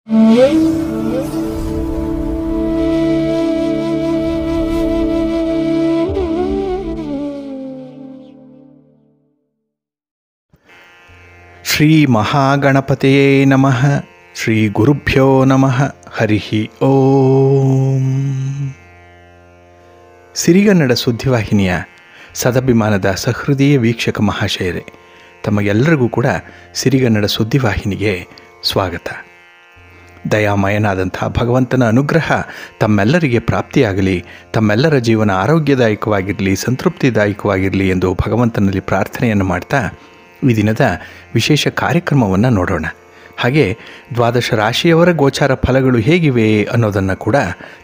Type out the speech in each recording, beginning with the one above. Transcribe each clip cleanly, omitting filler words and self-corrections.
ಶ್ರೀ ಮಹಾಗಣಪತಿಯೇ ನಮಃ. ಶ್ರೀ ಗುರುಭ್ಯೋ ನಮಃ. ಹರಿ ಓಂ. ಸಿರಿಗನ್ನಡ ಸುದ್ದಿವಾಹಿನಿಯ ಸದಭಿಮಾನದ ಸಹೃದಯ ವೀಕ್ಷಕ ಮಹಾಶಯರೇ, ತಮಗೆಲ್ಲರಿಗೂ ಕೂಡ ಸಿರಿಗನ್ನಡ ಸುದ್ದಿವಾಹಿನಿಗೆ ಸ್ವಾಗತ. ದಯಾಮಯನಾದಂಥ ಭಗವಂತನ ಅನುಗ್ರಹ ತಮ್ಮೆಲ್ಲರಿಗೆ ಪ್ರಾಪ್ತಿಯಾಗಲಿ, ತಮ್ಮೆಲ್ಲರ ಜೀವನ ಆರೋಗ್ಯದಾಯಕವಾಗಿರಲಿ, ಸಂತೃಪ್ತಿದಾಯಕವಾಗಿರಲಿ ಎಂದು ಭಗವಂತನಲ್ಲಿ ಪ್ರಾರ್ಥನೆಯನ್ನು ಮಾಡ್ತಾ ಈ ದಿನದ ವಿಶೇಷ ಕಾರ್ಯಕ್ರಮವನ್ನು ನೋಡೋಣ. ಹಾಗೆ ದ್ವಾದಶ ರಾಶಿಯವರ ಗೋಚಾರ ಫಲಗಳು ಹೇಗಿವೆ ಅನ್ನೋದನ್ನು ಕೂಡ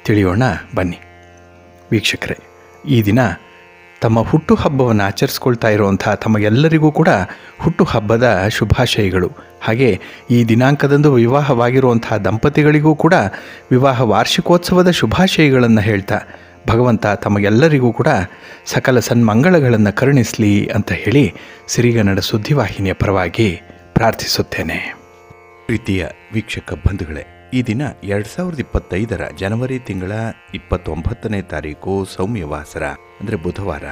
ತಿಳಿಯೋಣ ಬನ್ನಿ. ವೀಕ್ಷಕರೇ, ಈ ದಿನ ತಮ್ಮ ಹುಟ್ಟುಹಬ್ಬವನ್ನು ಆಚರಿಸ್ಕೊಳ್ತಾ ಇರುವಂಥ ತಮಗೆಲ್ಲರಿಗೂ ಕೂಡ ಹುಟ್ಟುಹಬ್ಬದ ಶುಭಾಶಯಗಳು. ಹಾಗೆ ಈ ದಿನಾಂಕದಂದು ವಿವಾಹವಾಗಿರುವಂಥ ದಂಪತಿಗಳಿಗೂ ಕೂಡ ವಿವಾಹ ವಾರ್ಷಿಕೋತ್ಸವದ ಶುಭಾಶಯಗಳನ್ನು ಹೇಳ್ತಾ ಭಗವಂತ ತಮಗೆಲ್ಲರಿಗೂ ಕೂಡ ಸಕಲ ಸನ್ಮಂಗಳಗಳನ್ನು ಕರುಣಿಸಲಿ ಅಂತ ಹೇಳಿ ಸಿರಿಗನ್ನಡ ಸುದ್ದಿವಾಹಿನಿಯ ಪರವಾಗಿ ಪ್ರಾರ್ಥಿಸುತ್ತೇನೆ. ಪ್ರೀತಿಯ ವೀಕ್ಷಕ ಬಂಧುಗಳೇ, ಈ ದಿನ 2025 ಜನವರಿ ತಿಂಗಳ 29ನೇ ತಾರೀಕು ಸೌಮ್ಯವಾಸರ ಅಂದರೆ ಬುಧವಾರ.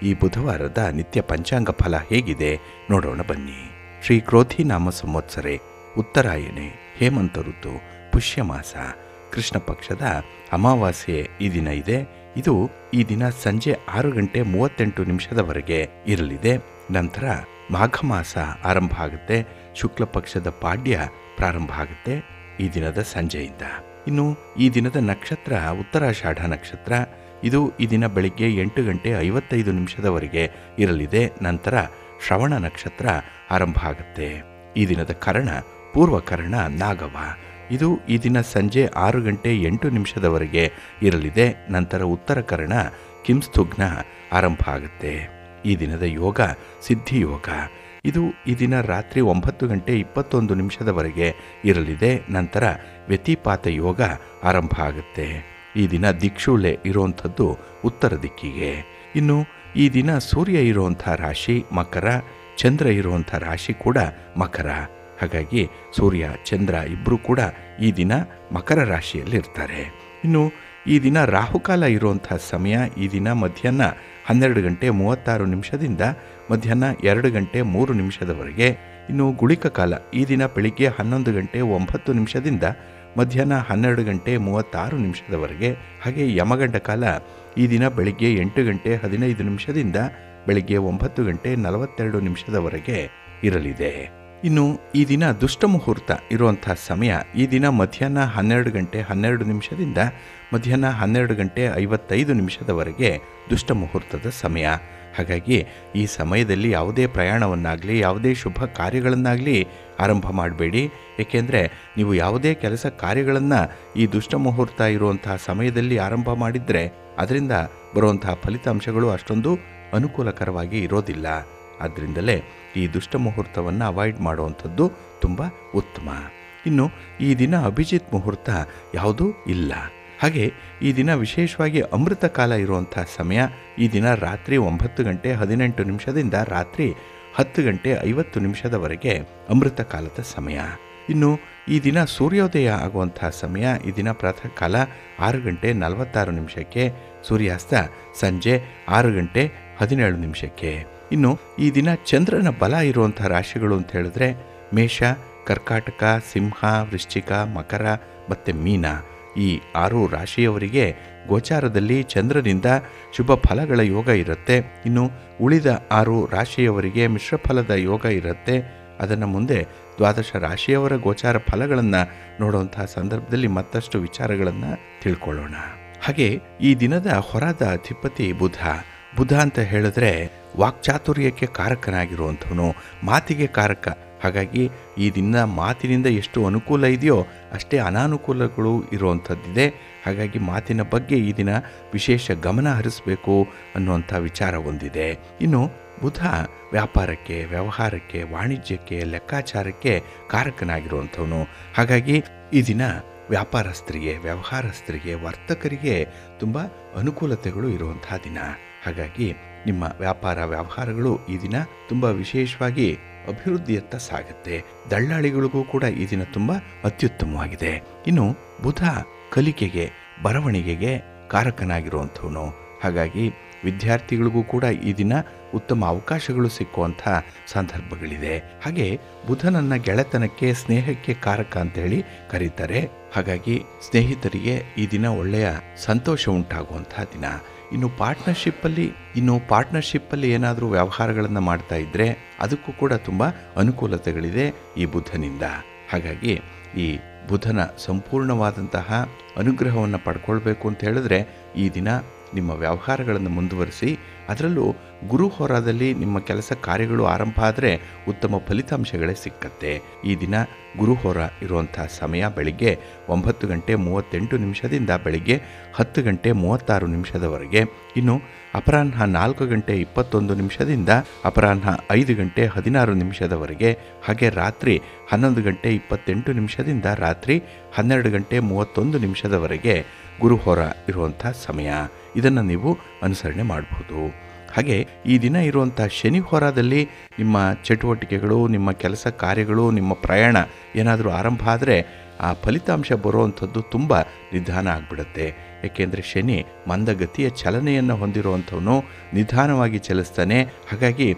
ಈ ಬುಧವಾರದ ನಿತ್ಯ ಪಂಚಾಂಗ ಫಲ ಹೇಗಿದೆ ನೋಡೋಣ ಬನ್ನಿ. ಶ್ರೀ ಕ್ರೋಧಿ ನಾಮ ಸಂವತ್ಸರೆ, ಉತ್ತರಾಯಣೆ, ಹೇಮಂತ ಋತು, ಪುಷ್ಯಮಾಸ, ಕೃಷ್ಣ ಪಕ್ಷದ ಅಮಾವಾಸ್ಯೆ ಈ ದಿನ ಇದೆ. ಇದು ಈ ದಿನ ಸಂಜೆ 6:38 ಇರಲಿದೆ. ನಂತರ ಮಾಘ ಮಾಸ ಆರಂಭ ಆಗುತ್ತೆ. ಶುಕ್ಲ ಪಕ್ಷದ ಪಾಡ್ಯ ಪ್ರಾರಂಭ ಆಗುತ್ತೆ ಈ ದಿನದ ಸಂಜೆಯಿಂದ. ಇನ್ನು ಈ ದಿನದ ನಕ್ಷತ್ರ ಉತ್ತರಾಷಾಢ ನಕ್ಷತ್ರ. ಇದು ಈ ದಿನ ಬೆಳಿಗ್ಗೆ 8:55 ಇರಲಿದೆ. ನಂತರ ಶ್ರವಣ ನಕ್ಷತ್ರ ಆರಂಭ ಆಗುತ್ತೆ. ಈ ದಿನದ ಕರ್ಣ ಪೂರ್ವಕರ್ಣ ನಾಗವ. ಇದು ಈ ದಿನ ಸಂಜೆ 6:08 ಇರಲಿದೆ. ನಂತರ ಉತ್ತರ ಕರ್ಣ ಕಿಂಸ್ತುಘ್ನ ಆರಂಭ ಆಗುತ್ತೆ. ಈ ದಿನದ ಯೋಗ ಸಿದ್ಧಿಯೋಗ. ಇದು ಈ ದಿನ ರಾತ್ರಿ 9:21 ಇರಲಿದೆ. ನಂತರ ವ್ಯತಿಪಾತ ಯೋಗ ಆರಂಭ ಆಗುತ್ತೆ. ಈ ದಿನ ದಿಕ್ಷೂಳೆ ಇರುವಂಥದ್ದು ಉತ್ತರ ದಿಕ್ಕಿಗೆ. ಇನ್ನು ಈ ದಿನ ಸೂರ್ಯ ಇರುವಂಥ ರಾಶಿ ಮಕರ, ಚಂದ್ರ ಇರುವಂಥ ರಾಶಿ ಕೂಡ ಮಕರ. ಹಾಗಾಗಿ ಸೂರ್ಯ ಚಂದ್ರ ಇಬ್ಬರೂ ಕೂಡ ಈ ದಿನ ಮಕರ ರಾಶಿಯಲ್ಲಿರ್ತಾರೆ. ಇನ್ನು ಈ ದಿನ ರಾಹುಕಾಲ ಇರುವಂಥ ಸಮಯ ಈ ದಿನ ಮಧ್ಯಾಹ್ನ 12:36 ಮಧ್ಯಾಹ್ನ 2:03 ಇನ್ನು ಗುಳಿಕ ಕಾಲ ಈ ದಿನ ಬೆಳಿಗ್ಗೆ 11:09 ಮಧ್ಯಾಹ್ನ 12:36 ಹಾಗೆ ಯಮಗಂಡ ಕಾಲ ಈ ದಿನ ಬೆಳಿಗ್ಗೆ 8:15 ಬೆಳಿಗ್ಗೆ 9:42 ಇರಲಿದೆ. ಇನ್ನು ಈ ದಿನ ದುಷ್ಟ ಮುಹೂರ್ತ ಇರುವಂಥ ಸಮಯ ಈ ದಿನ ಮಧ್ಯಾಹ್ನ 12:12 ಮಧ್ಯಾಹ್ನ 12:55 ದುಷ್ಟ ಮುಹೂರ್ತದ ಸಮಯ. ಹಾಗಾಗಿ ಈ ಸಮಯದಲ್ಲಿ ಯಾವುದೇ ಪ್ರಯಾಣವನ್ನಾಗಲಿ ಯಾವುದೇ ಶುಭ ಕಾರ್ಯಗಳನ್ನಾಗಲಿ ಆರಂಭ ಮಾಡಬೇಡಿ. ಏಕೆಂದರೆ ನೀವು ಯಾವುದೇ ಕೆಲಸ ಕಾರ್ಯಗಳನ್ನು ಈ ದುಷ್ಟ ಮುಹೂರ್ತ ಇರುವಂತಹ ಸಮಯದಲ್ಲಿ ಆರಂಭ ಮಾಡಿದರೆ ಅದರಿಂದ ಬರುವಂತಹ ಫಲಿತಾಂಶಗಳು ಅಷ್ಟೊಂದು ಅನುಕೂಲಕರವಾಗಿ ಇರೋದಿಲ್ಲ. ಆದ್ದರಿಂದಲೇ ಈ ದುಷ್ಟ ಮುಹೂರ್ತವನ್ನು ಅವಾಯ್ಡ್ ಮಾಡುವಂಥದ್ದು ತುಂಬ ಉತ್ತಮ. ಇನ್ನು ಈ ದಿನ ಅಭಿಜಿತ್ ಮುಹೂರ್ತ ಯಾವುದೂ ಇಲ್ಲ. ಹಾಗೆ ಈ ದಿನ ವಿಶೇಷವಾಗಿ ಅಮೃತ ಕಾಲ ಇರುವಂಥ ಸಮಯ ಈ ದಿನ ರಾತ್ರಿ 9:18 ರಾತ್ರಿ 10:50 ಅಮೃತ ಕಾಲದ ಸಮಯ. ಇನ್ನು ಈ ದಿನ ಸೂರ್ಯೋದಯ ಆಗುವಂಥ ಸಮಯ ಈ ದಿನ ಪ್ರಾತಃ ಕಾಲ 6:46 ಸೂರ್ಯಾಸ್ತ ಸಂಜೆ 6:17. ಇನ್ನು ಈ ದಿನ ಚಂದ್ರನ ಬಲ ಇರುವಂಥ ರಾಶಿಗಳು ಅಂತ ಹೇಳಿದ್ರೆ ಮೇಷ, ಕರ್ಕಾಟಕ, ಸಿಂಹ, ವೃಶ್ಚಿಕ, ಮಕರ ಮತ್ತು ಮೀನ. ಈ 6 ರಾಶಿಯವರಿಗೆ ಗೋಚಾರದಲ್ಲಿ ಚಂದ್ರನಿಂದ ಶುಭ ಫಲಗಳ ಯೋಗ ಇರುತ್ತೆ. ಇನ್ನು ಉಳಿದ 6 ರಾಶಿಯವರಿಗೆ ಮಿಶ್ರ ಫಲದ ಯೋಗ ಇರುತ್ತೆ. ಅದನ್ನು ಮುಂದೆ ದ್ವಾದಶ ರಾಶಿಯವರ ಗೋಚಾರ ಫಲಗಳನ್ನು ನೋಡುವಂತಹ ಸಂದರ್ಭದಲ್ಲಿ ಮತ್ತಷ್ಟು ವಿಚಾರಗಳನ್ನು ತಿಳ್ಕೊಳ್ಳೋಣ. ಹಾಗೆ ಈ ದಿನದ ಹೊರದ ಅಧಿಪತಿ ಬುಧ. ಬುಧ ಅಂತ ಹೇಳಿದ್ರೆ ವಾಕ್ಚಾತುರ್ಯಕ್ಕೆ ಕಾರಕನಾಗಿರುವಂಥವನು, ಮಾತಿಗೆ ಕಾರಕ. ಹಾಗಾಗಿ ಈ ದಿನ ಮಾತಿನಿಂದ ಎಷ್ಟು ಅನುಕೂಲ ಇದೆಯೋ ಅಷ್ಟೇ ಅನಾನುಕೂಲಗಳು ಇರುವಂಥದ್ದಿದೆ. ಹಾಗಾಗಿ ಮಾತಿನ ಬಗ್ಗೆ ಈ ದಿನ ವಿಶೇಷ ಗಮನ ಹರಿಸಬೇಕು ಅನ್ನುವಂಥ ವಿಚಾರ ಹೊಂದಿದೆ. ಇನ್ನು ಬುಧ ವ್ಯಾಪಾರಕ್ಕೆ, ವ್ಯವಹಾರಕ್ಕೆ, ವಾಣಿಜ್ಯಕ್ಕೆ, ಲೆಕ್ಕಾಚಾರಕ್ಕೆ ಕಾರಕನಾಗಿರುವಂಥವನು. ಹಾಗಾಗಿ ಈ ದಿನ ವ್ಯಾಪಾರಸ್ಥರಿಗೆ, ವ್ಯವಹಾರಸ್ಥರಿಗೆ, ವರ್ತಕರಿಗೆ ತುಂಬ ಅನುಕೂಲತೆಗಳು ಇರುವಂತಹ ದಿನ. ಹಾಗಾಗಿ ನಿಮ್ಮ ವ್ಯಾಪಾರ ವ್ಯವಹಾರಗಳು ಈ ದಿನ ತುಂಬ ವಿಶೇಷವಾಗಿ ಅಭಿವೃದ್ಧಿಯತ್ತ ಸಾಗುತ್ತೆ. ದಳ್ಳಾಳಿಗಳಿಗೂ ಕೂಡ ಈ ದಿನ ತುಂಬ ಅತ್ಯುತ್ತಮವಾಗಿದೆ. ಇನ್ನು ಬುಧ ಕಲಿಕೆಗೆ, ಬರವಣಿಗೆಗೆ ಕಾರಕನಾಗಿರುವಂಥವನು. ಹಾಗಾಗಿ ವಿದ್ಯಾರ್ಥಿಗಳಿಗೂ ಕೂಡ ಈ ದಿನ ಉತ್ತಮ ಅವಕಾಶಗಳು ಸಿಕ್ಕುವಂಥ ಸಂದರ್ಭಗಳಿದೆ. ಹಾಗೆ ಬುಧನನ್ನು ಗೆಳೆತನಕ್ಕೆ, ಸ್ನೇಹಕ್ಕೆ ಕಾರಕ ಅಂತೇಳಿ ಕರೀತಾರೆ. ಹಾಗಾಗಿ ಸ್ನೇಹಿತರಿಗೆ ಈ ದಿನ ಒಳ್ಳೆಯ ಸಂತೋಷ ಉಂಟಾಗುವಂಥ ದಿನ. ಇನ್ನು ಪಾರ್ಟ್ನರ್ಶಿಪ್ಪಲ್ಲಿ ಏನಾದರೂ ವ್ಯವಹಾರಗಳನ್ನು ಮಾಡ್ತಾ ಇದ್ದರೆ ಅದಕ್ಕೂ ಕೂಡ ತುಂಬ ಅನುಕೂಲತೆಗಳಿದೆ ಈ ಬುಧನಿಂದ. ಹಾಗಾಗಿ ಈ ಬುಧನ ಸಂಪೂರ್ಣವಾದಂತಹ ಅನುಗ್ರಹವನ್ನು ಪಡ್ಕೊಳ್ಬೇಕು ಅಂತ ಹೇಳಿದ್ರೆ ಈ ದಿನ ನಿಮ್ಮ ವ್ಯವಹಾರಗಳನ್ನು ಮುಂದುವರಿಸಿ, ಅದರಲ್ಲೂ ಗುರು ಹೋರಾದಲ್ಲಿ ನಿಮ್ಮ ಕೆಲಸ ಕಾರ್ಯಗಳು ಆರಂಭ ಆದರೆ ಉತ್ತಮ ಫಲಿತಾಂಶಗಳೇ ಸಿಕ್ಕತ್ತೆ. ಈ ದಿನ ಗುರು ಹೋರ ಇರುವಂಥ ಸಮಯ ಬೆಳಿಗ್ಗೆ 9:38 ಬೆಳಿಗ್ಗೆ 10:36 ಇನ್ನು ಅಪರಾಹ್ನ 4:21 ಅಪರಾಹ್ನ 5:16 ಹಾಗೆ ರಾತ್ರಿ 11:28 ರಾತ್ರಿ 12:31 ಗುರುಹೋರ ಇರುವಂಥ ಸಮಯ. ಇದನ್ನು ನೀವು ಅನುಸರಣೆ ಮಾಡಬಹುದು. ಹಾಗೆ ಈ ದಿನ ಇರುವಂಥ ಶನಿ ಹೋರಾದಲ್ಲಿ ನಿಮ್ಮ ಚಟುವಟಿಕೆಗಳು, ನಿಮ್ಮ ಕೆಲಸ ಕಾರ್ಯಗಳು, ನಿಮ್ಮ ಪ್ರಯಾಣ ಏನಾದರೂ ಆರಂಭ ಆದರೆ ಆ ಫಲಿತಾಂಶ ಬರುವಂಥದ್ದು ತುಂಬ ನಿಧಾನ ಆಗಿಬಿಡುತ್ತೆ. ಏಕೆಂದರೆ ಶನಿ ಮಂದಗತಿಯ ಚಲನೆಯನ್ನು ಹೊಂದಿರುವಂಥವನು, ನಿಧಾನವಾಗಿ ಚಲಿಸ್ತಾನೆ. ಹಾಗಾಗಿ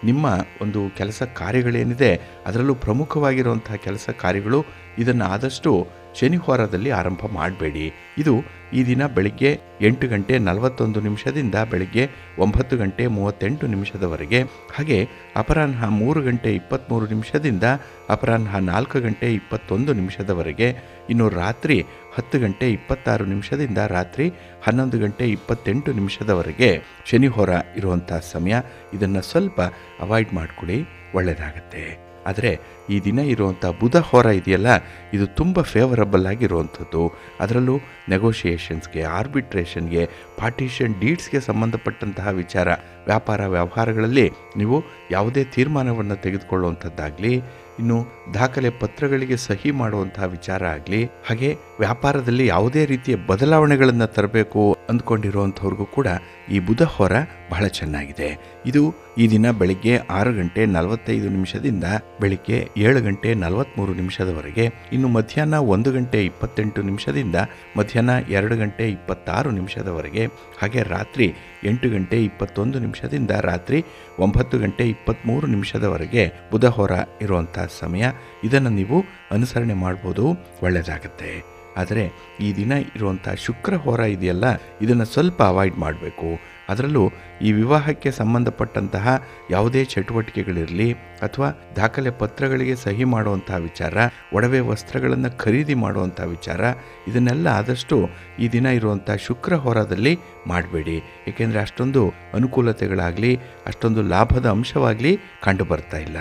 ನಿಮ್ಮ ಒಂದು ಕೆಲಸ ಕಾರ್ಯಗಳೇನಿದೆ ಅದರಲ್ಲೂ ಪ್ರಮುಖವಾಗಿರುವಂಥ ಕೆಲಸ ಕಾರ್ಯಗಳು ಇದನ್ನು ಆದಷ್ಟು ಶನಿ ಹೋರಾದಲ್ಲಿ ಆರಂಭ ಮಾಡಬೇಡಿ. ಇದು ಈ ದಿನ ಬೆಳಿಗ್ಗೆ 8:41 ಬೆಳಿಗ್ಗೆ 9:38 ಹಾಗೆ ಅಪರಾಹ್ನ 3:23 ಅಪರಾಹ್ನ 4:21 ಇನ್ನು ರಾತ್ರಿ 10:26 ರಾತ್ರಿ 11:28 ಶನಿ ಹೋರ ಇರುವಂಥ ಸಮಯ. ಇದನ್ನು ಸ್ವಲ್ಪ ಅವಾಯ್ಡ್ ಮಾಡಿಕೊಳ್ಳಿ, ಒಳ್ಳೆಯದಾಗತ್ತೆ. ಆದರೆ ಈ ದಿನ ಇರುವಂಥ ಬುಧ ಹೋರ ಇದೆಯಲ್ಲ, ಇದು ತುಂಬ ಫೇವರಬಲ್ ಆಗಿರುವಂಥದ್ದು. ಅದರಲ್ಲೂ ನೆಗೋಷಿಯೇಷನ್ಸ್ಗೆ, ಆರ್ಬಿಟ್ರೇಷನ್ಗೆ, ಪಾರ್ಟಿಷನ್ ಡೀಡ್ಸ್ಗೆ ಸಂಬಂಧಪಟ್ಟಂತಹ ವಿಚಾರ, ವ್ಯಾಪಾರ ವ್ಯವಹಾರಗಳಲ್ಲಿ ನೀವು ಯಾವುದೇ ತೀರ್ಮಾನವನ್ನು ತೆಗೆದುಕೊಳ್ಳುವಂಥದ್ದಾಗಲಿ, ಇನ್ನು ದಾಖಲೆ ಪತ್ರಗಳಿಗೆ ಸಹಿ ಮಾಡುವಂತಹ ವಿಚಾರ ಆಗಲಿ, ಹಾಗೆ ವ್ಯಾಪಾರದಲ್ಲಿ ಯಾವುದೇ ರೀತಿಯ ಬದಲಾವಣೆಗಳನ್ನು ತರಬೇಕು ಅಂದ್ಕೊಂಡಿರುವಂಥವ್ರಿಗೂ ಕೂಡ ಈ ಬುಧ ಹೋರ ಬಹಳ ಚೆನ್ನಾಗಿದೆ. ಇದು ಈ ದಿನ ಬೆಳಿಗ್ಗೆ 6:45 ಬೆಳಿಗ್ಗೆ 7:43 ಇನ್ನು ಮಧ್ಯಾಹ್ನ 1:28 ಮಧ್ಯಾಹ್ನ 2:26 ಹಾಗೆ ರಾತ್ರಿ 8:21 ರಾತ್ರಿ 9:23 ಬುಧ ಹೋರ ಇರುವಂಥ ಸಮಯ. ಇದನ್ನು ನೀವು ಅನುಸರಣೆ ಮಾಡ್ಬೋದು, ಒಳ್ಳೆಯದಾಗತ್ತೆ. ಆದರೆ ಈ ದಿನ ಇರುವಂಥ ಶುಕ್ರ ಹೋರ ಇದೆಯಲ್ಲ, ಇದನ್ನು ಸ್ವಲ್ಪ ಅವಾಯ್ಡ್ ಮಾಡಬೇಕು. ಅದರಲ್ಲೂ ಈ ವಿವಾಹಕ್ಕೆ ಸಂಬಂಧಪಟ್ಟಂತಹ ಯಾವುದೇ ಚಟುವಟಿಕೆಗಳಿರಲಿ ಅಥವಾ ದಾಖಲೆ ಪತ್ರಗಳಿಗೆ ಸಹಿ ಮಾಡುವಂತಹ ವಿಚಾರ, ಒಡವೆ ವಸ್ತ್ರಗಳನ್ನು ಖರೀದಿ ಮಾಡುವಂಥ ವಿಚಾರ, ಇದನ್ನೆಲ್ಲ ಆದಷ್ಟು ಈ ದಿನ ಇರುವಂಥ ಶುಕ್ರ ಹೋರಾದಲ್ಲಿ ಮಾಡಬೇಡಿ. ಏಕೆಂದರೆ ಅಷ್ಟೊಂದು ಅನುಕೂಲತೆಗಳಾಗಲಿ, ಅಷ್ಟೊಂದು ಲಾಭದ ಅಂಶವಾಗಲಿ ಕಂಡು ಬರ್ತಾ ಇಲ್ಲ.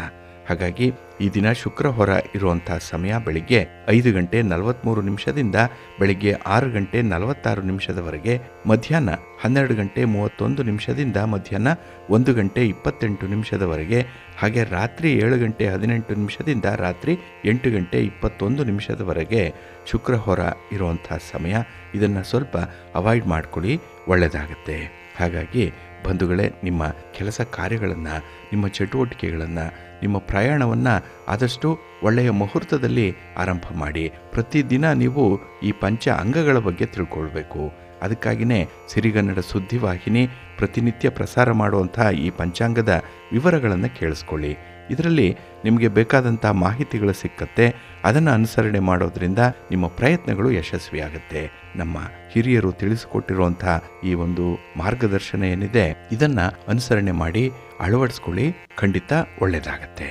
ಹಾಗಾಗಿ ಈ ದಿನ ಶುಕ್ರ ಹೋರ ಇರುವಂಥ ಸಮಯ ಬೆಳಿಗ್ಗೆ 5:43 ಬೆಳಿಗ್ಗೆ 6:46 ಮಧ್ಯಾಹ್ನ 12:31 ಮಧ್ಯಾಹ್ನ 1:28 ಹಾಗೆ ರಾತ್ರಿ 7:18 ರಾತ್ರಿ 8:21 ಶುಕ್ರ ಹೋರ ಇರುವಂಥ ಸಮಯ. ಇದನ್ನು ಸ್ವಲ್ಪ ಅವಾಯ್ಡ್ ಮಾಡ್ಕೊಳ್ಳಿ, ಒಳ್ಳೆಯದಾಗತ್ತೆ. ಹಾಗಾಗಿ ಬಂಧುಗಳೇ, ನಿಮ್ಮ ಕೆಲಸ ಕಾರ್ಯಗಳನ್ನು, ನಿಮ್ಮ ಚಟುವಟಿಕೆಗಳನ್ನು, ನಿಮ್ಮ ಪ್ರಯಾಣವನ್ನು ಆದಷ್ಟು ಒಳ್ಳೆಯ ಮುಹೂರ್ತದಲ್ಲಿ ಆರಂಭ ಮಾಡಿ. ಪ್ರತಿದಿನ ನೀವು ಈ ಪಂಚ ಅಂಗಗಳ ಬಗ್ಗೆ ತಿಳ್ಕೊಳ್ಬೇಕು. ಅದಕ್ಕಾಗಿಯೇ ಸಿರಿಗನ್ನಡ ಸುದ್ದಿವಾಹಿನಿ ಪ್ರತಿನಿತ್ಯ ಪ್ರಸಾರ ಮಾಡುವಂಥ ಈ ಪಂಚಾಂಗದ ವಿವರಗಳನ್ನು ಕೇಳಿಸ್ಕೊಳ್ಳಿ. ಇದರಲ್ಲಿ ನಿಮಗೆ ಬೇಕಾದಂಥ ಮಾಹಿತಿಗಳು ಸಿಕ್ಕತ್ತೆ. ಅದನ್ನು ಅನುಸರಣೆ ಮಾಡೋದ್ರಿಂದ ನಿಮ್ಮ ಪ್ರಯತ್ನಗಳು ಯಶಸ್ವಿಯಾಗುತ್ತೆ. ನಮ್ಮ ಹಿರಿಯರು ತಿಳಿಸಿಕೊಟ್ಟಿರುವಂಥ ಈ ಒಂದು ಮಾರ್ಗದರ್ಶನ ಏನಿದೆ, ಇದನ್ನು ಅನುಸರಣೆ ಮಾಡಿ ಅಳವಡಿಸ್ಕೊಳ್ಳಿ, ಖಂಡಿತ ಒಳ್ಳೆಯದಾಗತ್ತೆ.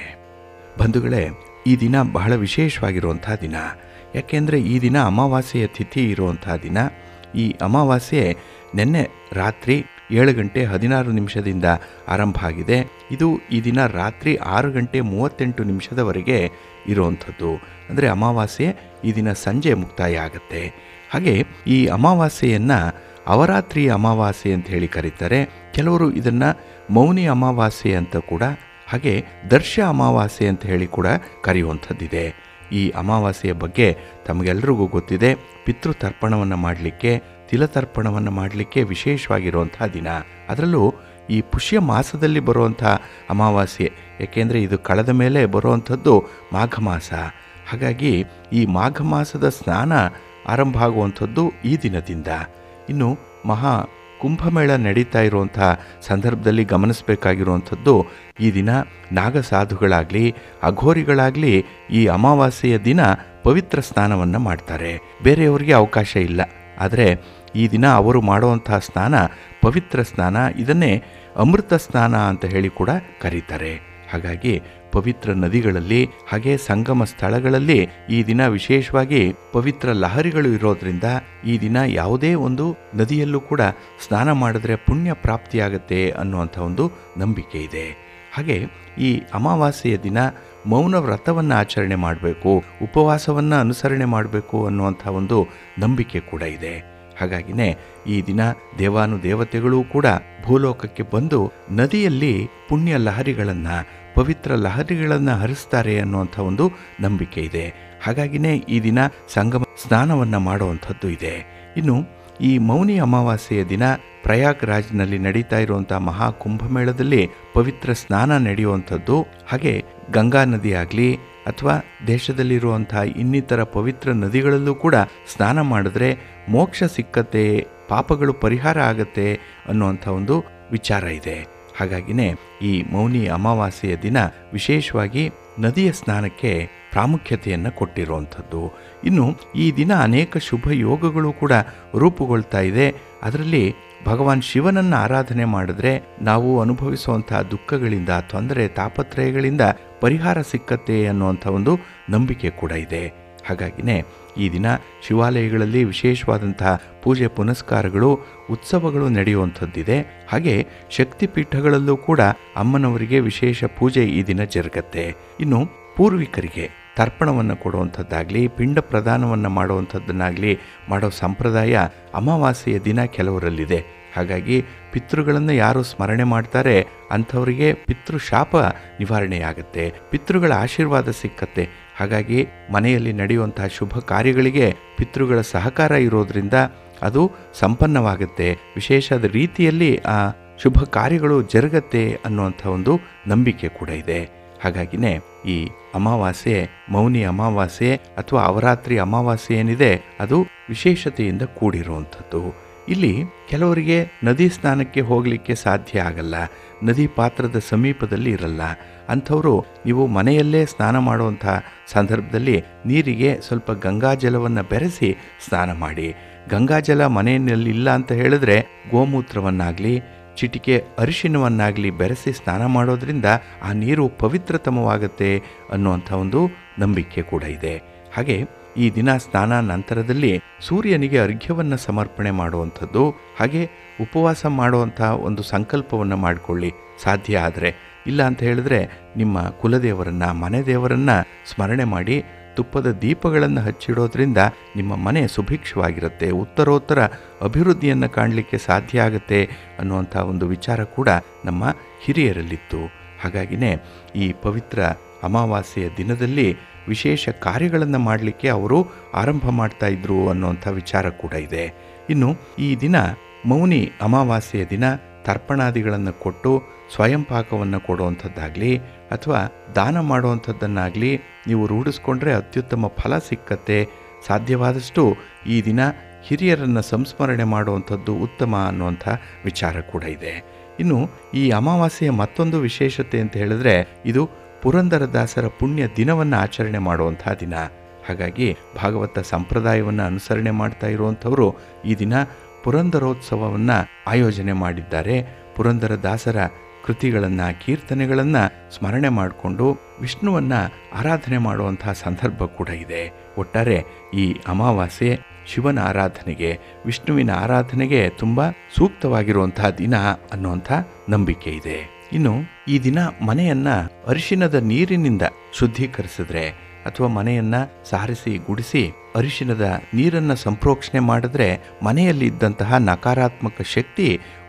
ಬಂಧುಗಳೇ, ಈ ದಿನ ಬಹಳ ವಿಶೇಷವಾಗಿರುವಂಥ ದಿನ. ಯಾಕೆಂದರೆ ಈ ದಿನ ಅಮಾವಾಸ್ಯೆಯ ತಿಥಿ ಇರುವಂಥ ದಿನ. ಈ ಅಮಾವಾಸ್ಯೆ ನಿನ್ನೆ ರಾತ್ರಿ 7:16 ಆರಂಭ ಆಗಿದೆ. ಇದು ಈ ದಿನ ರಾತ್ರಿ 6:38 ಇರುವಂಥದ್ದು. ಅಂದರೆ ಅಮಾವಾಸ್ಯೆ ಈ ದಿನ ಸಂಜೆ ಮುಕ್ತಾಯ ಆಗುತ್ತೆ. ಹಾಗೆ ಈ ಅಮಾವಾಸ್ಯೆಯನ್ನು ಅವರಾತ್ರಿ ಅಮಾವಾಸ್ಯೆ ಅಂತ ಹೇಳಿ ಕರೀತಾರೆ. ಕೆಲವರು ಇದನ್ನು ಮೌನಿ ಅಮಾವಾಸ್ಯೆ ಅಂತ ಕೂಡ, ಹಾಗೆ ದರ್ಶ ಅಮಾವಾಸ್ಯೆ ಅಂತ ಹೇಳಿ ಕೂಡ ಕರೆಯುವಂಥದ್ದಿದೆ. ಈ ಅಮಾವಾಸ್ಯೆಯ ಬಗ್ಗೆ ತಮಗೆಲ್ಲರಿಗೂ ಗೊತ್ತಿದೆ. ಪಿತೃತರ್ಪಣವನ್ನು ಮಾಡಲಿಕ್ಕೆ, ತಿಲತರ್ಪಣವನ್ನು ಮಾಡಲಿಕ್ಕೆ ವಿಶೇಷವಾಗಿರುವಂಥ ದಿನ. ಅದರಲ್ಲೂ ಈ ಪುಷ್ಯ ಮಾಸದಲ್ಲಿ ಬರುವಂಥ ಅಮಾವಾಸ್ಯೆ, ಏಕೆಂದರೆ ಇದು ಕಳೆದ ಮೇಲೆ ಬರುವಂಥದ್ದು ಮಾಘ ಮಾಸ. ಹಾಗಾಗಿ ಈ ಮಾಘ ಮಾಸದ ಸ್ನಾನ ಆರಂಭ ಆಗುವಂಥದ್ದು ಈ ದಿನದಿಂದ. ಇನ್ನು ಮಹಾ ಕುಂಭಮೇಳ ನಡೀತಾ ಇರುವಂಥ ಸಂದರ್ಭದಲ್ಲಿ ಗಮನಿಸಬೇಕಾಗಿರುವಂಥದ್ದು, ಈ ದಿನ ನಾಗಸಾಧುಗಳಾಗಲಿ ಅಘೋರಿಗಳಾಗಲಿ ಈ ಅಮಾವಾಸ್ಯೆಯ ದಿನ ಪವಿತ್ರ ಸ್ನಾನವನ್ನು ಮಾಡ್ತಾರೆ. ಬೇರೆಯವರಿಗೆ ಅವಕಾಶ ಇಲ್ಲ. ಆದರೆ ಈ ದಿನ ಅವರು ಮಾಡುವಂಥ ಸ್ನಾನ ಪವಿತ್ರ ಸ್ನಾನ. ಇದನ್ನೇ ಅಮೃತ ಸ್ನಾನ ಅಂತ ಹೇಳಿ ಕೂಡ ಕರೀತಾರೆ. ಹಾಗಾಗಿ ಪವಿತ್ರ ನದಿಗಳಲ್ಲಿ ಹಾಗೆ ಸಂಗಮ ಸ್ಥಳಗಳಲ್ಲಿ ಈ ದಿನ ವಿಶೇಷವಾಗಿ ಪವಿತ್ರ ಲಹರಿಗಳು ಇರೋದ್ರಿಂದ ಈ ದಿನ ಯಾವುದೇ ಒಂದು ನದಿಯಲ್ಲೂ ಕೂಡ ಸ್ನಾನ ಮಾಡಿದ್ರೆ ಪುಣ್ಯ ಪ್ರಾಪ್ತಿಯಾಗತ್ತೆ ಅನ್ನುವಂಥ ಒಂದು ನಂಬಿಕೆ ಇದೆ. ಹಾಗೆ ಈ ಅಮಾವಾಸ್ಯೆಯ ದಿನ ಮೌನ ವ್ರತವನ್ನು ಆಚರಣೆ ಮಾಡಬೇಕು, ಉಪವಾಸವನ್ನು ಅನುಸರಣೆ ಮಾಡಬೇಕು ಅನ್ನುವಂಥ ಒಂದು ನಂಬಿಕೆ ಕೂಡ ಇದೆ. ಹಾಗಾಗಿನೇ ಈ ದಿನ ದೇವಾನುದೇವತೆಗಳೂ ಕೂಡ ಭೂಲೋಕಕ್ಕೆ ಬಂದು ನದಿಯಲ್ಲಿ ಪುಣ್ಯ ಲಹರಿಗಳನ್ನು, ಪವಿತ್ರ ಲಹರಿಗಳನ್ನು ಹರಿಸ್ತಾರೆ ಅನ್ನುವಂಥ ಒಂದು ನಂಬಿಕೆ ಇದೆ. ಹಾಗಾಗಿನೇ ಈ ದಿನ ಸಂಗಮ ಸ್ನಾನವನ್ನು ಮಾಡುವಂಥದ್ದು ಇದೆ. ಇನ್ನು ಈ ಮೌನಿ ಅಮಾವಾಸ್ಯೆಯ ದಿನ ಪ್ರಯಾಗ್ರಾಜ್ನಲ್ಲಿ ನಡೀತಾ ಇರುವಂಥ ಮಹಾ ಕುಂಭಮೇಳದಲ್ಲಿ ಪವಿತ್ರ ಸ್ನಾನ ನಡೆಯುವಂಥದ್ದು. ಹಾಗೆ ಗಂಗಾ ನದಿ ಆಗಲಿ ಅಥವಾ ದೇಶದಲ್ಲಿರುವಂಥ ಇನ್ನಿತರ ಪವಿತ್ರ ನದಿಗಳಲ್ಲೂ ಕೂಡ ಸ್ನಾನ ಮಾಡಿದ್ರೆ ಮೋಕ್ಷ ಸಿಕ್ಕತ್ತೆ, ಪಾಪಗಳು ಪರಿಹಾರ ಆಗತ್ತೆ ಅನ್ನುವಂಥ ಒಂದು ವಿಚಾರ ಇದೆ. ಹಾಗಾಗಿನೇ ಈ ಮೌನಿ ಅಮಾವಾಸ್ಯೆಯ ದಿನ ವಿಶೇಷವಾಗಿ ನದಿಯ ಸ್ನಾನಕ್ಕೆ ಪ್ರಾಮುಖ್ಯತೆಯನ್ನು ಕೊಟ್ಟಿರುವಂಥದ್ದು. ಇನ್ನು ಈ ದಿನ ಅನೇಕ ಶುಭ ಯೋಗಗಳು ಕೂಡ ರೂಪುಗೊಳ್ತಾ ಇದೆ. ಅದರಲ್ಲಿ ಭಗವಾನ್ ಶಿವನನ್ನು ಆರಾಧನೆ ಮಾಡಿದ್ರೆ ನಾವು ಅನುಭವಿಸುವಂಥ ದುಃಖಗಳಿಂದ, ತೊಂದರೆ ತಾಪತ್ರಯಗಳಿಂದ ಪರಿಹಾರ ಸಿಕ್ಕತ್ತೆ ಅನ್ನುವಂಥ ಒಂದು ನಂಬಿಕೆ ಕೂಡ ಇದೆ. ಹಾಗಾಗಿನೇ ಈ ದಿನ ಶಿವಾಲಯಗಳಲ್ಲಿ ವಿಶೇಷವಾದಂತಹ ಪೂಜೆ ಪುನಸ್ಕಾರಗಳು, ಉತ್ಸವಗಳು ನಡೆಯುವಂಥದ್ದಿದೆ. ಹಾಗೆ ಶಕ್ತಿಪೀಠಗಳಲ್ಲೂ ಕೂಡ ಅಮ್ಮನವರಿಗೆ ವಿಶೇಷ ಪೂಜೆ ಈ ದಿನ ಜರುಗತ್ತೆ. ಇನ್ನು ಪೂರ್ವಿಕರಿಗೆ ತರ್ಪಣವನ್ನು ಕೊಡುವಂಥದ್ದಾಗಲಿ, ಪಿಂಡ ಪ್ರದಾನವನ್ನು ಮಾಡುವಂಥದ್ದನ್ನಾಗಲಿ ಮಾಡೋ ಸಂಪ್ರದಾಯ ಅಮಾವಾಸ್ಯೆಯ ದಿನ ಕೆಲವರಲ್ಲಿದೆ. ಹಾಗಾಗಿ ಪಿತೃಗಳನ್ನು ಯಾರು ಸ್ಮರಣೆ ಮಾಡ್ತಾರೆ ಅಂಥವರಿಗೆ ಪಿತೃಶಾಪ ನಿವಾರಣೆಯಾಗುತ್ತೆ, ಪಿತೃಗಳ ಆಶೀರ್ವಾದ ಸಿಕ್ಕತ್ತೆ. ಹಾಗಾಗಿ ಮನೆಯಲ್ಲಿ ನಡೆಯುವಂತಹ ಶುಭ ಕಾರ್ಯಗಳಿಗೆ ಪಿತೃಗಳ ಸಹಕಾರ ಇರೋದ್ರಿಂದ ಅದು ಸಂಪನ್ನವಾಗುತ್ತೆ, ವಿಶೇಷದ ರೀತಿಯಲ್ಲಿ ಆ ಶುಭ ಕಾರ್ಯಗಳು ಜರುಗತ್ತೆ ಅನ್ನುವಂಥ ಒಂದು ನಂಬಿಕೆ ಕೂಡ ಇದೆ. ಹಾಗಾಗಿನೇ ಈ ಅಮಾವಾಸ್ಯೆ, ಮೌನಿ ಅಮಾವಾಸ್ಯೆ ಅಥವಾ ಅವರಾತ್ರಿ ಅಮಾವಾಸ್ಯೆ ಏನಿದೆ ಅದು ವಿಶೇಷತೆಯಿಂದ ಕೂಡಿರುವಂಥದ್ದು. ಇಲ್ಲಿ ಕೆಲವರಿಗೆ ನದಿ ಸ್ನಾನಕ್ಕೆ ಹೋಗಲಿಕ್ಕೆ ಸಾಧ್ಯ ಆಗಲ್ಲ, ನದಿ ಪಾತ್ರದ ಸಮೀಪದಲ್ಲಿ ಇರಲ್ಲ. ಅಂಥವರು ನೀವು ಮನೆಯಲ್ಲೇ ಸ್ನಾನ ಮಾಡುವಂಥ ಸಂದರ್ಭದಲ್ಲಿ ನೀರಿಗೆ ಸ್ವಲ್ಪ ಗಂಗಾಜಲವನ್ನು ಬೆರೆಸಿ ಸ್ನಾನ ಮಾಡಿ. ಗಂಗಾಜಲ ಮನೆಯಲ್ಲಿ ಇಲ್ಲ ಅಂತ ಹೇಳಿದ್ರೆ ಗೋಮೂತ್ರವನ್ನಾಗಲಿ ಚಿಟಿಕೆ ಅರಿಶಿನವನ್ನಾಗಲಿ ಬೆರೆಸಿ ಸ್ನಾನ ಮಾಡೋದ್ರಿಂದ ಆ ನೀರು ಪವಿತ್ರತಮವಾಗುತ್ತೆ ಅನ್ನುವಂಥ ಒಂದು ನಂಬಿಕೆ ಕೂಡ ಇದೆ. ಹಾಗೆ ಈ ದಿನ ಸ್ನಾನ ನಂತರದಲ್ಲಿ ಸೂರ್ಯನಿಗೆ ಅರ್ಘ್ಯವನ್ನು ಸಮರ್ಪಣೆ ಮಾಡುವಂಥದ್ದು. ಹಾಗೆ ಉಪವಾಸ ಮಾಡುವಂಥ ಒಂದು ಸಂಕಲ್ಪವನ್ನು ಮಾಡಿಕೊಳ್ಳಿ ಸಾಧ್ಯ ಆದರೆ. ಇಲ್ಲ ಅಂತ ಹೇಳಿದ್ರೆ ನಿಮ್ಮ ಕುಲದೇವರನ್ನು, ಮನೆ ದೇವರನ್ನು ಸ್ಮರಣೆ ಮಾಡಿ ತುಪ್ಪದ ದೀಪಗಳನ್ನು ಹಚ್ಚಿಡೋದ್ರಿಂದ ನಿಮ್ಮ ಮನೆ ಸುಭಿಕ್ಷವಾಗಿರುತ್ತೆ, ಉತ್ತರೋತ್ತರ ಅಭಿವೃದ್ಧಿಯನ್ನು ಕಾಣಲಿಕ್ಕೆ ಸಾಧ್ಯ ಆಗುತ್ತೆ ಅನ್ನುವಂಥ ಒಂದು ವಿಚಾರ ಕೂಡ ನಮ್ಮ ಹಿರಿಯರಲ್ಲಿತ್ತು. ಹಾಗಾಗಿನೇ ಈ ಪವಿತ್ರ ಅಮಾವಾಸ್ಯೆಯ ದಿನದಲ್ಲಿ ವಿಶೇಷ ಕಾರ್ಯಗಳನ್ನು ಮಾಡಲಿಕ್ಕೆ ಅವರು ಆರಂಭ ಮಾಡ್ತಾ ಇದ್ರು ಅನ್ನುವಂಥ ವಿಚಾರ ಕೂಡ ಇದೆ. ಇನ್ನು ಈ ದಿನ ಮೌನಿ ಅಮಾವಾಸ್ಯೆಯ ದಿನ ತರ್ಪಣಾದಿಗಳನ್ನು ಕೊಟ್ಟು ಸ್ವಯಂ ಪಾಕವನ್ನು ಕೊಡುವಂಥದ್ದಾಗಲಿ ಅಥವಾ ದಾನ ಮಾಡುವಂಥದ್ದನ್ನಾಗಲಿ ನೀವು ರೂಢಿಸ್ಕೊಂಡ್ರೆ ಅತ್ಯುತ್ತಮ ಫಲ ಸಿಕ್ಕತ್ತೆ. ಸಾಧ್ಯವಾದಷ್ಟು ಈ ದಿನ ಹಿರಿಯರನ್ನು ಸಂಸ್ಮರಣೆ ಮಾಡುವಂಥದ್ದು ಉತ್ತಮ ಅನ್ನುವಂಥ ವಿಚಾರ ಕೂಡ ಇದೆ. ಇನ್ನು ಈ ಅಮಾವಾಸ್ಯೆಯ ಮತ್ತೊಂದು ವಿಶೇಷತೆ ಅಂತ ಹೇಳಿದ್ರೆ ಇದು ಪುರಂದರದಾಸರ ಪುಣ್ಯ ದಿನವನ್ನು ಆಚರಣೆ ಮಾಡುವಂಥ ದಿನ. ಹಾಗಾಗಿ ಭಾಗವತ ಸಂಪ್ರದಾಯವನ್ನು ಅನುಸರಣೆ ಮಾಡ್ತಾ ಇರುವಂಥವರು ಈ ದಿನ ಪುರಂದರೋತ್ಸವವನ್ನು ಆಯೋಜನೆ ಮಾಡಿದ್ದಾರೆ. ಪುರಂದರದಾಸರ ಕೃತಿಗಳನ್ನು, ಕೀರ್ತನೆಗಳನ್ನು ಸ್ಮರಣೆ ಮಾಡಿಕೊಂಡು ವಿಷ್ಣುವನ್ನು ಆರಾಧನೆ ಮಾಡುವಂತಹ ಸಂದರ್ಭ ಕೂಡ ಇದೆ. ಒಟ್ಟಾರೆ ಈ ಅಮಾವಾಸ್ಯೆ ಶಿವನ ಆರಾಧನೆಗೆ, ವಿಷ್ಣುವಿನ ಆರಾಧನೆಗೆ ತುಂಬ ಸೂಕ್ತವಾಗಿರುವಂತಹ ದಿನ ಅನ್ನುವಂಥ ನಂಬಿಕೆ ಇದೆ. ಇನ್ನು ಈ ದಿನ ಮನೆಯನ್ನು ಅರಿಶಿನದ ನೀರಿನಿಂದ ಶುದ್ಧೀಕರಿಸಿದ್ರೆ ಅಥವಾ ಮನೆಯನ್ನು ಸಾರಿಸಿ ಗುಡಿಸಿ ಅರಿಶಿನದ ನೀರನ್ನು ಸಂಪ್ರೋಕ್ಷಣೆ ಮಾಡಿದ್ರೆ ಮನೆಯಲ್ಲಿ ಇದ್ದಂತಹ ನಕಾರಾತ್ಮಕ ಶಕ್ತಿ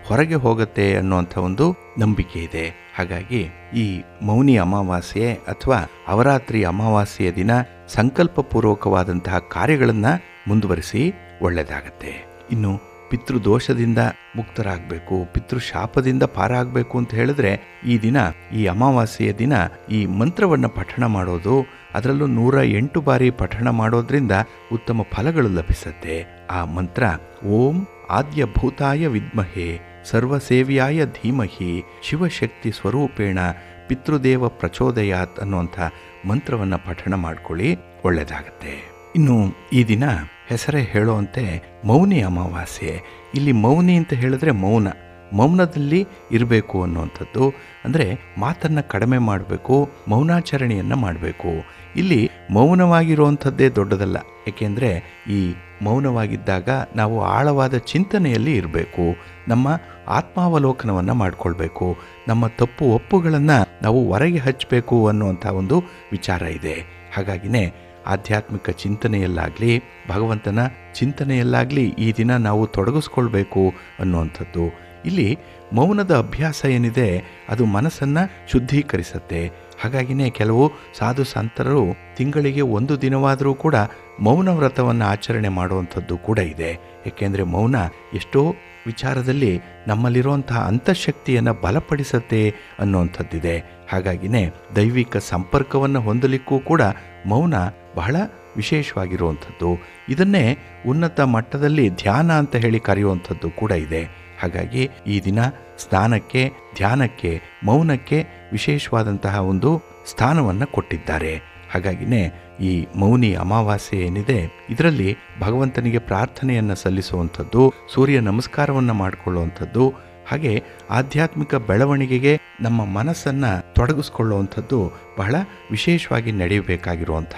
ಹೊರಗೆ ಹೋಗುತ್ತೆ ಅನ್ನುವಂಥ ಒಂದು ನಂಬಿಕೆ ಇದೆ. ಹಾಗಾಗಿ ಈ ಮೌನಿ ಅಮಾವಾಸ್ಯೆ ಅಥವಾ ಅವರಾತ್ರಿ ಅಮಾವಾಸ್ಯೆಯ ದಿನ ಸಂಕಲ್ಪಪೂರ್ವಕವಾದಂತಹ ಕಾರ್ಯಗಳನ್ನು ಮುಂದುವರಿಸಿ ಒಳ್ಳೆಯದಾಗತ್ತೆ. ಇನ್ನು ಪಿತೃದೋಷದಿಂದ ಮುಕ್ತರಾಗಬೇಕು, ಪಿತೃಶಾಪದಿಂದ ಪಾರಾಗಬೇಕು ಅಂತ ಹೇಳಿದ್ರೆ ಈ ದಿನ, ಈ ಅಮಾವಾಸ್ಯೆಯ ದಿನ ಈ ಮಂತ್ರವನ್ನು ಪಠಣ ಮಾಡೋದು, ಅದರಲ್ಲೂ 108 ಬಾರಿ ಪಠಣ ಮಾಡೋದ್ರಿಂದ ಉತ್ತಮ ಫಲಗಳು ಲಭಿಸುತ್ತೆ. ಆ ಮಂತ್ರ ಓಂ ಆದ್ಯಭೂತಾಯ ವಿದ್ಮಹೆ ಸರ್ವಸೇವ್ಯಾಯ ಧೀಮಹಿ ಶಿವಶಕ್ತಿ ಸ್ವರೂಪೇಣ ಪಿತೃದೇವ ಪ್ರಚೋದಯಾತ್ ಅನ್ನುವಂಥ ಮಂತ್ರವನ್ನು ಪಠಣ ಮಾಡ್ಕೊಳ್ಳಿ, ಒಳ್ಳೆಯದಾಗತ್ತೆ. ಇನ್ನು ಈ ದಿನ ಹೆಸರೇ ಹೇಳುವಂತೆ ಮೌನಿ ಅಮಾವಾಸ್ಯೆ. ಇಲ್ಲಿ ಮೌನಿ ಅಂತ ಹೇಳಿದ್ರೆ ಮೌನದಲ್ಲಿ ಇರಬೇಕು ಅನ್ನುವಂಥದ್ದು. ಅಂದರೆ ಮಾತನ್ನು ಕಡಿಮೆ ಮಾಡಬೇಕು, ಮೌನಾಚರಣೆಯನ್ನು ಮಾಡಬೇಕು. ಇಲ್ಲಿ ಮೌನವಾಗಿರುವಂಥದ್ದೇ ದೊಡ್ಡದಲ್ಲ. ಏಕೆಂದರೆ ಈ ಮೌನವಾಗಿದ್ದಾಗ ನಾವು ಆಳವಾದ ಚಿಂತನೆಯಲ್ಲಿ ಇರಬೇಕು, ನಮ್ಮ ಆತ್ಮಾವಲೋಕನವನ್ನು ಮಾಡಿಕೊಳ್ಬೇಕು, ನಮ್ಮ ತಪ್ಪು ಒಪ್ಪುಗಳನ್ನು ನಾವು ಹೊರಗೆ ಹಚ್ಚಬೇಕು ಅನ್ನುವಂಥ ಒಂದು ವಿಚಾರ ಇದೆ. ಹಾಗಾಗಿನೇ ಆಧ್ಯಾತ್ಮಿಕ ಚಿಂತನೆಯಲ್ಲಾಗಲಿ ಭಗವಂತನ ಚಿಂತನೆಯಲ್ಲಾಗಲಿ ಈ ದಿನ ನಾವು ತೊಡಗಿಸ್ಕೊಳ್ಬೇಕು ಅನ್ನುವಂಥದ್ದು. ಇಲ್ಲಿ ಮೌನದ ಅಭ್ಯಾಸ ಏನಿದೆ ಅದು ಮನಸ್ಸನ್ನು ಶುದ್ಧೀಕರಿಸುತ್ತೆ. ಹಾಗಾಗಿನೇ ಕೆಲವು ಸಾಧು ಸಂತರು ತಿಂಗಳಿಗೆ 1 ದಿನವಾದರೂ ಕೂಡ ಮೌನ ವ್ರತವನ್ನು ಆಚರಣೆ ಮಾಡುವಂಥದ್ದು ಕೂಡ ಇದೆ. ಏಕೆಂದರೆ ಮೌನ ಎಷ್ಟೋ ವಿಚಾರದಲ್ಲಿ ನಮ್ಮಲ್ಲಿರುವಂತಹ ಅಂತಃಶಕ್ತಿಯನ್ನು ಬಲಪಡಿಸುತ್ತೆ ಅನ್ನುವಂಥದ್ದಿದೆ. ಹಾಗಾಗಿನೇ ದೈವಿಕ ಸಂಪರ್ಕವನ್ನು ಹೊಂದಲಿಕ್ಕೂ ಕೂಡ ಮೌನ ಬಹಳ ವಿಶೇಷವಾಗಿರುವಂಥದ್ದು. ಇದನ್ನೇ ಉನ್ನತ ಮಟ್ಟದಲ್ಲಿ ಧ್ಯಾನ ಅಂತ ಹೇಳಿ ಕರೆಯುವಂಥದ್ದು ಕೂಡ ಇದೆ. ಹಾಗಾಗಿ ಈ ದಿನ ಸ್ನಾನಕ್ಕೆ, ಧ್ಯಾನಕ್ಕೆ, ಮೌನಕ್ಕೆ ವಿಶೇಷವಾದಂತಹ ಒಂದು ಸ್ಥಾನವನ್ನು ಕೊಟ್ಟಿದ್ದಾರೆ. ಹಾಗಾಗಿನೇ ಈ ಮೌನಿ ಅಮಾವಾಸ್ಯೆ ಏನಿದೆ ಇದರಲ್ಲಿ ಭಗವಂತನಿಗೆ ಪ್ರಾರ್ಥನೆಯನ್ನು ಸಲ್ಲಿಸುವಂಥದ್ದು, ಸೂರ್ಯ ನಮಸ್ಕಾರವನ್ನು ಮಾಡಿಕೊಳ್ಳುವಂಥದ್ದು, ಹಾಗೆ ಆಧ್ಯಾತ್ಮಿಕ ಬೆಳವಣಿಗೆಗೆ ನಮ್ಮ ಮನಸ್ಸನ್ನು ತೊಡಗಿಸ್ಕೊಳ್ಳುವಂಥದ್ದು ಬಹಳ ವಿಶೇಷವಾಗಿ ನಡೆಯಬೇಕಾಗಿರುವಂಥ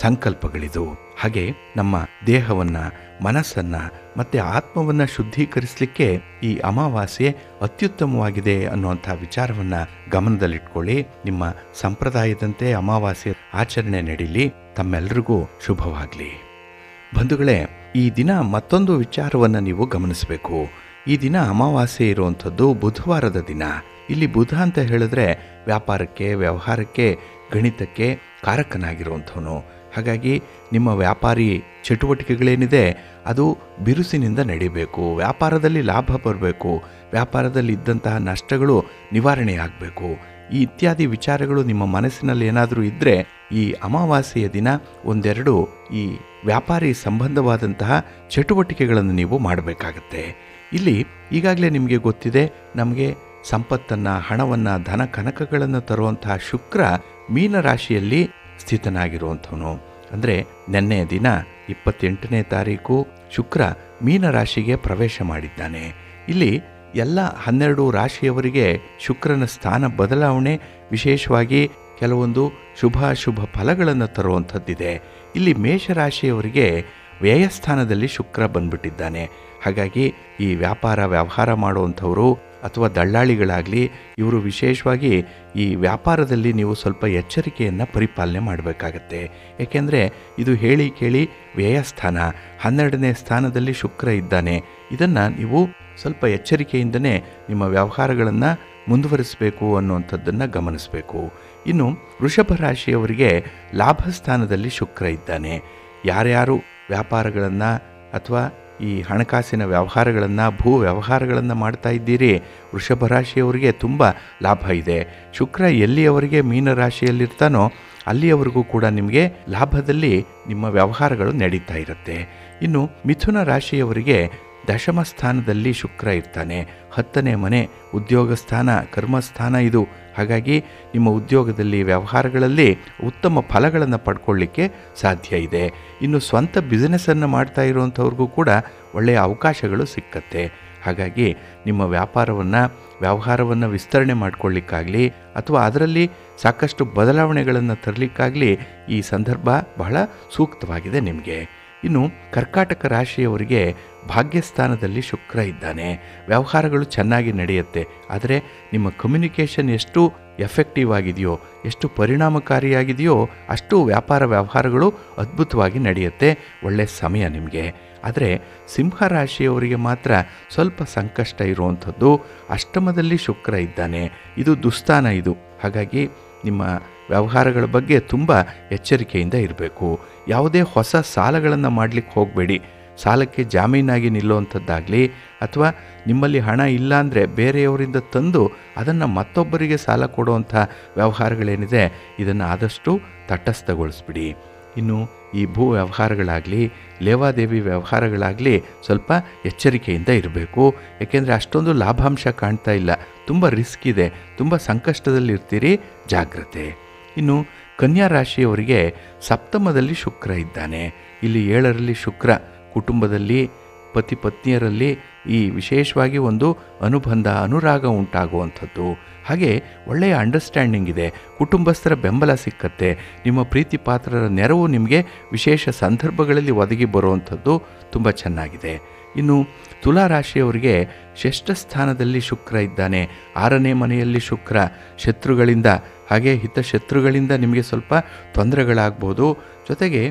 ಸಂಕಲ್ಪಗಳಿದು. ಹಾಗೆ ನಮ್ಮ ದೇಹವನ್ನು, ಮನಸ್ಸನ್ನು ಮತ್ತು ಆತ್ಮವನ್ನು ಶುದ್ಧೀಕರಿಸಲಿಕ್ಕೆ ಈ ಅಮಾವಾಸ್ಯೆ ಅತ್ಯುತ್ತಮವಾಗಿದೆ ಅನ್ನುವಂಥ ವಿಚಾರವನ್ನು ಗಮನದಲ್ಲಿಟ್ಕೊಳ್ಳಿ. ನಿಮ್ಮ ಸಂಪ್ರದಾಯದಂತೆ ಅಮಾವಾಸ್ಯೆ ಆಚರಣೆ ನಡೀಲಿ. ತಮ್ಮೆಲ್ಲರಿಗೂ ಶುಭವಾಗಲಿ. ಬಂಧುಗಳೇ, ಈ ದಿನ ಮತ್ತೊಂದು ವಿಚಾರವನ್ನು ನೀವು ಗಮನಿಸಬೇಕು. ಈ ದಿನ ಅಮಾವಾಸ್ಯೆ ಇರುವಂಥದ್ದು ಬುಧವಾರದ ದಿನ. ಇಲ್ಲಿ ಬುಧ ಅಂತ ಹೇಳಿದ್ರೆ ವ್ಯಾಪಾರಕ್ಕೆ, ವ್ಯವಹಾರಕ್ಕೆ, ಗಣಿತಕ್ಕೆ ಕಾರಕನಾಗಿರುವಂಥವನು. ಹಾಗಾಗಿ ನಿಮ್ಮ ವ್ಯಾಪಾರಿ ಚಟುವಟಿಕೆಗಳೇನಿದೆ ಅದು ಬಿರುಸಿನಿಂದ ನಡೀಬೇಕು, ವ್ಯಾಪಾರದಲ್ಲಿ ಲಾಭ ಬರಬೇಕು, ವ್ಯಾಪಾರದಲ್ಲಿ ಇದ್ದಂತಹ ನಷ್ಟಗಳು ನಿವಾರಣೆಯಾಗಬೇಕು. ಈ ಇತ್ಯಾದಿ ವಿಚಾರಗಳು ನಿಮ್ಮ ಮನಸ್ಸಿನಲ್ಲಿ ಏನಾದರೂ ಇದ್ದರೆ ಈ ಅಮಾವಾಸ್ಯೆಯ ದಿನ ಒಂದೆರಡು ಈ ವ್ಯಾಪಾರಿ ಸಂಬಂಧವಾದಂತಹ ಚಟುವಟಿಕೆಗಳನ್ನು ನೀವು ಮಾಡಬೇಕಾಗತ್ತೆ. ಇಲ್ಲಿ ಈಗಾಗಲೇ ನಿಮಗೆ ಗೊತ್ತಿದೆ, ನಮಗೆ ಸಂಪತ್ತನ್ನು, ಹಣವನ್ನು, ಧನ ಕನಕಗಳನ್ನು ತರುವಂತಹ ಶುಕ್ರ ಮೀನರಾಶಿಯಲ್ಲಿ ಸ್ಥಿತನಾಗಿರುವಂಥವನು. ಅಂದರೆ ನೆನ್ನೆಯ ದಿನ 28ನೇ ತಾರೀಕು ಶುಕ್ರ ಮೀನರಾಶಿಗೆ ಪ್ರವೇಶ ಮಾಡಿದ್ದಾನೆ. ಇಲ್ಲಿ ಎಲ್ಲ 12 ರಾಶಿಯವರಿಗೆ ಶುಕ್ರನ ಸ್ಥಾನ ಬದಲಾವಣೆ ವಿಶೇಷವಾಗಿ ಕೆಲವೊಂದು ಶುಭ ಫಲಗಳನ್ನು ತರುವಂಥದ್ದಿದೆ. ಇಲ್ಲಿ ಮೇಷರಾಶಿಯವರಿಗೆ ವ್ಯಯಸ್ಥಾನದಲ್ಲಿ ಶುಕ್ರ ಬಂದ್ಬಿಟ್ಟಿದ್ದಾನೆ. ಹಾಗಾಗಿ ಈ ವ್ಯಾಪಾರ ಮಾಡುವಂಥವರು ಅಥವಾ ದಳ್ಳಾಳಿಗಳಾಗಲಿ ಇವರು ವಿಶೇಷವಾಗಿ ಈ ವ್ಯಾಪಾರದಲ್ಲಿ ನೀವು ಸ್ವಲ್ಪ ಎಚ್ಚರಿಕೆಯನ್ನು ಪರಿಪಾಲನೆ ಮಾಡಬೇಕಾಗತ್ತೆ. ಏಕೆಂದರೆ ಇದು ಹೇಳಿ ಕೇಳಿ ವ್ಯಯಸ್ಥಾನ, 12ನೇ ಸ್ಥಾನದಲ್ಲಿ ಶುಕ್ರ ಇದ್ದಾನೆ. ಇದನ್ನು ನೀವು ಸ್ವಲ್ಪ ಎಚ್ಚರಿಕೆಯಿಂದನೇ ನಿಮ್ಮ ವ್ಯವಹಾರಗಳನ್ನು ಮುಂದುವರಿಸಬೇಕು ಅನ್ನುವಂಥದ್ದನ್ನು ಗಮನಿಸಬೇಕು. ಇನ್ನು ವೃಷಭ ರಾಶಿಯವರಿಗೆ ಲಾಭಸ್ಥಾನದಲ್ಲಿ ಶುಕ್ರ ಇದ್ದಾನೆ. ಯಾರ್ಯಾರು ವ್ಯಾಪಾರಗಳನ್ನು ಅಥವಾ ಈ ಹಣಕಾಸಿನ ವ್ಯವಹಾರಗಳನ್ನು, ಭೂ ವ್ಯವಹಾರಗಳನ್ನು ಮಾಡ್ತಾ ಇದ್ದೀರಿ, ವೃಷಭ ರಾಶಿಯವರಿಗೆ ತುಂಬ ಲಾಭ ಇದೆ. ಶುಕ್ರ ಎಲ್ಲಿಯವರೆಗೆ ಮೀನರಾಶಿಯಲ್ಲಿರ್ತಾನೋ ಅಲ್ಲಿಯವರೆಗೂ ಕೂಡ ನಿಮಗೆ ಲಾಭದಲ್ಲಿ ನಿಮ್ಮ ವ್ಯವಹಾರಗಳು ನಡೀತಾ ಇರುತ್ತೆ. ಇನ್ನು ಮಿಥುನ ರಾಶಿಯವರಿಗೆ ದಶಮ ಸ್ಥಾನದಲ್ಲಿ ಶುಕ್ರ ಇರ್ತಾನೆ. 10ನೇ ಮನೆ ಉದ್ಯೋಗ ಸ್ಥಾನ, ಕರ್ಮಸ್ಥಾನ ಇದು. ಹಾಗಾಗಿ ನಿಮ್ಮ ಉದ್ಯೋಗದಲ್ಲಿ, ವ್ಯವಹಾರಗಳಲ್ಲಿ ಉತ್ತಮ ಫಲಗಳನ್ನು ಪಡ್ಕೊಳ್ಳಿಕ್ಕೆ ಸಾಧ್ಯ ಇದೆ. ಇನ್ನು ಸ್ವಂತ ಬಿಸ್ನೆಸ್ಸನ್ನು ಮಾಡ್ತಾ ಇರುವಂಥವ್ರಿಗೂ ಕೂಡ ಒಳ್ಳೆಯ ಅವಕಾಶಗಳು ಸಿಕ್ಕತ್ತೆ. ಹಾಗಾಗಿ ನಿಮ್ಮ ವ್ಯವಹಾರವನ್ನು ವಿಸ್ತರಣೆ ಮಾಡಿಕೊಳ್ಳಿಕ್ಕಾಗಲಿ ಅಥವಾ ಅದರಲ್ಲಿ ಸಾಕಷ್ಟು ಬದಲಾವಣೆಗಳನ್ನು ತರಲಿಕ್ಕಾಗಲಿ ಈ ಸಂದರ್ಭ ಬಹಳ ಸೂಕ್ತವಾಗಿದೆ ನಿಮಗೆ. ಇನ್ನು ಕರ್ಕಾಟಕ ರಾಶಿಯವರಿಗೆ ಭಾಗ್ಯಸ್ಥಾನದಲ್ಲಿ ಶುಕ್ರ ಇದ್ದಾನೆ. ವ್ಯವಹಾರಗಳು ಚೆನ್ನಾಗಿ ನಡೆಯುತ್ತೆ. ಆದರೆ ನಿಮ್ಮ ಕಮ್ಯುನಿಕೇಷನ್ ಎಷ್ಟು ಎಫೆಕ್ಟಿವ್ ಆಗಿದೆಯೋ, ಎಷ್ಟು ಪರಿಣಾಮಕಾರಿಯಾಗಿದೆಯೋ ಅಷ್ಟು ವ್ಯವಹಾರಗಳು ಅದ್ಭುತವಾಗಿ ನಡೆಯುತ್ತೆ. ಒಳ್ಳೆಯ ಸಮಯ ನಿಮಗೆ. ಆದರೆ ಸಿಂಹರಾಶಿಯವರಿಗೆ ಮಾತ್ರ ಸ್ವಲ್ಪ ಸಂಕಷ್ಟ ಇರುವಂಥದ್ದು. ಅಷ್ಟಮದಲ್ಲಿ ಶುಕ್ರ ಇದ್ದಾನೆ. ಇದು ದುಸ್ಥಾನ ಇದು. ಹಾಗಾಗಿ ನಿಮ್ಮ ವ್ಯವಹಾರಗಳ ಬಗ್ಗೆ ತುಂಬ ಎಚ್ಚರಿಕೆಯಿಂದ ಇರಬೇಕು. ಯಾವುದೇ ಹೊಸ ಸಾಲಗಳನ್ನು ಮಾಡಲಿಕ್ಕೆ ಹೋಗಬೇಡಿ. ಸಾಲಕ್ಕೆ ಜಾಮೀನಾಗಿ ನಿಲ್ಲುವಂಥದ್ದಾಗಲಿ ಅಥವಾ ನಿಮ್ಮಲ್ಲಿ ಹಣ ಇಲ್ಲ ಅಂದರೆ ಬೇರೆಯವರಿಂದ ತಂದು ಅದನ್ನು ಮತ್ತೊಬ್ಬರಿಗೆ ಸಾಲ ಕೊಡುವಂಥ ವ್ಯವಹಾರಗಳೇನಿದೆ ಇದನ್ನು ಆದಷ್ಟು ತಟಸ್ಥಗೊಳಿಸ್ಬಿಡಿ. ಇನ್ನು ಈ ಭೂ ವ್ಯವಹಾರಗಳಾಗಲಿ ಲೇವಾದೇವಿ ವ್ಯವಹಾರಗಳಾಗಲಿ ಸ್ವಲ್ಪ ಎಚ್ಚರಿಕೆಯಿಂದ ಇರಬೇಕು. ಏಕೆಂದರೆ ಅಷ್ಟೊಂದು ಲಾಭಾಂಶ ಕಾಣ್ತಾ ಇಲ್ಲ, ತುಂಬ ರಿಸ್ಕ್ ಇದೆ, ತುಂಬ ಸಂಕಷ್ಟದಲ್ಲಿರ್ತೀರಿ, ಜಾಗ್ರತೆ. ಇನ್ನು ಕನ್ಯಾ ರಾಶಿಯವರಿಗೆ ಸಪ್ತಮದಲ್ಲಿ ಶುಕ್ರ ಇದ್ದಾನೆ. ಇಲ್ಲಿ 7ರಲ್ಲಿ ಶುಕ್ರ ಕುಟುಂಬದಲ್ಲಿ ಪತಿ ಪತ್ನಿಯರಲ್ಲಿ ಈ ವಿಶೇಷವಾಗಿ ಒಂದು ಅನುರಾಗ ಉಂಟಾಗುವಂಥದ್ದು. ಹಾಗೆ ಒಳ್ಳೆಯ ಅಂಡರ್ಸ್ಟ್ಯಾಂಡಿಂಗ್ ಇದೆ, ಕುಟುಂಬಸ್ಥರ ಬೆಂಬಲ ಸಿಕ್ಕತ್ತೆ, ನಿಮ್ಮ ಪ್ರೀತಿ ಪಾತ್ರರ ನೆರವು ನಿಮಗೆ ವಿಶೇಷ ಸಂದರ್ಭಗಳಲ್ಲಿ ಒದಗಿ ಬರುವಂಥದ್ದು ತುಂಬ ಚೆನ್ನಾಗಿದೆ. ಇನ್ನು ತುಲಾ ರಾಶಿಯವರಿಗೆ ಷಷ್ಠ ಸ್ಥಾನದಲ್ಲಿ ಶುಕ್ರ ಇದ್ದಾನೆ. 6ನೇ ಮನೆಯಲ್ಲಿ ಶುಕ್ರ ಶತ್ರುಗಳಿಂದ ಹಾಗೆ ಹಿತಶತ್ರುಗಳಿಂದ ನಿಮಗೆ ಸ್ವಲ್ಪ ತೊಂದರೆಗಳಾಗ್ಬೋದು. ಜೊತೆಗೆ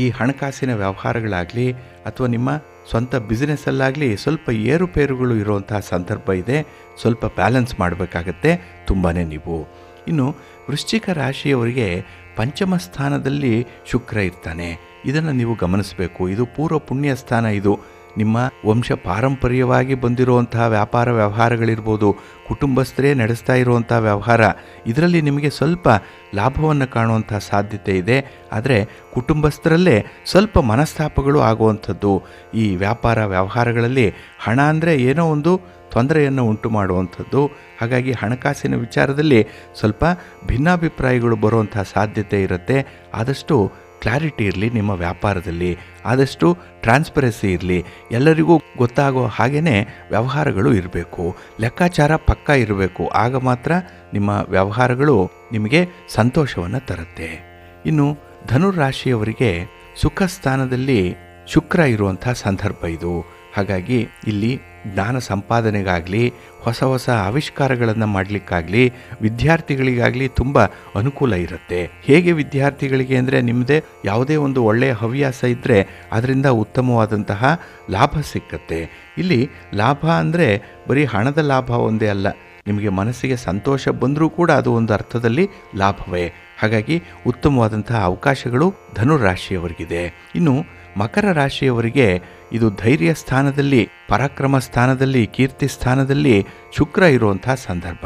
ಈ ಹಣಕಾಸಿನ ವ್ಯವಹಾರಗಳಾಗಲಿ ಅಥವಾ ನಿಮ್ಮ ಸ್ವಂತ ಬಿಸ್ನೆಸ್ಸಲ್ಲಾಗಲಿ ಸ್ವಲ್ಪ ಏರುಪೇರುಗಳು ಇರುವಂತಹ ಸಂದರ್ಭ ಇದೆ, ಸ್ವಲ್ಪ ಬ್ಯಾಲೆನ್ಸ್ ಮಾಡಬೇಕಾಗತ್ತೆ ತುಂಬಾ ನೀವು. ಇನ್ನು ವೃಶ್ಚಿಕ ರಾಶಿಯವರಿಗೆ ಪಂಚಮ ಸ್ಥಾನದಲ್ಲಿ ಶುಕ್ರ ಇರ್ತಾನೆ. ಇದನ್ನು ನೀವು ಗಮನಿಸಬೇಕು. ಇದು ಪೂರ್ವ ಪುಣ್ಯ ಸ್ಥಾನ. ಇದು ನಿಮ್ಮ ವಂಶ ಪಾರಂಪರ್ಯವಾಗಿ ಬಂದಿರುವಂತಹ ವ್ಯಾಪಾರ ವ್ಯವಹಾರಗಳಿರ್ಬೋದು, ಕುಟುಂಬಸ್ಥರೇ ನಡೆಸ್ತಾ ಇರುವಂಥ ವ್ಯವಹಾರ, ಇದರಲ್ಲಿ ನಿಮಗೆ ಸ್ವಲ್ಪ ಲಾಭವನ್ನು ಕಾಣುವಂಥ ಸಾಧ್ಯತೆ ಇದೆ. ಆದರೆ ಕುಟುಂಬಸ್ಥರಲ್ಲೇ ಸ್ವಲ್ಪ ಮನಸ್ತಾಪಗಳು ಆಗುವಂಥದ್ದು. ಈ ವ್ಯಾಪಾರ ವ್ಯವಹಾರಗಳಲ್ಲಿ ಹಣ ಅಂದರೆ ಏನೋ ಒಂದು ತೊಂದರೆಯನ್ನು ಉಂಟು ಮಾಡುವಂಥದ್ದು. ಹಾಗಾಗಿ ಹಣಕಾಸಿನ ವಿಚಾರದಲ್ಲಿ ಸ್ವಲ್ಪ ಭಿನ್ನಾಭಿಪ್ರಾಯಗಳು ಬರುವಂಥ ಸಾಧ್ಯತೆ ಇರುತ್ತೆ. ಆದಷ್ಟು ಕ್ಲಾರಿಟಿ ಇರಲಿ ನಿಮ್ಮ ವ್ಯಾಪಾರದಲ್ಲಿ, ಆದಷ್ಟು ಟ್ರಾನ್ಸ್ಪರೆನ್ಸಿ ಇರಲಿ, ಎಲ್ಲರಿಗೂ ಗೊತ್ತಾಗೋ ಹಾಗೆಯೇ ವ್ಯವಹಾರಗಳು ಇರಬೇಕು, ಲೆಕ್ಕಾಚಾರ ಪಕ್ಕ ಇರಬೇಕು. ಆಗ ಮಾತ್ರ ನಿಮ್ಮ ವ್ಯವಹಾರಗಳು ನಿಮಗೆ ಸಂತೋಷವನ್ನು ತರುತ್ತೆ. ಇನ್ನು ಧನುರಾಶಿಯವರಿಗೆ ಸುಖ ಸ್ಥಾನದಲ್ಲಿ ಶುಕ್ರ ಇರುವಂಥ ಸಂದರ್ಭ ಇದು. ಹಾಗಾಗಿ ಇಲ್ಲಿ ಜ್ಞಾನ ಸಂಪಾದನೆಗಾಗಲಿ ಹೊಸ ಹೊಸ ಆವಿಷ್ಕಾರಗಳನ್ನು ಮಾಡಲಿಕ್ಕಾಗಲಿ ವಿದ್ಯಾರ್ಥಿಗಳಿಗಾಗಲಿ ತುಂಬ ಅನುಕೂಲ ಇರುತ್ತೆ. ಹೇಗೆ ವಿದ್ಯಾರ್ಥಿಗಳಿಗೆ ಅಂದರೆ ನಿಮ್ಮದೇ ಯಾವುದೇ ಒಂದು ಒಳ್ಳೆಯ ಹವ್ಯಾಸ ಇದ್ದರೆ ಅದರಿಂದ ಉತ್ತಮವಾದಂತಹ ಲಾಭ ಸಿಕ್ಕತ್ತೆ. ಇಲ್ಲಿ ಲಾಭ ಅಂದರೆ ಬರೀ ಹಣದ ಲಾಭ ಒಂದೇ ಅಲ್ಲ, ನಿಮಗೆ ಮನಸ್ಸಿಗೆ ಸಂತೋಷ ಬಂದರೂ ಕೂಡ ಅದು ಒಂದು ಅರ್ಥದಲ್ಲಿ ಲಾಭವೇ. ಹಾಗಾಗಿ ಉತ್ತಮವಾದಂತಹ ಅವಕಾಶಗಳು ಧನುರಾಶಿಯವರಿಗಿದೆ. ಇನ್ನು ಮಕರ ರಾಶಿಯವರಿಗೆ ಇದು ಧೈರ್ಯ ಸ್ಥಾನದಲ್ಲಿ, ಪರಾಕ್ರಮ ಸ್ಥಾನದಲ್ಲಿ, ಕೀರ್ತಿ ಸ್ಥಾನದಲ್ಲಿ ಶುಕ್ರ ಇರುವಂಥ ಸಂದರ್ಭ.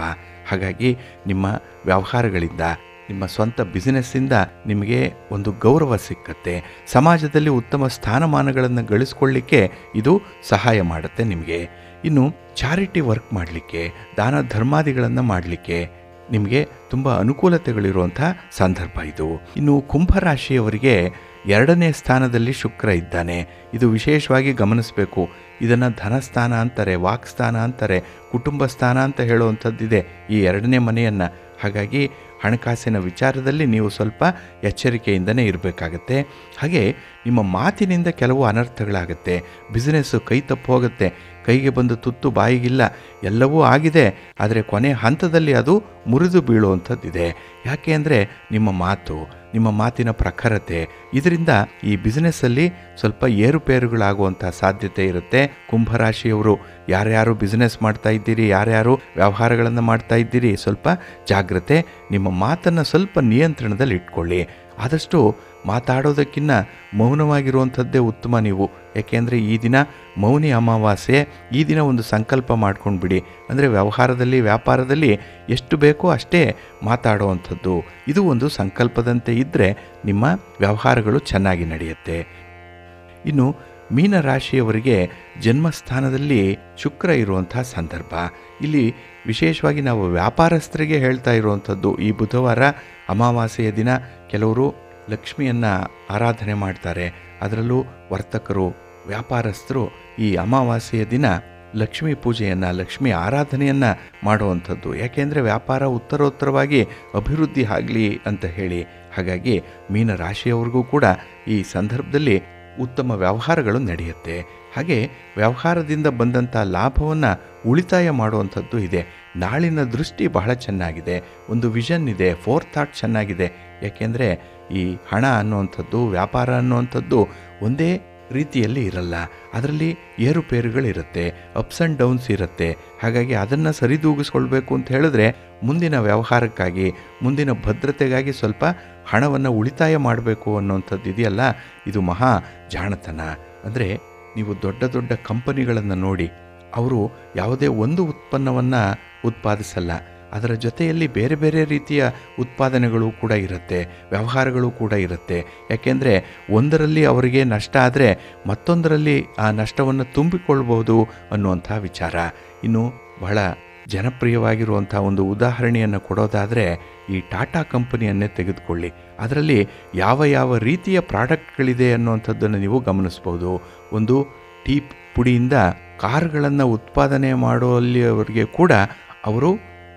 ಹಾಗಾಗಿ ನಿಮ್ಮ ವ್ಯವಹಾರಗಳಿಂದ, ನಿಮ್ಮ ಸ್ವಂತ ಬಿಸಿನೆಸ್ಸಿಂದ ನಿಮಗೆ ಒಂದು ಗೌರವ ಸಿಕ್ಕತ್ತೆ. ಸಮಾಜದಲ್ಲಿ ಉತ್ತಮ ಸ್ಥಾನಮಾನಗಳನ್ನು ಗಳಿಸ್ಕೊಳ್ಳಿಕ್ಕೆ ಇದು ಸಹಾಯ ಮಾಡುತ್ತೆ ನಿಮಗೆ. ಇನ್ನು ಚಾರಿಟಿ ವರ್ಕ್ ಮಾಡಲಿಕ್ಕೆ, ದಾನ ಧರ್ಮಾದಿಗಳನ್ನು ಮಾಡಲಿಕ್ಕೆ ನಿಮಗೆ ತುಂಬ ಅನುಕೂಲತೆಗಳಿರುವಂಥ ಸಂದರ್ಭ ಇದು. ಇನ್ನು ಕುಂಭರಾಶಿಯವರಿಗೆ 2ನೇ ಸ್ಥಾನದಲ್ಲಿ ಶುಕ್ರ ಇದ್ದಾನೆ. ಇದು ವಿಶೇಷವಾಗಿ ಗಮನಿಸಬೇಕು. ಇದನ್ನು ಧನಸ್ಥಾನ ಅಂತಾರೆ, ವಾಕ್ಸ್ಥಾನ ಅಂತಾರೆ, ಕುಟುಂಬ ಸ್ಥಾನ ಅಂತ ಹೇಳುವಂಥದ್ದಿದೆ ಈ 2ನೇ ಮನೆಯನ್ನು. ಹಾಗಾಗಿ ಹಣಕಾಸಿನ ವಿಚಾರದಲ್ಲಿ ನೀವು ಸ್ವಲ್ಪ ಎಚ್ಚರಿಕೆಯಿಂದನೇ ಇರಬೇಕಾಗತ್ತೆ. ಹಾಗೆ ನಿಮ್ಮ ಮಾತಿನಿಂದ ಕೆಲವು ಅನರ್ಥಗಳಾಗುತ್ತೆ, ಬಿಸ್ನೆಸ್ಸು ಕೈ ತಪ್ಪು ಹೋಗುತ್ತೆ, ಕೈಗೆ ಬಂದು ತುತ್ತು ಬಾಯಿಗಿಲ್ಲ, ಎಲ್ಲವೂ ಆಗಿದೆ, ಆದರೆ ಕೊನೆ ಹಂತದಲ್ಲಿ ಅದು ಮುರಿದು ಬೀಳುವಂಥದ್ದಿದೆ. ಯಾಕೆ ಅಂದರೆ ನಿಮ್ಮ ಮಾತು, ನಿಮ್ಮ ಮಾತಿನ ಪ್ರಖರತೆ, ಇದರಿಂದ ಈ ಬಿಸ್ನೆಸ್ಸಲ್ಲಿ ಸ್ವಲ್ಪ ಏರುಪೇರುಗಳಾಗುವಂಥ ಸಾಧ್ಯತೆ ಇರುತ್ತೆ. ಕುಂಭರಾಶಿಯವರು ಯಾರ್ಯಾರು ಬಿಸ್ನೆಸ್ ಮಾಡ್ತಾ ಇದ್ದೀರಿ, ಯಾರ್ಯಾರು ವ್ಯವಹಾರಗಳನ್ನು ಮಾಡ್ತಾ ಇದ್ದೀರಿ, ಸ್ವಲ್ಪ ಜಾಗ್ರತೆ. ನಿಮ್ಮ ಮಾತನ್ನು ಸ್ವಲ್ಪ ನಿಯಂತ್ರಣದಲ್ಲಿ ಇಟ್ಕೊಳ್ಳಿ. ಆದಷ್ಟು ಮಾತಾಡೋದಕ್ಕಿಂತ ಮೌನವಾಗಿರುವಂಥದ್ದೇ ಉತ್ತಮ ನೀವು. ಏಕೆಂದರೆ ಈ ದಿನ ಮೌನಿ ಅಮಾವಾಸ್ಯೆ, ಈ ದಿನ ಒಂದು ಸಂಕಲ್ಪ ಮಾಡ್ಕೊಂಡು ಬಿಡಿ. ಅಂದರೆ ವ್ಯವಹಾರದಲ್ಲಿ ವ್ಯಾಪಾರದಲ್ಲಿ ಎಷ್ಟು ಬೇಕೋ ಅಷ್ಟೇ ಮಾತಾಡುವಂಥದ್ದು. ಇದು ಒಂದು ಸಂಕಲ್ಪದಂತೆ ಇದ್ದರೆ ನಿಮ್ಮ ವ್ಯವಹಾರಗಳು ಚೆನ್ನಾಗಿ ನಡೆಯುತ್ತೆ. ಇನ್ನು ಮೀನರಾಶಿಯವರಿಗೆ ಜನ್ಮಸ್ಥಾನದಲ್ಲಿ ಶುಕ್ರ ಇರುವಂಥ ಸಂದರ್ಭ. ಇಲ್ಲಿ ವಿಶೇಷವಾಗಿ ನಾವು ವ್ಯಾಪಾರಸ್ಥರಿಗೆ ಹೇಳ್ತಾ ಇರುವಂಥದ್ದು, ಈ ಬುಧವಾರ ಅಮಾವಾಸ್ಯೆಯ ದಿನ ಕೆಲವರು ಲಕ್ಷ್ಮಿಯನ್ನು ಆರಾಧನೆ ಮಾಡ್ತಾರೆ. ಅದರಲ್ಲೂ ವರ್ತಕರು, ವ್ಯಾಪಾರಸ್ಥರು ಈ ಅಮಾವಾಸ್ಯೆಯ ದಿನ ಲಕ್ಷ್ಮೀ ಪೂಜೆಯನ್ನು, ಲಕ್ಷ್ಮೀ ಆರಾಧನೆಯನ್ನು ಮಾಡುವಂಥದ್ದು. ಯಾಕೆಂದರೆ ವ್ಯಾಪಾರ ಉತ್ತರೋತ್ತರವಾಗಿ ಅಭಿವೃದ್ಧಿ ಆಗಲಿ ಅಂತ ಹೇಳಿ. ಹಾಗಾಗಿ ಮೀನರಾಶಿಯವ್ರಿಗೂ ಕೂಡ ಈ ಸಂದರ್ಭದಲ್ಲಿ ಉತ್ತಮ ವ್ಯವಹಾರಗಳು ನಡೆಯುತ್ತೆ. ಹಾಗೆ ವ್ಯವಹಾರದಿಂದ ಬಂದಂಥ ಲಾಭವನ್ನು ಉಳಿತಾಯ ಮಾಡುವಂಥದ್ದು ಇದೆ. ನಾಳಿನ ದೃಷ್ಟಿ ಬಹಳ ಚೆನ್ನಾಗಿದೆ, ಒಂದು ವಿಷನ್ ಇದೆ, ಫೋರ್ಥಾಟ್ ಚೆನ್ನಾಗಿದೆ. ಯಾಕೆಂದರೆ ಈ ಹಣ ಅನ್ನುವಂಥದ್ದು, ವ್ಯಾಪಾರ ಅನ್ನುವಂಥದ್ದು ಒಂದೇ ರೀತಿಯಲ್ಲಿ ಇರಲ್ಲ, ಅದರಲ್ಲಿ ಏರುಪೇರುಗಳಿರುತ್ತೆ, ಅಪ್ಸ್ ಆ್ಯಂಡ್ ಡೌನ್ಸ್ ಇರುತ್ತೆ. ಹಾಗಾಗಿ ಅದನ್ನು ಸರಿದೂಗಿಸ್ಕೊಳ್ಬೇಕು ಅಂತ ಹೇಳಿದ್ರೆ ಮುಂದಿನ ವ್ಯವಹಾರಕ್ಕಾಗಿ, ಮುಂದಿನ ಭದ್ರತೆಗಾಗಿ ಸ್ವಲ್ಪ ಹಣವನ್ನು ಉಳಿತಾಯ ಮಾಡಬೇಕು ಅನ್ನುವಂಥದ್ದು ಇದೆಯಲ್ಲ, ಇದು ಮಹಾ ಜಾಣತನ. ಅಂದರೆ ನೀವು ದೊಡ್ಡ ದೊಡ್ಡ ಕಂಪನಿಗಳನ್ನು ನೋಡಿ, ಅವರು ಯಾವುದೇ ಒಂದು ಉತ್ಪನ್ನವನ್ನು ಉತ್ಪಾದಿಸಲ್ಲ, ಅದರ ಜೊತೆಯಲ್ಲಿ ಬೇರೆ ಬೇರೆ ರೀತಿಯ ಉತ್ಪಾದನೆಗಳು ಕೂಡ ಇರುತ್ತೆ, ವ್ಯವಹಾರಗಳು ಕೂಡ ಇರುತ್ತೆ. ಯಾಕೆಂದರೆ ಒಂದರಲ್ಲಿ ಅವರಿಗೆ ನಷ್ಟ ಆದರೆ ಮತ್ತೊಂದರಲ್ಲಿ ಆ ನಷ್ಟವನ್ನು ತುಂಬಿಕೊಳ್ಬೋದು ಅನ್ನುವಂಥ ವಿಚಾರ. ಇನ್ನು ಬಹಳ ಜನಪ್ರಿಯವಾಗಿರುವಂಥ ಒಂದು ಉದಾಹರಣೆಯನ್ನು ಕೊಡೋದಾದರೆ ಈ ಟಾಟಾ ಕಂಪನಿಯನ್ನೇ ತೆಗೆದುಕೊಳ್ಳಿ. ಅದರಲ್ಲಿ ಯಾವ ಯಾವ ರೀತಿಯ ಪ್ರಾಡಕ್ಟ್ಗಳಿದೆ ಅನ್ನುವಂಥದ್ದನ್ನು ನೀವು ಗಮನಿಸ್ಬೋದು. ಒಂದು ಟೀ ಪುಡಿಯಿಂದ ಕಾರುಗಳನ್ನು ಉತ್ಪಾದನೆ ಮಾಡುವಲ್ಲಿಯವರೆಗೆ ಕೂಡ ಅವರು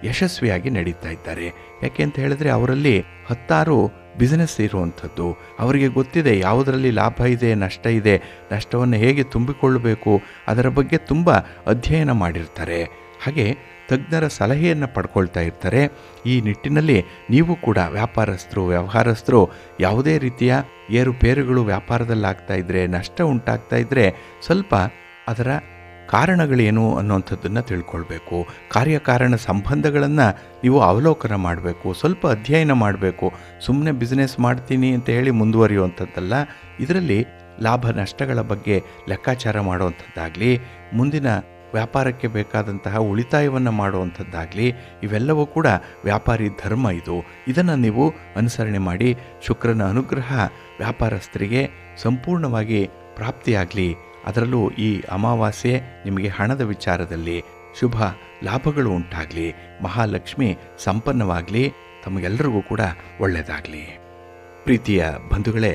ಯಶಸ್ವಿಯಾಗಿ ನಡೀತಾ ಇದ್ದಾರೆ. ಯಾಕೆ ಅಂತ ಹೇಳಿದ್ರೆ ಅವರಲ್ಲಿ 10 ಬಿಸ್ನೆಸ್ ಇರುವಂಥದ್ದು. ಅವರಿಗೆ ಗೊತ್ತಿದೆ ಯಾವುದರಲ್ಲಿ ಲಾಭ ಇದೆ, ನಷ್ಟ ಇದೆ, ನಷ್ಟವನ್ನು ಹೇಗೆ ತುಂಬಿಕೊಳ್ಳಬೇಕು, ಅದರ ಬಗ್ಗೆ ತುಂಬ ಅಧ್ಯಯನ ಮಾಡಿರ್ತಾರೆ. ಹಾಗೆ ತಜ್ಞರ ಸಲಹೆಯನ್ನು ಪಡ್ಕೊಳ್ತಾ ಇರ್ತಾರೆ. ಈ ನಿಟ್ಟಿನಲ್ಲಿ ನೀವು ಕೂಡ ವ್ಯವಹಾರಸ್ಥರು ಯಾವುದೇ ರೀತಿಯ ಏರುಪೇರುಗಳು ವ್ಯಾಪಾರದಲ್ಲಿ ಆಗ್ತಾ ಇದ್ದರೆ, ನಷ್ಟ ಉಂಟಾಗ್ತಾ ಇದ್ದರೆ ಸ್ವಲ್ಪ ಅದರ ಕಾರಣಗಳೇನು ಅನ್ನೋಂಥದ್ದನ್ನು ತಿಳ್ಕೊಳ್ಬೇಕು. ಕಾರ್ಯಕಾರಣ ಸಂಬಂಧಗಳನ್ನು ನೀವು ಅವಲೋಕನ ಮಾಡಬೇಕು, ಸ್ವಲ್ಪ ಅಧ್ಯಯನ ಮಾಡಬೇಕು. ಸುಮ್ಮನೆ ಬಿಸ್ನೆಸ್ ಮಾಡ್ತೀನಿ ಅಂತ ಹೇಳಿ ಮುಂದುವರಿಯುವಂಥದ್ದಲ್ಲ. ಇದರಲ್ಲಿ ಲಾಭ ನಷ್ಟಗಳ ಬಗ್ಗೆ ಲೆಕ್ಕಾಚಾರ ಮಾಡುವಂಥದ್ದಾಗಲಿ, ಮುಂದಿನ ವ್ಯಾಪಾರಕ್ಕೆ ಬೇಕಾದಂತಹ ಉಳಿತಾಯವನ್ನು ಮಾಡುವಂಥದ್ದಾಗಲಿ, ಇವೆಲ್ಲವೂ ಕೂಡ ವ್ಯಾಪಾರಿ ಧರ್ಮ. ಇದನ್ನು ನೀವು ಅನುಸರಣೆ ಮಾಡಿ ಶುಕ್ರನ ಅನುಗ್ರಹ ವ್ಯಾಪಾರಸ್ಥರಿಗೆ ಸಂಪೂರ್ಣವಾಗಿ ಪ್ರಾಪ್ತಿಯಾಗಲಿ. ಅದರಲ್ಲೂ ಈ ಅಮಾವಾಸ್ಯೆ ನಿಮಗೆ ಹಣದ ವಿಚಾರದಲ್ಲಿ ಶುಭ ಲಾಭಗಳು ಉಂಟಾಗಲಿ, ಮಹಾಲಕ್ಷ್ಮಿ ಸಂಪನ್ನವಾಗಲಿ, ತಮಗೆಲ್ಲರಿಗೂ ಕೂಡ ಒಳ್ಳೆಯದಾಗಲಿ. ಪ್ರೀತಿಯ ಬಂಧುಗಳೇ,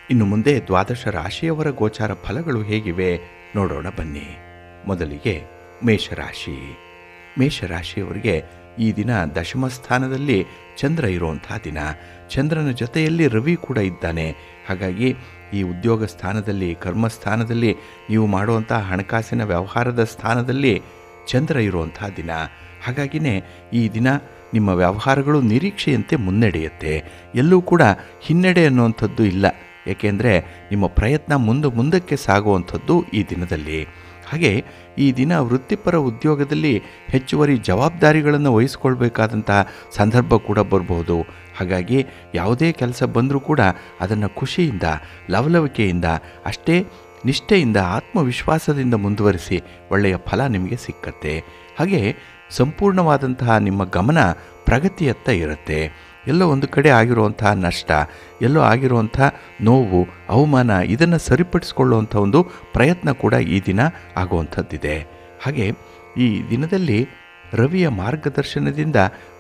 ಇನ್ನು ಮುಂದೆ 12 ರಾಶಿಯವರ ಗೋಚಾರ ಫಲಗಳು ಹೇಗಿವೆ ನೋಡೋಣ ಬನ್ನಿ. ಮೊದಲಿಗೆ ಮೇಷರಾಶಿ. ಮೇಷರಾಶಿಯವರಿಗೆ ಈ ದಿನ ದಶಮ ಸ್ಥಾನದಲ್ಲಿ ಚಂದ್ರ ಇರುವಂಥ ದಿನ. ಚಂದ್ರನ ಜೊತೆಯಲ್ಲಿ ರವಿ ಕೂಡ ಇದ್ದಾನೆ. ಹಾಗಾಗಿ ಈ ಉದ್ಯೋಗ ಸ್ಥಾನದಲ್ಲಿ, ಕರ್ಮಸ್ಥಾನದಲ್ಲಿ, ನೀವು ಮಾಡುವಂಥ ಹಣಕಾಸಿನ ವ್ಯವಹಾರದ ಸ್ಥಾನದಲ್ಲಿ ಚಂದ್ರ ಇರುವಂಥ ದಿನ. ಹಾಗಾಗಿಯೇ ಈ ದಿನ ನಿಮ್ಮ ವ್ಯವಹಾರಗಳು ನಿರೀಕ್ಷೆಯಂತೆ ಮುನ್ನಡೆಯುತ್ತೆ. ಎಲ್ಲೂ ಕೂಡ ಹಿನ್ನಡೆ ಅನ್ನುವಂಥದ್ದು ಇಲ್ಲ. ಏಕೆಂದರೆ ನಿಮ್ಮ ಪ್ರಯತ್ನ ಮುಂದಕ್ಕೆ ಸಾಗುವಂಥದ್ದು ಈ ದಿನದಲ್ಲಿ. ಹಾಗೆ ಈ ದಿನ ವೃತ್ತಿಪರ ಉದ್ಯೋಗದಲ್ಲಿ ಹೆಚ್ಚುವರಿ ಜವಾಬ್ದಾರಿಗಳನ್ನು ವಹಿಸ್ಕೊಳ್ಬೇಕಾದಂತಹ ಸಂದರ್ಭ ಕೂಡ ಬರಬಹುದು. ಹಾಗಾಗಿ ಯಾವುದೇ ಕೆಲಸ ಬಂದರೂ ಕೂಡ ಅದನ್ನು ಖುಷಿಯಿಂದ, ಲವಲವಿಕೆಯಿಂದ, ಅಷ್ಟೇ ನಿಷ್ಠೆಯಿಂದ, ಆತ್ಮವಿಶ್ವಾಸದಿಂದ ಮುಂದುವರಿಸಿ ಒಳ್ಳೆಯ ಫಲ ನಿಮಗೆ ಸಿಕ್ಕತ್ತೆ. ಹಾಗೆ ಸಂಪೂರ್ಣವಾದಂತಹ ನಿಮ್ಮ ಗಮನ ಪ್ರಗತಿಯತ್ತ ಇರುತ್ತೆ. ಎಲ್ಲೋ ಒಂದು ಕಡೆ ಆಗಿರುವಂತಹ ನಷ್ಟ, ಎಲ್ಲೋ ಆಗಿರುವಂಥ ನೋವು, ಅವಮಾನ, ಇದನ್ನು ಸರಿಪಡಿಸ್ಕೊಳ್ಳುವಂಥ ಒಂದು ಪ್ರಯತ್ನ ಕೂಡ ಈ ದಿನ ಆಗುವಂಥದ್ದಿದೆ. ಹಾಗೆ ಈ ದಿನದಲ್ಲಿ ರವಿಯ ಮಾರ್ಗದರ್ಶನದಿಂದ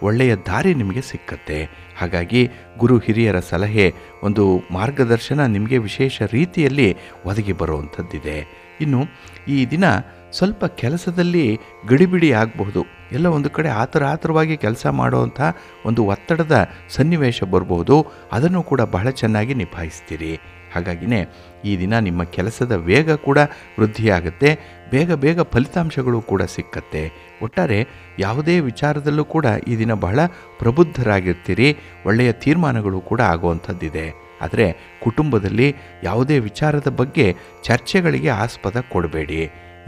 ಒಳ್ಳೆಯ ದಾರಿ ನಿಮಗೆ ಸಿಕ್ಕತ್ತೆ. ಹಾಗಾಗಿ ಗುರು ಹಿರಿಯರ ಸಲಹೆ, ಒಂದು ಮಾರ್ಗದರ್ಶನ ನಿಮಗೆ ವಿಶೇಷ ರೀತಿಯಲ್ಲಿ ಒದಗಿ ಬರುವಂಥದ್ದಿದೆ. ಇನ್ನು ಈ ದಿನ ಸ್ವಲ್ಪ ಕೆಲಸದಲ್ಲಿ ಗಡಿಬಿಡಿ ಆಗಬಹುದು. ಎಲ್ಲ ಒಂದು ಕಡೆ ಆತುರವಾಗಿ ಕೆಲಸ ಮಾಡುವಂಥ ಒಂದು ಒತ್ತಡದ ಸನ್ನಿವೇಶ ಬರಬಹುದು. ಅದನ್ನು ಕೂಡ ಬಹಳ ಚೆನ್ನಾಗಿ ನಿಭಾಯಿಸ್ತೀರಿ. ಹಾಗಾಗಿನೇ ಈ ದಿನ ನಿಮ್ಮ ಕೆಲಸದ ವೇಗ ಕೂಡ ವೃದ್ಧಿಯಾಗುತ್ತೆ. ಬೇಗ ಫಲಿತಾಂಶಗಳು ಕೂಡ ಸಿಕ್ಕತ್ತೆ. ಒಟ್ಟಾರೆ ಯಾವುದೇ ವಿಚಾರದಲ್ಲೂ ಕೂಡ ಈ ದಿನ ಬಹಳ ಪ್ರಬುದ್ಧರಾಗಿರ್ತೀರಿ. ಒಳ್ಳೆಯ ತೀರ್ಮಾನಗಳು ಕೂಡ ಆಗುವಂಥದ್ದಿದೆ. ಆದರೆ ಕುಟುಂಬದಲ್ಲಿ ಯಾವುದೇ ವಿಚಾರದ ಬಗ್ಗೆ ಚರ್ಚೆಗಳಿಗೆ ಆಸ್ಪದ ಕೊಡಬೇಡಿ.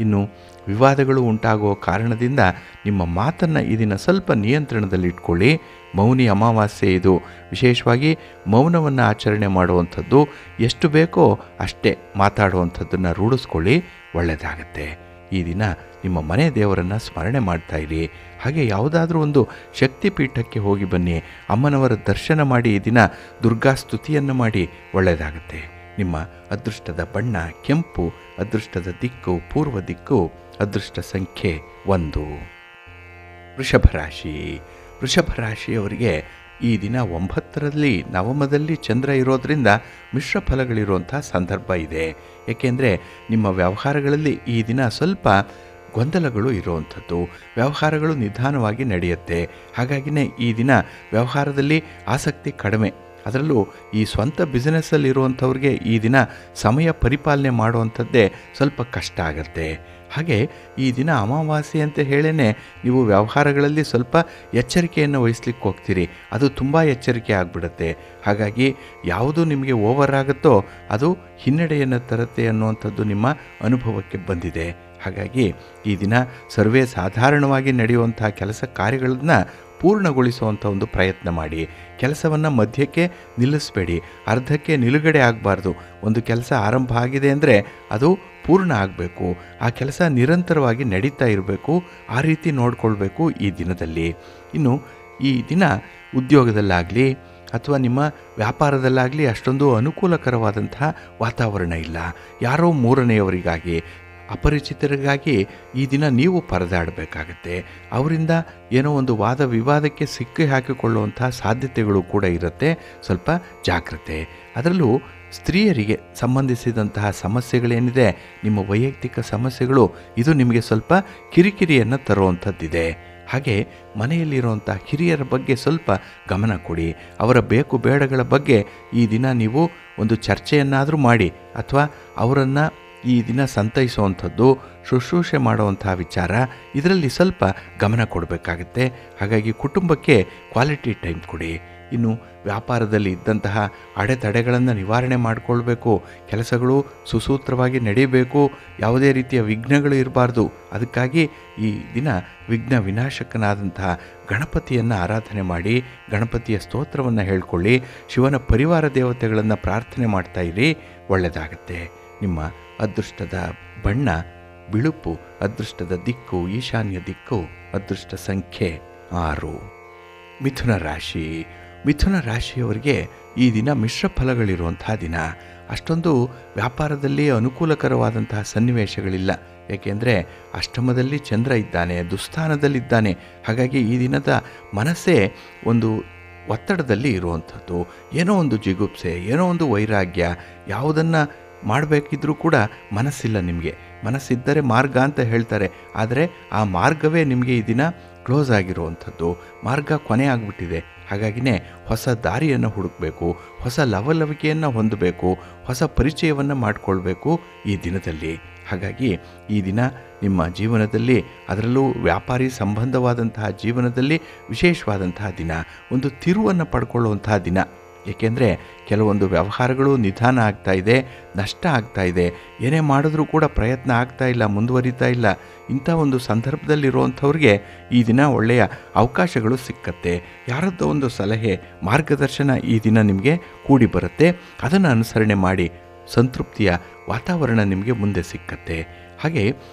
ಇನ್ನು ವಿವಾದಗಳು ಉಂಟಾಗುವ ಕಾರಣದಿಂದ ನಿಮ್ಮ ಮಾತನ್ನು ಈ ದಿನ ಸ್ವಲ್ಪ ನಿಯಂತ್ರಣದಲ್ಲಿಟ್ಕೊಳ್ಳಿ. ಮೌನಿ ಅಮಾವಾಸ್ಯೆ ಇದು. ವಿಶೇಷವಾಗಿ ಮೌನವನ್ನು ಆಚರಣೆ ಮಾಡುವಂಥದ್ದು, ಎಷ್ಟು ಬೇಕೋ ಅಷ್ಟೇ ಮಾತಾಡುವಂಥದ್ದನ್ನು ರೂಢಿಸ್ಕೊಳ್ಳಿ, ಒಳ್ಳೆಯದಾಗತ್ತೆ. ಈ ದಿನ ನಿಮ್ಮ ಮನೆ ದೇವರನ್ನು ಸ್ಮರಣೆ ಮಾಡ್ತಾ ಇರಿ. ಹಾಗೆ ಯಾವುದಾದ್ರೂ ಒಂದು ಶಕ್ತಿಪೀಠಕ್ಕೆ ಹೋಗಿ ಬನ್ನಿ, ಅಮ್ಮನವರ ದರ್ಶನ ಮಾಡಿ ಈ ದಿನ ದುರ್ಗಾ ಸ್ತುತಿಯನ್ನು ಮಾಡಿ, ಒಳ್ಳೆಯದಾಗತ್ತೆ. ನಿಮ್ಮ ಅದೃಷ್ಟದ ಬಣ್ಣ ಕೆಂಪು, ಅದೃಷ್ಟದ ದಿಕ್ಕು ಪೂರ್ವ ದಿಕ್ಕು, ಅದೃಷ್ಟ ಸಂಖ್ಯೆ 1. ವೃಷಭ ರಾಶಿ. ವೃಷಭ ರಾಶಿಯವರಿಗೆ ಈ ದಿನ 9ರಲ್ಲಿ ನವಮದಲ್ಲಿ ಚಂದ್ರ ಇರೋದರಿಂದ ಮಿಶ್ರ ಫಲಗಳಿರುವಂಥ ಸಂದರ್ಭ ಇದೆ. ಏಕೆಂದರೆ ನಿಮ್ಮ ವ್ಯವಹಾರಗಳಲ್ಲಿ ಈ ದಿನ ಸ್ವಲ್ಪ ಗೊಂದಲಗಳು ಇರುವಂಥದ್ದು, ವ್ಯವಹಾರಗಳು ನಿಧಾನವಾಗಿ ನಡೆಯುತ್ತೆ. ಹಾಗಾಗಿನೇ ಈ ದಿನ ವ್ಯವಹಾರದಲ್ಲಿ ಆಸಕ್ತಿ ಕಡಿಮೆ. ಅದರಲ್ಲೂ ಈ ಸ್ವಂತ ಬಿಸ್ನೆಸ್ಸಲ್ಲಿರುವಂಥವ್ರಿಗೆ ಈ ದಿನ ಸಮಯ ಪರಿಪಾಲನೆ ಮಾಡುವಂಥದ್ದೇ ಸ್ವಲ್ಪ ಕಷ್ಟ ಆಗುತ್ತೆ. ಹಾಗೆ ಈ ದಿನ ಅಮಾವಾಸ್ಯೆ ಅಂತ ಹೇಳೇ ನೀವು ವ್ಯವಹಾರಗಳಲ್ಲಿ ಸ್ವಲ್ಪ ಎಚ್ಚರಿಕೆಯನ್ನು ವಹಿಸ್ಲಿಕ್ಕೆ ಹೋಗ್ತೀರಿ. ಅದು ತುಂಬ ಎಚ್ಚರಿಕೆ ಆಗಿಬಿಡುತ್ತೆ. ಹಾಗಾಗಿ ಯಾವುದು ನಿಮಗೆ ಓವರ್ ಆಗುತ್ತೋ ಅದು ಹಿನ್ನಡೆಯನ್ನು ತರುತ್ತೆ ಅನ್ನುವಂಥದ್ದು ನಿಮ್ಮ ಅನುಭವಕ್ಕೆ ಬಂದಿದೆ. ಹಾಗಾಗಿ ಈ ದಿನ ಸರ್ವೇ ಸಾಧಾರಣವಾಗಿ ನಡೆಯುವಂಥ ಕೆಲಸ ಕಾರ್ಯಗಳನ್ನು ಪೂರ್ಣಗೊಳಿಸುವಂಥ ಒಂದು ಪ್ರಯತ್ನ ಮಾಡಿ. ಕೆಲಸವನ್ನು ಮಧ್ಯಕ್ಕೆ ನಿಲ್ಲಿಸಬೇಡಿ, ಅರ್ಧಕ್ಕೆ ನಿಲುಗಡೆ ಆಗಬಾರ್ದು. ಒಂದು ಕೆಲಸ ಆರಂಭ ಆಗಿದೆ ಅಂದರೆ ಅದು ಪೂರ್ಣ ಆಗಬೇಕು, ಆ ಕೆಲಸ ನಿರಂತರವಾಗಿ ನಡೀತಾ ಇರಬೇಕು. ಆ ರೀತಿ ನೋಡಿಕೊಳ್ಬೇಕು ಈ ದಿನದಲ್ಲಿ. ಇನ್ನು ಈ ದಿನ ಉದ್ಯೋಗದಲ್ಲಾಗಲಿ ಅಥವಾ ನಿಮ್ಮ ವ್ಯಾಪಾರದಲ್ಲಾಗಲಿ ಅಷ್ಟೊಂದು ಅನುಕೂಲಕರವಾದಂತಹ ವಾತಾವರಣ ಇಲ್ಲ. ಯಾರೋ ಮೂರನೆಯವರಿಗಾಗಿ, ಅಪರಿಚಿತರಿಗಾಗಿ ಈ ದಿನ ನೀವು ಪರದಾಡಬೇಕಾಗತ್ತೆ. ಅವರಿಂದ ಏನೋ ಒಂದು ವಾದ ವಿವಾದಕ್ಕೆ ಸಿಕ್ಕಿ ಹಾಕಿಕೊಳ್ಳುವಂತಹ ಸಾಧ್ಯತೆಗಳು ಕೂಡ ಇರುತ್ತೆ. ಸ್ವಲ್ಪ ಜಾಗ್ರತೆ. ಅದರಲ್ಲೂ ಸ್ತ್ರೀಯರಿಗೆ ಸಂಬಂಧಿಸಿದಂತಹ ಸಮಸ್ಯೆಗಳೇನಿದೆ, ನಿಮ್ಮ ವೈಯಕ್ತಿಕ ಸಮಸ್ಯೆಗಳು, ಇದು ನಿಮಗೆ ಸ್ವಲ್ಪ ಕಿರಿಕಿರಿಯನ್ನು ತರುವಂಥದ್ದಿದೆ. ಹಾಗೆ ಮನೆಯಲ್ಲಿರುವಂಥ ಹಿರಿಯರ ಬಗ್ಗೆ ಸ್ವಲ್ಪ ಗಮನ ಕೊಡಿ. ಅವರ ಬೇಕು ಬೇಡಗಳ ಬಗ್ಗೆ ಈ ದಿನ ನೀವು ಒಂದು ಚರ್ಚೆಯನ್ನಾದರೂ ಮಾಡಿ, ಅಥವಾ ಅವರನ್ನು ಈ ದಿನ ಸಂತೈಸುವಂಥದ್ದು, ಶುಶ್ರೂಷೆ ಮಾಡುವಂತಹ ವಿಚಾರ, ಇದರಲ್ಲಿ ಸ್ವಲ್ಪ ಗಮನ ಕೊಡಬೇಕಾಗುತ್ತೆ. ಹಾಗಾಗಿ ಕುಟುಂಬಕ್ಕೆ ಕ್ವಾಲಿಟಿ ಟೈಮ್ ಕೊಡಿ. ಇನ್ನು ವ್ಯಾಪಾರದಲ್ಲಿ ಇದ್ದಂತಹ ಅಡೆತಡೆಗಳನ್ನು ನಿವಾರಣೆ ಮಾಡಿಕೊಳ್ಬೇಕು. ಕೆಲಸಗಳು ಸುಸೂತ್ರವಾಗಿ ನಡೀಬೇಕು, ಯಾವುದೇ ರೀತಿಯ ವಿಘ್ನಗಳು ಇರಬಾರ್ದು. ಅದಕ್ಕಾಗಿ ಈ ದಿನ ವಿಘ್ನ ವಿನಾಶಕನಾದಂತಹ ಗಣಪತಿಯನ್ನು ಆರಾಧನೆ ಮಾಡಿ, ಗಣಪತಿಯ ಸ್ತೋತ್ರವನ್ನು ಹೇಳ್ಕೊಳ್ಳಿ, ಶಿವನ ಪರಿವಾರ ದೇವತೆಗಳನ್ನು ಪ್ರಾರ್ಥನೆ ಮಾಡ್ತಾ ಇರಿ, ಒಳ್ಳೆಯದಾಗತ್ತೆ. ನಿಮ್ಮ ಅದೃಷ್ಟದ ಬಣ್ಣ ಬಿಳುಪು, ಅದೃಷ್ಟದ ದಿಕ್ಕು ಈಶಾನ್ಯ ದಿಕ್ಕು, ಅದೃಷ್ಟ ಸಂಖ್ಯೆ 6. ಮಿಥುನ ರಾಶಿ. ಮಿಥುನ ರಾಶಿಯವರಿಗೆ ಈ ದಿನ ಮಿಶ್ರ ಫಲಗಳಿರುವಂತಹ ದಿನ. ಅಷ್ಟೊಂದು ವ್ಯಾಪಾರದಲ್ಲಿ ಅನುಕೂಲಕರವಾದಂತಹ ಸನ್ನಿವೇಶಗಳಿಲ್ಲ. ಏಕೆಂದರೆ ಅಷ್ಟಮದಲ್ಲಿ ಚಂದ್ರ ಇದ್ದಾನೆ, ದುಸ್ಥಾನದಲ್ಲಿದ್ದಾನೆ. ಹಾಗಾಗಿ ಈ ದಿನದ ಮನಸ್ಸೇ ಒಂದು ಒತ್ತಡದಲ್ಲಿ ಇರುವಂಥದ್ದು. ಏನೋ ಒಂದು ಜಿಗುಪ್ಸೆ, ಏನೋ ಒಂದು ವೈರಾಗ್ಯ, ಯಾವುದನ್ನು ಮಾಡಬೇಕಿದ್ರೂ ಕೂಡ ಮನಸ್ಸಿಲ್ಲ ನಿಮಗೆ. ಮನಸ್ಸಿದ್ದರೆ ಮಾರ್ಗ ಅಂತ ಹೇಳ್ತಾರೆ, ಆದರೆ ಆ ಮಾರ್ಗವೇ ನಿಮಗೆ ಈ ದಿನ ಕ್ಲೋಸ್ ಆಗಿರುವಂಥದ್ದು. ಮಾರ್ಗ ಕೊನೆ ಆಗಿಬಿಟ್ಟಿದೆ. ಹಾಗಾಗಿನೇ ಹೊಸ ದಾರಿಯನ್ನು ಹುಡುಕಬೇಕು, ಹೊಸ ಲವಲವಿಕೆಯನ್ನು ಹೊಂದಬೇಕು, ಹೊಸ ಪರಿಚಯವನ್ನು ಮಾಡಿಕೊಳ್ಬೇಕು ಈ ದಿನದಲ್ಲಿ. ಹಾಗಾಗಿ ಈ ದಿನ ನಿಮ್ಮ ಜೀವನದಲ್ಲಿ, ಅದರಲ್ಲೂ ವ್ಯಾಪಾರಿ ಸಂಬಂಧವಾದಂತಹ ಜೀವನದಲ್ಲಿ ವಿಶೇಷವಾದಂತಹ ದಿನ, ಒಂದು ತಿರುವನ್ನು ಪಡ್ಕೊಳ್ಳುವಂತಹ ದಿನ. ಏಕೆಂದರೆ ಕೆಲವೊಂದು ವ್ಯವಹಾರಗಳು ನಿಧಾನ ಆಗ್ತಾ ಇದೆ, ನಷ್ಟ ಆಗ್ತಾ ಇದೆ, ಏನೇ ಮಾಡಿದ್ರೂ ಕೂಡ ಪ್ರಯತ್ನ ಆಗ್ತಾ ಇಲ್ಲ, ಮುಂದುವರಿತಾ ಇಲ್ಲ. ಇಂಥ ಒಂದು ಸಂದರ್ಭದಲ್ಲಿರುವಂಥವ್ರಿಗೆ ಈ ದಿನ ಒಳ್ಳೆಯ ಅವಕಾಶಗಳು ಸಿಕ್ಕತ್ತೆ. ಯಾರದ್ದೋ ಒಂದು ಸಲಹೆ, ಮಾರ್ಗದರ್ಶನ ಈ ದಿನ ನಿಮಗೆ ಕೂಡಿ ಬರುತ್ತೆ. ಅದನ್ನು ಅನುಸರಣೆ ಮಾಡಿ ಸಂತೃಪ್ತಿಯ ವಾತಾವರಣ ನಿಮಗೆ ಮುಂದೆ ಸಿಕ್ಕತ್ತೆ. ಹಾಗೆ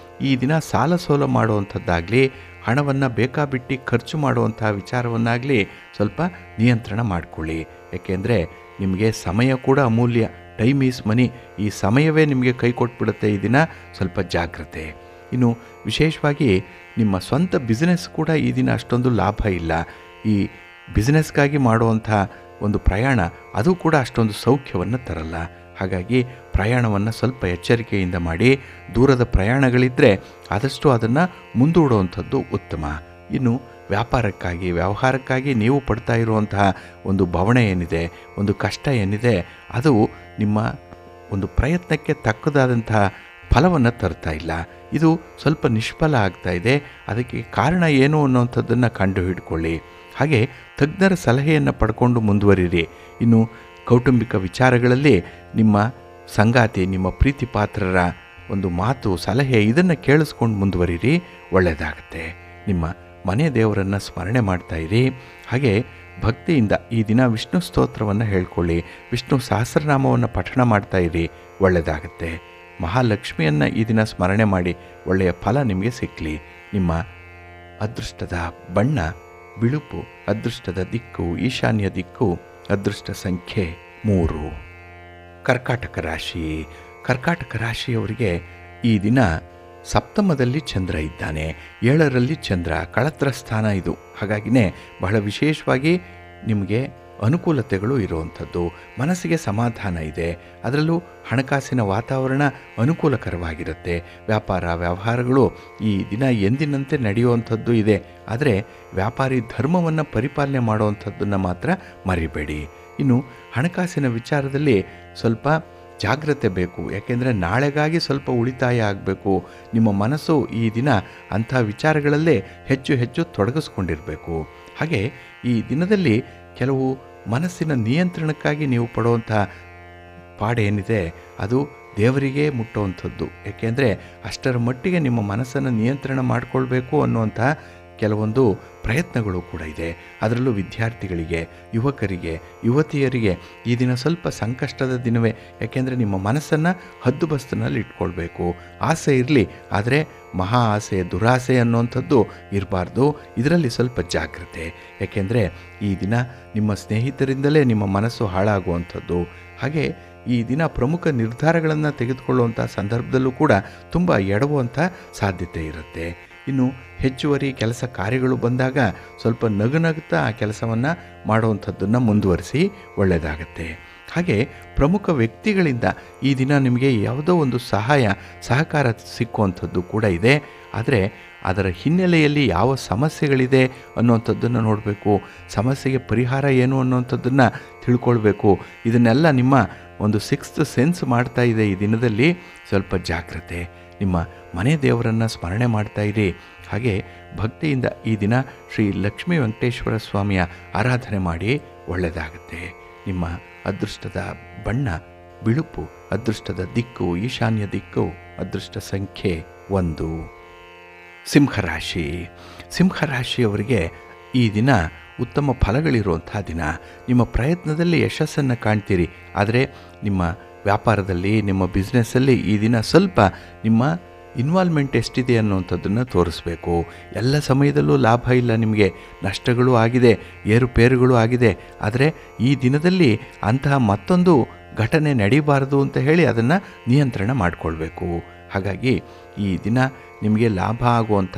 ಈ ದಿನ ಸಾಲ ಸೋಲ ಮಾಡುವಂಥದ್ದಾಗಲಿ, ಹಣವನ್ನು ಬೇಕಾಬಿಟ್ಟು ಖರ್ಚು ಮಾಡುವಂತಹ ವಿಚಾರವನ್ನಾಗಲಿ ಸ್ವಲ್ಪ ನಿಯಂತ್ರಣ ಮಾಡಿಕೊಳ್ಳಿ. ಏಕೆಂದರೆ ನಿಮಗೆ ಸಮಯ ಕೂಡ ಅಮೂಲ್ಯ. ಟೈಮ್ ಈಸ್ ಮನಿ. ಈ ಸಮಯವೇ ನಿಮಗೆ ಕೈ ಕೊಟ್ಬಿಡುತ್ತೆ ಈ ದಿನ. ಸ್ವಲ್ಪ ಜಾಗ್ರತೆ. ಇನ್ನು ವಿಶೇಷವಾಗಿ ನಿಮ್ಮ ಸ್ವಂತ ಬಿಸ್ನೆಸ್ ಕೂಡ ಈ ದಿನ ಅಷ್ಟೊಂದು ಲಾಭ ಇಲ್ಲ. ಈ ಬಿಸ್ನೆಸ್ಗಾಗಿ ಮಾಡುವಂಥ ಒಂದು ಪ್ರಯಾಣ, ಅದು ಕೂಡ ಅಷ್ಟೊಂದು ಸೌಖ್ಯವನ್ನು ತರಲ್ಲ. ಹಾಗಾಗಿ ಪ್ರಯಾಣವನ್ನು ಸ್ವಲ್ಪ ಎಚ್ಚರಿಕೆಯಿಂದ ಮಾಡಿ. ದೂರದ ಪ್ರಯಾಣಗಳಿದ್ದರೆ ಆದಷ್ಟು ಅದನ್ನು ಮುಂದೂಡುವಂಥದ್ದು ಉತ್ತಮ. ಇನ್ನು ವ್ಯಾಪಾರಕ್ಕಾಗಿ, ವ್ಯವಹಾರಕ್ಕಾಗಿ ನೀವು ಪಡ್ತಾ ಇರುವಂತಹ ಒಂದು ಬವಣೆ ಏನಿದೆ, ಒಂದು ಕಷ್ಟ ಏನಿದೆ, ಅದು ನಿಮ್ಮ ಒಂದು ಪ್ರಯತ್ನಕ್ಕೆ ತಕ್ಕದಾದಂತಹ ಫಲವನ್ನು ತರ್ತಾ ಇಲ್ಲ. ಇದು ಸ್ವಲ್ಪ ನಿಷ್ಫಲ ಆಗ್ತಾ ಇದೆ. ಅದಕ್ಕೆ ಕಾರಣ ಏನು ಅನ್ನೋವಂಥದ್ದನ್ನು ಕಂಡು ಹಿಡ್ಕೊಳ್ಳಿ. ಹಾಗೆ ತಜ್ಞರ ಸಲಹೆಯನ್ನು ಪಡ್ಕೊಂಡು ಮುಂದುವರಿರಿ. ಇನ್ನು ಕೌಟುಂಬಿಕ ವಿಚಾರಗಳಲ್ಲಿ ನಿಮ್ಮ ಸಂಗಾತಿ, ನಿಮ್ಮ ಪ್ರೀತಿ ಪಾತ್ರರ ಒಂದು ಮಾತು, ಸಲಹೆ, ಇದನ್ನು ಕೇಳಿಸ್ಕೊಂಡು ಮುಂದುವರಿರಿ, ಒಳ್ಳೆಯದಾಗತ್ತೆ. ನಿಮ್ಮ ಮನೆ ದೇವರನ್ನು ಸ್ಮರಣೆ ಮಾಡ್ತಾ ಇರಿ. ಹಾಗೆ ಭಕ್ತಿಯಿಂದ ಈ ದಿನ ವಿಷ್ಣು ಸ್ತೋತ್ರವನ್ನು ಹೇಳ್ಕೊಳ್ಳಿ, ವಿಷ್ಣು ಸಹಸ್ರನಾಮವನ್ನು ಪಠಣ ಮಾಡ್ತಾ ಇರಿ, ಒಳ್ಳೆಯದಾಗತ್ತೆ. ಮಹಾಲಕ್ಷ್ಮಿಯನ್ನು ಈ ದಿನ ಸ್ಮರಣೆ ಮಾಡಿ, ಒಳ್ಳೆಯ ಫಲ ನಿಮಗೆ ಸಿಕ್ಕಲಿ. ನಿಮ್ಮ ಅದೃಷ್ಟದ ಬಣ್ಣ ಬಿಳುಪು, ಅದೃಷ್ಟದ ದಿಕ್ಕು ಈಶಾನ್ಯ ದಿಕ್ಕು, ಅದೃಷ್ಟ ಸಂಖ್ಯೆ 3. ಕರ್ಕಾಟಕ ರಾಶಿ. ಕರ್ಕಾಟಕ ರಾಶಿಯವರಿಗೆ ಈ ದಿನ ಸಪ್ತಮದಲ್ಲಿ ಚಂದ್ರ ಇದ್ದಾನೆ, 7ರಲ್ಲಿ ಚಂದ್ರ, ಕಳತ್ರ ಸ್ಥಾನ ಇದು. ಹಾಗಾಗಿನೇ ಬಹಳ ವಿಶೇಷವಾಗಿ ನಿಮಗೆ ಅನುಕೂಲತೆಗಳು ಇರುವಂಥದ್ದು. ಮನಸ್ಸಿಗೆ ಸಮಾಧಾನ ಇದೆ. ಅದರಲ್ಲೂ ಹಣಕಾಸಿನ ವಾತಾವರಣ ಅನುಕೂಲಕರವಾಗಿರುತ್ತೆ. ವ್ಯಾಪಾರ ವ್ಯವಹಾರಗಳು ಈ ದಿನ ಎಂದಿನಂತೆ ನಡೆಯುವಂಥದ್ದು ಇದೆ. ಆದರೆ ವ್ಯಾಪಾರಿ ಧರ್ಮವನ್ನು ಪರಿಪಾಲನೆ ಮಾಡುವಂಥದ್ದನ್ನು ಮಾತ್ರ ಮರಿಬೇಡಿ. ಇನ್ನು ಹಣಕಾಸಿನ ವಿಚಾರದಲ್ಲಿ ಸ್ವಲ್ಪ ಜಾಗ್ರತೆ ಬೇಕು. ಯಾಕೆಂದರೆ ನಾಳೆಗಾಗಿ ಸ್ವಲ್ಪ ಉಳಿತಾಯ ಆಗಬೇಕು. ನಿಮ್ಮ ಮನಸ್ಸು ಈ ದಿನ ಅಂಥ ವಿಚಾರಗಳಲ್ಲೇ ಹೆಚ್ಚು ಹೆಚ್ಚು ತೊಡಗಿಸ್ಕೊಂಡಿರಬೇಕು. ಹಾಗೆ ಈ ದಿನದಲ್ಲಿ ಕೆಲವು ಮನಸ್ಸಿನ ನಿಯಂತ್ರಣಕ್ಕಾಗಿ ನೀವು ಪಡುವಂಥ ಪಾಡೇನಿದೆ, ಅದು ದೇವರಿಗೆ ಮುಟ್ಟುವಂಥದ್ದು. ಏಕೆಂದರೆ ಅಷ್ಟರ ಮಟ್ಟಿಗೆ ನಿಮ್ಮ ಮನಸ್ಸನ್ನು ನಿಯಂತ್ರಣ ಮಾಡಿಕೊಳ್ಬೇಕು ಅನ್ನುವಂಥ ಕೆಲವೊಂದು ಪ್ರಯತ್ನಗಳು ಕೂಡ ಇದೆ. ಅದರಲ್ಲೂ ವಿದ್ಯಾರ್ಥಿಗಳಿಗೆ, ಯುವಕರಿಗೆ, ಯುವತಿಯರಿಗೆ ಈ ದಿನ ಸ್ವಲ್ಪ ಸಂಕಷ್ಟದ ದಿನವೇ. ಯಾಕೆಂದರೆ ನಿಮ್ಮ ಮನಸ್ಸನ್ನು ಹದ್ದುಬಸ್ತಿನಲ್ಲಿ ಇಟ್ಕೊಳ್ಬೇಕು. ಆಸೆ ಇರಲಿ, ಆದರೆ ಮಹಾ ಆಸೆ, ದುರಾಸೆ ಅನ್ನುವಂಥದ್ದು ಇರಬಾರ್ದು. ಇದರಲ್ಲಿ ಸ್ವಲ್ಪ ಜಾಗ್ರತೆ. ಯಾಕೆಂದರೆ ಈ ದಿನ ನಿಮ್ಮ ಸ್ನೇಹಿತರಿಂದಲೇ ನಿಮ್ಮ ಮನಸ್ಸು ಹಾಳಾಗುವಂಥದ್ದು. ಹಾಗೆ ಈ ದಿನ ಪ್ರಮುಖ ನಿರ್ಧಾರಗಳನ್ನು ತೆಗೆದುಕೊಳ್ಳುವಂಥ ಸಂದರ್ಭದಲ್ಲೂ ಕೂಡ ತುಂಬ ಎಡವುವಂಥ ಸಾಧ್ಯತೆ ಇರುತ್ತೆ. ಇನ್ನು ಹೆಚ್ಚುವರಿ ಕೆಲಸ ಕಾರ್ಯಗಳು ಬಂದಾಗ ಸ್ವಲ್ಪ ನಗುತ್ತಾ ಆ ಕೆಲಸವನ್ನು ಮಾಡುವಂಥದ್ದನ್ನು ಮುಂದುವರಿಸಿ ಒಳ್ಳೆಯದಾಗತ್ತೆ. ಹಾಗೆ ಪ್ರಮುಖ ವ್ಯಕ್ತಿಗಳಿಂದ ಈ ದಿನ ನಿಮಗೆ ಯಾವುದೋ ಒಂದು ಸಹಕಾರ ಸಿಕ್ಕುವಂಥದ್ದು ಕೂಡ ಇದೆ. ಆದರೆ ಅದರ ಹಿನ್ನೆಲೆಯಲ್ಲಿ ಯಾವ ಸಮಸ್ಯೆಗಳಿದೆ ಅನ್ನುವಂಥದ್ದನ್ನು ನೋಡಬೇಕು. ಸಮಸ್ಯೆಗೆ ಪರಿಹಾರ ಏನು ಅನ್ನುವಂಥದ್ದನ್ನು ತಿಳ್ಕೊಳ್ಬೇಕು. ಇದನ್ನೆಲ್ಲ ನಿಮ್ಮ ಒಂದು ಸಿಕ್ಸ್ತ್ ಸೆನ್ಸ್ ಮಾಡ್ತಾ ಇದೆ. ಈ ದಿನದಲ್ಲಿ ಸ್ವಲ್ಪ ಜಾಗ್ರತೆ. ನಿಮ್ಮ ಮನೆ ದೇವರನ್ನು ಸ್ಮರಣೆ ಮಾಡ್ತಾ ಇರಿ. ಹಾಗೆ ಭಕ್ತಿಯಿಂದ ಈ ದಿನ ಶ್ರೀ ಲಕ್ಷ್ಮೀ ವೆಂಕಟೇಶ್ವರ ಸ್ವಾಮಿಯ ಆರಾಧನೆ ಮಾಡಿ ಒಳ್ಳೆಯದಾಗುತ್ತೆ. ನಿಮ್ಮ ಅದೃಷ್ಟದ ಬಣ್ಣ ಬಿಳುಪು, ಅದೃಷ್ಟದ ದಿಕ್ಕು ಈಶಾನ್ಯ ದಿಕ್ಕು, ಅದೃಷ್ಟ ಸಂಖ್ಯೆ 1. ಸಿಂಹರಾಶಿ. ಸಿಂಹರಾಶಿಯವರಿಗೆ ಈ ದಿನ ಉತ್ತಮ ಫಲಗಳಿರುವಂಥ ದಿನ. ನಿಮ್ಮ ಪ್ರಯತ್ನದಲ್ಲಿ ಯಶಸ್ಸನ್ನು ಕಾಣ್ತೀರಿ. ಆದರೆ ನಿಮ್ಮ ವ್ಯಾಪಾರದಲ್ಲಿ, ನಿಮ್ಮ ಬಿಸ್ನೆಸ್ಸಲ್ಲಿ ಈ ದಿನ ಸ್ವಲ್ಪ ನಿಮ್ಮ ಇನ್ವಾಲ್ವ್ಮೆಂಟ್ ಎಷ್ಟಿದೆ ಅನ್ನುವಂಥದ್ದನ್ನು ತೋರಿಸ್ಬೇಕು. ಎಲ್ಲ ಸಮಯದಲ್ಲೂ ಲಾಭ ಇಲ್ಲ, ನಿಮಗೆ ನಷ್ಟಗಳು ಆಗಿದೆ, ಏರುಪೇರುಗಳು ಆಗಿದೆ. ಆದರೆ ಈ ದಿನದಲ್ಲಿ ಅಂತಹ ಮತ್ತೊಂದು ಘಟನೆ ನಡೀಬಾರದು ಅಂತ ಹೇಳಿ ಅದನ್ನು ನಿಯಂತ್ರಣ ಮಾಡಿಕೊಳ್ಬೇಕು. ಹಾಗಾಗಿ ಈ ದಿನ ನಿಮಗೆ ಲಾಭ ಆಗುವಂಥ,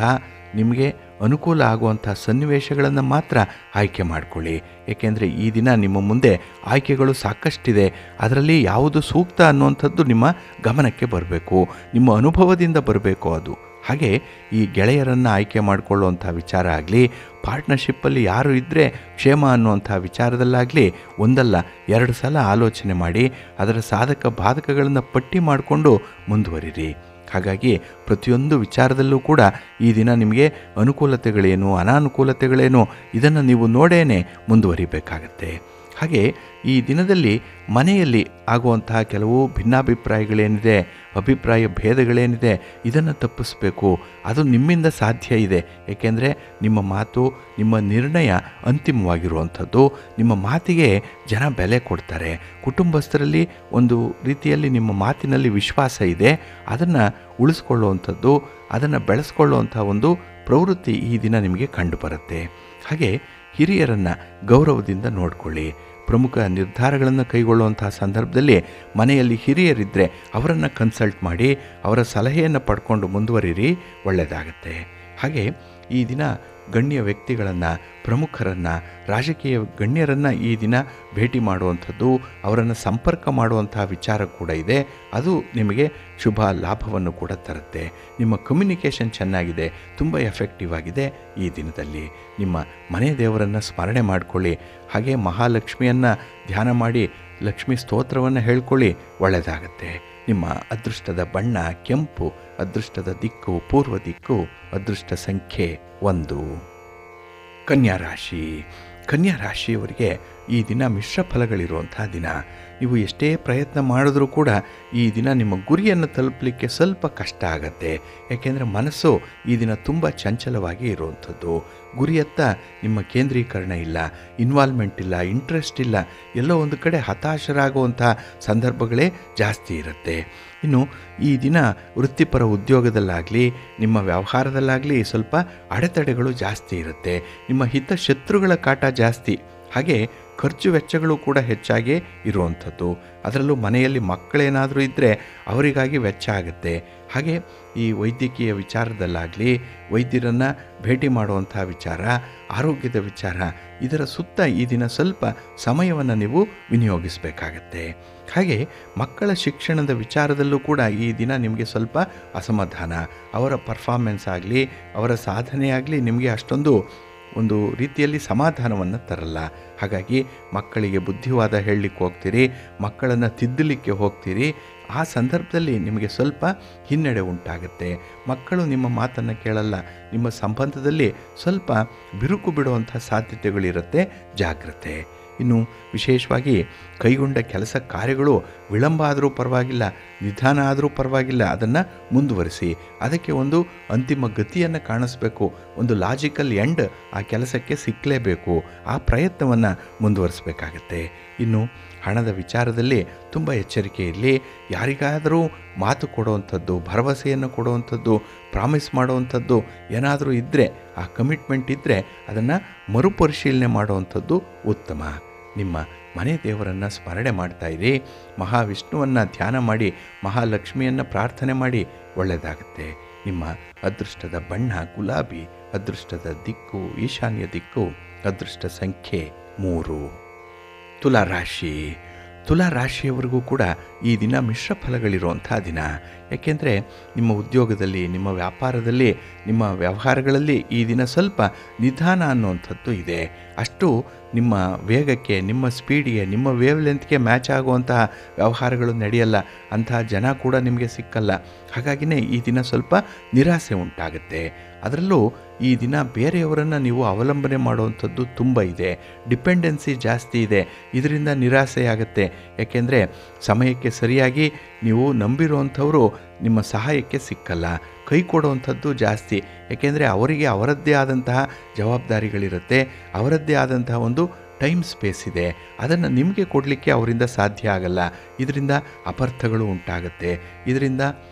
ನಿಮಗೆ ಅನುಕೂಲ ಆಗುವಂಥ ಸನ್ನಿವೇಶಗಳನ್ನು ಮಾತ್ರ ಆಯ್ಕೆ ಮಾಡಿಕೊಳ್ಳಿ. ಏಕೆಂದರೆ ಈ ದಿನ ನಿಮ್ಮ ಮುಂದೆ ಆಯ್ಕೆಗಳು ಸಾಕಷ್ಟಿದೆ. ಅದರಲ್ಲಿ ಯಾವುದು ಸೂಕ್ತ ಅನ್ನುವಂಥದ್ದು ನಿಮ್ಮ ಗಮನಕ್ಕೆ ಬರಬೇಕು, ನಿಮ್ಮ ಅನುಭವದಿಂದ ಬರಬೇಕು ಅದು. ಹಾಗೆ ಈ ಗೆಳೆಯರನ್ನು ಆಯ್ಕೆ ಮಾಡಿಕೊಳ್ಳುವಂಥ ವಿಚಾರ ಆಗಲಿ, ಪಾರ್ಟ್ನರ್ಶಿಪ್ಪಲ್ಲಿ ಯಾರು ಇದ್ದರೆ ಕ್ಷೇಮ ಅನ್ನುವಂಥ ವಿಚಾರದಲ್ಲಾಗಲಿ ಒಂದಲ್ಲ 2 ಸಲ ಆಲೋಚನೆ ಮಾಡಿ ಅದರ ಸಾಧಕ ಬಾಧಕಗಳನ್ನು ಪಟ್ಟಿ ಮಾಡಿಕೊಂಡು ಮುಂದುವರಿರಿ. ಹಾಗಾಗಿ ಪ್ರತಿಯೊಂದು ವಿಚಾರದಲ್ಲೂ ಕೂಡ ಈ ದಿನ ನಿಮಗೆ ಅನುಕೂಲತೆಗಳೇನು, ಅನಾನುಕೂಲತೆಗಳೇನು, ಇದನ್ನು ನೀವು ನೋಡೇನೆ ಮುಂದುವರಿಬೇಕಾಗತ್ತೆ. ಹಾಗೆ ಈ ದಿನದಲ್ಲಿ ಮನೆಯಲ್ಲಿ ಆಗುವಂತಹ ಕೆಲವು ಭಿನ್ನಾಭಿಪ್ರಾಯಗಳೇನಿದೆ, ಅಭಿಪ್ರಾಯ ಭೇದಗಳೇನಿದೆ, ಇದನ್ನು ತಪ್ಪಿಸಬೇಕು. ಅದು ನಿಮ್ಮಿಂದ ಸಾಧ್ಯ ಇದೆ. ಏಕೆಂದರೆ ನಿಮ್ಮ ಮಾತು, ನಿಮ್ಮ ನಿರ್ಣಯ ಅಂತಿಮವಾಗಿರುವಂಥದ್ದು. ನಿಮ್ಮ ಮಾತಿಗೆ ಜನ ಬೆಲೆ ಕೊಡ್ತಾರೆ. ಕುಟುಂಬಸ್ಥರಲ್ಲಿ ಒಂದು ರೀತಿಯಲ್ಲಿ ನಿಮ್ಮ ಮಾತಿನಲ್ಲಿ ವಿಶ್ವಾಸ ಇದೆ. ಅದನ್ನು ಉಳಿಸ್ಕೊಳ್ಳುವಂಥದ್ದು, ಅದನ್ನು ಬೆಳೆಸ್ಕೊಳ್ಳುವಂಥ ಒಂದು ಪ್ರವೃತ್ತಿ ಈ ದಿನ ನಿಮಗೆ ಕಂಡುಬರುತ್ತೆ. ಹಾಗೆ ಹಿರಿಯರನ್ನು ಗೌರವದಿಂದ ನೋಡಿಕೊಳ್ಳಿ. ಪ್ರಮುಖ ನಿರ್ಧಾರಗಳನ್ನು ಕೈಗೊಳ್ಳುವಂತಹ ಸಂದರ್ಭದಲ್ಲಿ ಮನೆಯಲ್ಲಿ ಹಿರಿಯರಿದ್ದರೆ ಅವರನ್ನು ಕನ್ಸಲ್ಟ್ ಮಾಡಿ ಅವರ ಸಲಹೆಯನ್ನು ಪಡ್ಕೊಂಡು ಮುಂದುವರಿರಿ, ಒಳ್ಳೆಯದಾಗತ್ತೆ. ಹಾಗೆ ಈ ದಿನ ಗಣ್ಯ ವ್ಯಕ್ತಿಗಳನ್ನು, ಪ್ರಮುಖರನ್ನು, ರಾಜಕೀಯ ಗಣ್ಯರನ್ನು ಈ ದಿನ ಭೇಟಿ ಮಾಡುವಂಥದ್ದು, ಅವರನ್ನು ಸಂಪರ್ಕ ಮಾಡುವಂಥ ವಿಚಾರ ಕೂಡ ಇದೆ. ಅದು ನಿಮಗೆ ಶುಭ ಲಾಭವನ್ನು ಕೂಡ ತರುತ್ತೆ. ನಿಮ್ಮ ಕಮ್ಯುನಿಕೇಷನ್ ಚೆನ್ನಾಗಿದೆ, ತುಂಬ ಎಫೆಕ್ಟಿವ್ ಆಗಿದೆ. ಈ ದಿನದಲ್ಲಿ ನಿಮ್ಮ ಮನೆ ದೇವರನ್ನು ಸ್ಮರಣೆ ಮಾಡಿಕೊಳ್ಳಿ. ಹಾಗೆ ಮಹಾಲಕ್ಷ್ಮಿಯನ್ನು ಧ್ಯಾನ ಮಾಡಿ ಲಕ್ಷ್ಮೀ ಸ್ತೋತ್ರವನ್ನು ಹೇಳ್ಕೊಳ್ಳಿ, ಒಳ್ಳೆಯದಾಗತ್ತೆ. ನಿಮ್ಮ ಅದೃಷ್ಟದ ಬಣ್ಣ ಕೆಂಪು, ಅದೃಷ್ಟದ ದಿಕ್ಕು ಪೂರ್ವ ದಿಕ್ಕು, ಅದೃಷ್ಟ ಸಂಖ್ಯೆ 1. ಕನ್ಯಾ ರಾಶಿ. ಕನ್ಯಾ ರಾಶಿಯವರಿಗೆ ಈ ದಿನ ಮಿಶ್ರ ಫಲಗಳಿರುವಂಥ ದಿನ. ನೀವು ಎಷ್ಟೇ ಪ್ರಯತ್ನ ಮಾಡಿದ್ರೂ ಕೂಡ ಈ ದಿನ ನಿಮ್ಮ ಗುರಿಯನ್ನು ತಲುಪಲಿಕ್ಕೆ ಸ್ವಲ್ಪ ಕಷ್ಟ ಆಗತ್ತೆ. ಯಾಕೆಂದರೆ ಮನಸ್ಸು ಈ ದಿನ ತುಂಬ ಚಂಚಲವಾಗಿ ಇರುವಂಥದ್ದು. ಗುರಿಯತ್ತ ನಿಮ್ಮ ಕೇಂದ್ರೀಕರಣ ಇಲ್ಲ, ಇನ್ವಾಲ್ವ್ಮೆಂಟ್ ಇಲ್ಲ, ಇಂಟ್ರೆಸ್ಟ್ ಇಲ್ಲ. ಎಲ್ಲೋ ಒಂದು ಕಡೆ ಹತಾಶರಾಗುವಂಥ ಸಂದರ್ಭಗಳೇ ಜಾಸ್ತಿ ಇರುತ್ತೆ. ಇನ್ನು ಈ ದಿನ ವೃತ್ತಿಪರ ಉದ್ಯೋಗದಲ್ಲಾಗಲಿ, ನಿಮ್ಮ ವ್ಯವಹಾರದಲ್ಲಾಗಲಿ ಸ್ವಲ್ಪ ಅಡೆತಡೆಗಳು ಜಾಸ್ತಿ ಇರುತ್ತೆ. ನಿಮ್ಮ ಹಿತಶತ್ರುಗಳ ಕಾಟ ಜಾಸ್ತಿ. ಹಾಗೆ ಖರ್ಚು ವೆಚ್ಚಗಳು ಕೂಡ ಹೆಚ್ಚಾಗಿ ಇರುವಂಥದ್ದು. ಅದರಲ್ಲೂ ಮನೆಯಲ್ಲಿ ಮಕ್ಕಳೇನಾದರೂ ಇದ್ದರೆ ಅವರಿಗಾಗಿ ವೆಚ್ಚ ಆಗುತ್ತೆ. ಹಾಗೆ ಈ ವೈದ್ಯಕೀಯ ವಿಚಾರದಲ್ಲಾಗಲಿ, ವೈದ್ಯರನ್ನು ಭೇಟಿ ಮಾಡುವಂಥ ವಿಚಾರ, ಆರೋಗ್ಯದ ವಿಚಾರ, ಇದರ ಸುತ್ತ ಈ ದಿನ ಸ್ವಲ್ಪ ಸಮಯವನ್ನು ನೀವು ವಿನಿಯೋಗಿಸಬೇಕಾಗತ್ತೆ. ಹಾಗೆ ಮಕ್ಕಳ ಶಿಕ್ಷಣದ ವಿಚಾರದಲ್ಲೂ ಕೂಡ ಈ ದಿನ ನಿಮಗೆ ಸ್ವಲ್ಪ ಅಸಮಾಧಾನ. ಅವರ ಪರ್ಫಾರ್ಮೆನ್ಸ್ ಆಗಲಿ, ಅವರ ಸಾಧನೆ ಆಗಲಿ ನಿಮಗೆ ಅಷ್ಟೊಂದು ಒಂದು ರೀತಿಯಲ್ಲಿ ಸಮಾಧಾನವನ್ನು ತರಲ್ಲ. ಹಾಗಾಗಿ ಮಕ್ಕಳಿಗೆ ಬುದ್ಧಿವಾದ ಹೇಳಲಿಕ್ಕೆ ಹೋಗ್ತೀರಿ, ಮಕ್ಕಳನ್ನು ತಿದ್ದಲಿಕ್ಕೆ ಹೋಗ್ತೀರಿ. ಆ ಸಂದರ್ಭದಲ್ಲಿ ನಿಮಗೆ ಸ್ವಲ್ಪ ಹಿನ್ನಡೆ ಉಂಟಾಗುತ್ತೆ. ಮಕ್ಕಳು ನಿಮ್ಮ ಮಾತನ್ನು ಕೇಳಲ್ಲ. ನಿಮ್ಮ ಸಂಬಂಧದಲ್ಲಿ ಸ್ವಲ್ಪ ಬಿರುಕು ಬಿಡುವಂಥ ಸಾಧ್ಯತೆಗಳಿರುತ್ತೆ, ಜಾಗ್ರತೆ. ಇನ್ನು ವಿಶೇಷವಾಗಿ ಕೈಗೊಂಡ ಕೆಲಸ ಕಾರ್ಯಗಳು ವಿಳಂಬ ಆದರೂ ಪರವಾಗಿಲ್ಲ, ನಿಧಾನ ಆದರೂ ಪರವಾಗಿಲ್ಲ, ಅದನ್ನು ಮುಂದುವರಿಸಿ. ಅದಕ್ಕೆ ಒಂದು ಅಂತಿಮ ಗತಿಯನ್ನು ಕಾಣಿಸ್ಬೇಕು, ಒಂದು ಲಾಜಿಕಲ್ ಎಂಡ್ ಆ ಕೆಲಸಕ್ಕೆ ಸಿಕ್ಕಲೇಬೇಕು. ಆ ಪ್ರಯತ್ನವನ್ನು ಮುಂದುವರಿಸಬೇಕಾಗತ್ತೆ. ಇನ್ನು ಹಣದ ವಿಚಾರದಲ್ಲಿ ತುಂಬ ಎಚ್ಚರಿಕೆ ಇರಲಿ. ಯಾರಿಗಾದರೂ ಮಾತು ಕೊಡುವಂಥದ್ದು, ಭರವಸೆಯನ್ನು ಕೊಡುವಂಥದ್ದು, ಪ್ರಾಮಿಸ್ ಮಾಡುವಂಥದ್ದು ಏನಾದರೂ ಇದ್ದರೆ, ಆ ಕಮಿಟ್ಮೆಂಟ್ ಇದ್ದರೆ ಅದನ್ನು ಮರುಪರಿಶೀಲನೆ ಮಾಡುವಂಥದ್ದು ಉತ್ತಮ. ನಿಮ್ಮ ಮನೆ ದೇವರನ್ನು ಸ್ಮರಣೆ ಮಾಡ್ತಾಯಿರಿ. ಮಹಾವಿಷ್ಣುವನ್ನು ಧ್ಯಾನ ಮಾಡಿ, ಮಹಾಲಕ್ಷ್ಮಿಯನ್ನು ಪ್ರಾರ್ಥನೆ ಮಾಡಿ, ಒಳ್ಳೆಯದಾಗುತ್ತೆ. ನಿಮ್ಮ ಅದೃಷ್ಟದ ಬಣ್ಣ ಗುಲಾಬಿ, ಅದೃಷ್ಟದ ದಿಕ್ಕು ಈಶಾನ್ಯ ದಿಕ್ಕು, ಅದೃಷ್ಟ ಸಂಖ್ಯೆ 3. ತುಲಾರಾಶಿ. ತುಲಾರಾಶಿಯವರಿಗೂ ಕೂಡ ಈ ದಿನ ಮಿಶ್ರ ಫಲಗಳಿರುವಂಥ ದಿನ. ಯಾಕೆಂದರೆ ನಿಮ್ಮ ಉದ್ಯೋಗದಲ್ಲಿ, ನಿಮ್ಮ ವ್ಯಾಪಾರದಲ್ಲಿ, ನಿಮ್ಮ ವ್ಯವಹಾರಗಳಲ್ಲಿ ಈ ದಿನ ಸ್ವಲ್ಪ ನಿಧಾನ ಅನ್ನುವಂಥದ್ದು ಇದೆ. ಅಷ್ಟು ನಿಮ್ಮ ವೇಗಕ್ಕೆ, ನಿಮ್ಮ ಸ್ಪೀಡಿಗೆ, ನಿಮ್ಮ ವೇವ್ ಲೆಂತ್ಗೆ ಮ್ಯಾಚ್ ಆಗುವಂತಹ ವ್ಯವಹಾರಗಳು ನಡೆಯಲ್ಲ. ಅಂತಹ ಜನ ಕೂಡ ನಿಮಗೆ ಸಿಕ್ಕಲ್ಲ. ಹಾಗಾಗಿನೇ ಈ ದಿನ ಸ್ವಲ್ಪ ನಿರಾಸೆ ಉಂಟಾಗುತ್ತೆ. ಅದರಲ್ಲೂ ಈ ದಿನ ಬೇರೆಯವರನ್ನು ನೀವು ಅವಲಂಬನೆ ಮಾಡುವಂಥದ್ದು ತುಂಬ ಇದೆ. ಡಿಪೆಂಡೆನ್ಸಿ ಜಾಸ್ತಿ ಇದೆ. ಇದರಿಂದ ನಿರಾಸೆ ಆಗುತ್ತೆ. ಯಾಕೆಂದರೆ ಸಮಯಕ್ಕೆ ಸರಿಯಾಗಿ ನೀವು ನಂಬಿರುವಂಥವರು ನಿಮ್ಮ ಸಹಾಯಕ್ಕೆ ಸಿಕ್ಕಲ್ಲ. ಕೈ ಕೊಡುವಂಥದ್ದು ಜಾಸ್ತಿ. ಯಾಕೆಂದರೆ ಅವರಿಗೆ ಅವರದ್ದೇ ಆದಂತಹ ಜವಾಬ್ದಾರಿಗಳಿರುತ್ತೆ, ಅವರದ್ದೇ ಆದಂತಹ ಒಂದು ಟೈಮ್ ಸ್ಪೇಸ್ ಇದೆ. ಅದನ್ನು ನಿಮಗೆ ಕೊಡಲಿಕ್ಕೆ ಅವರಿಂದ ಸಾಧ್ಯ ಆಗಲ್ಲ. ಇದರಿಂದ ಅಪಾರ್ಥಗಳು ಉಂಟಾಗುತ್ತೆ. ಇದರಿಂದ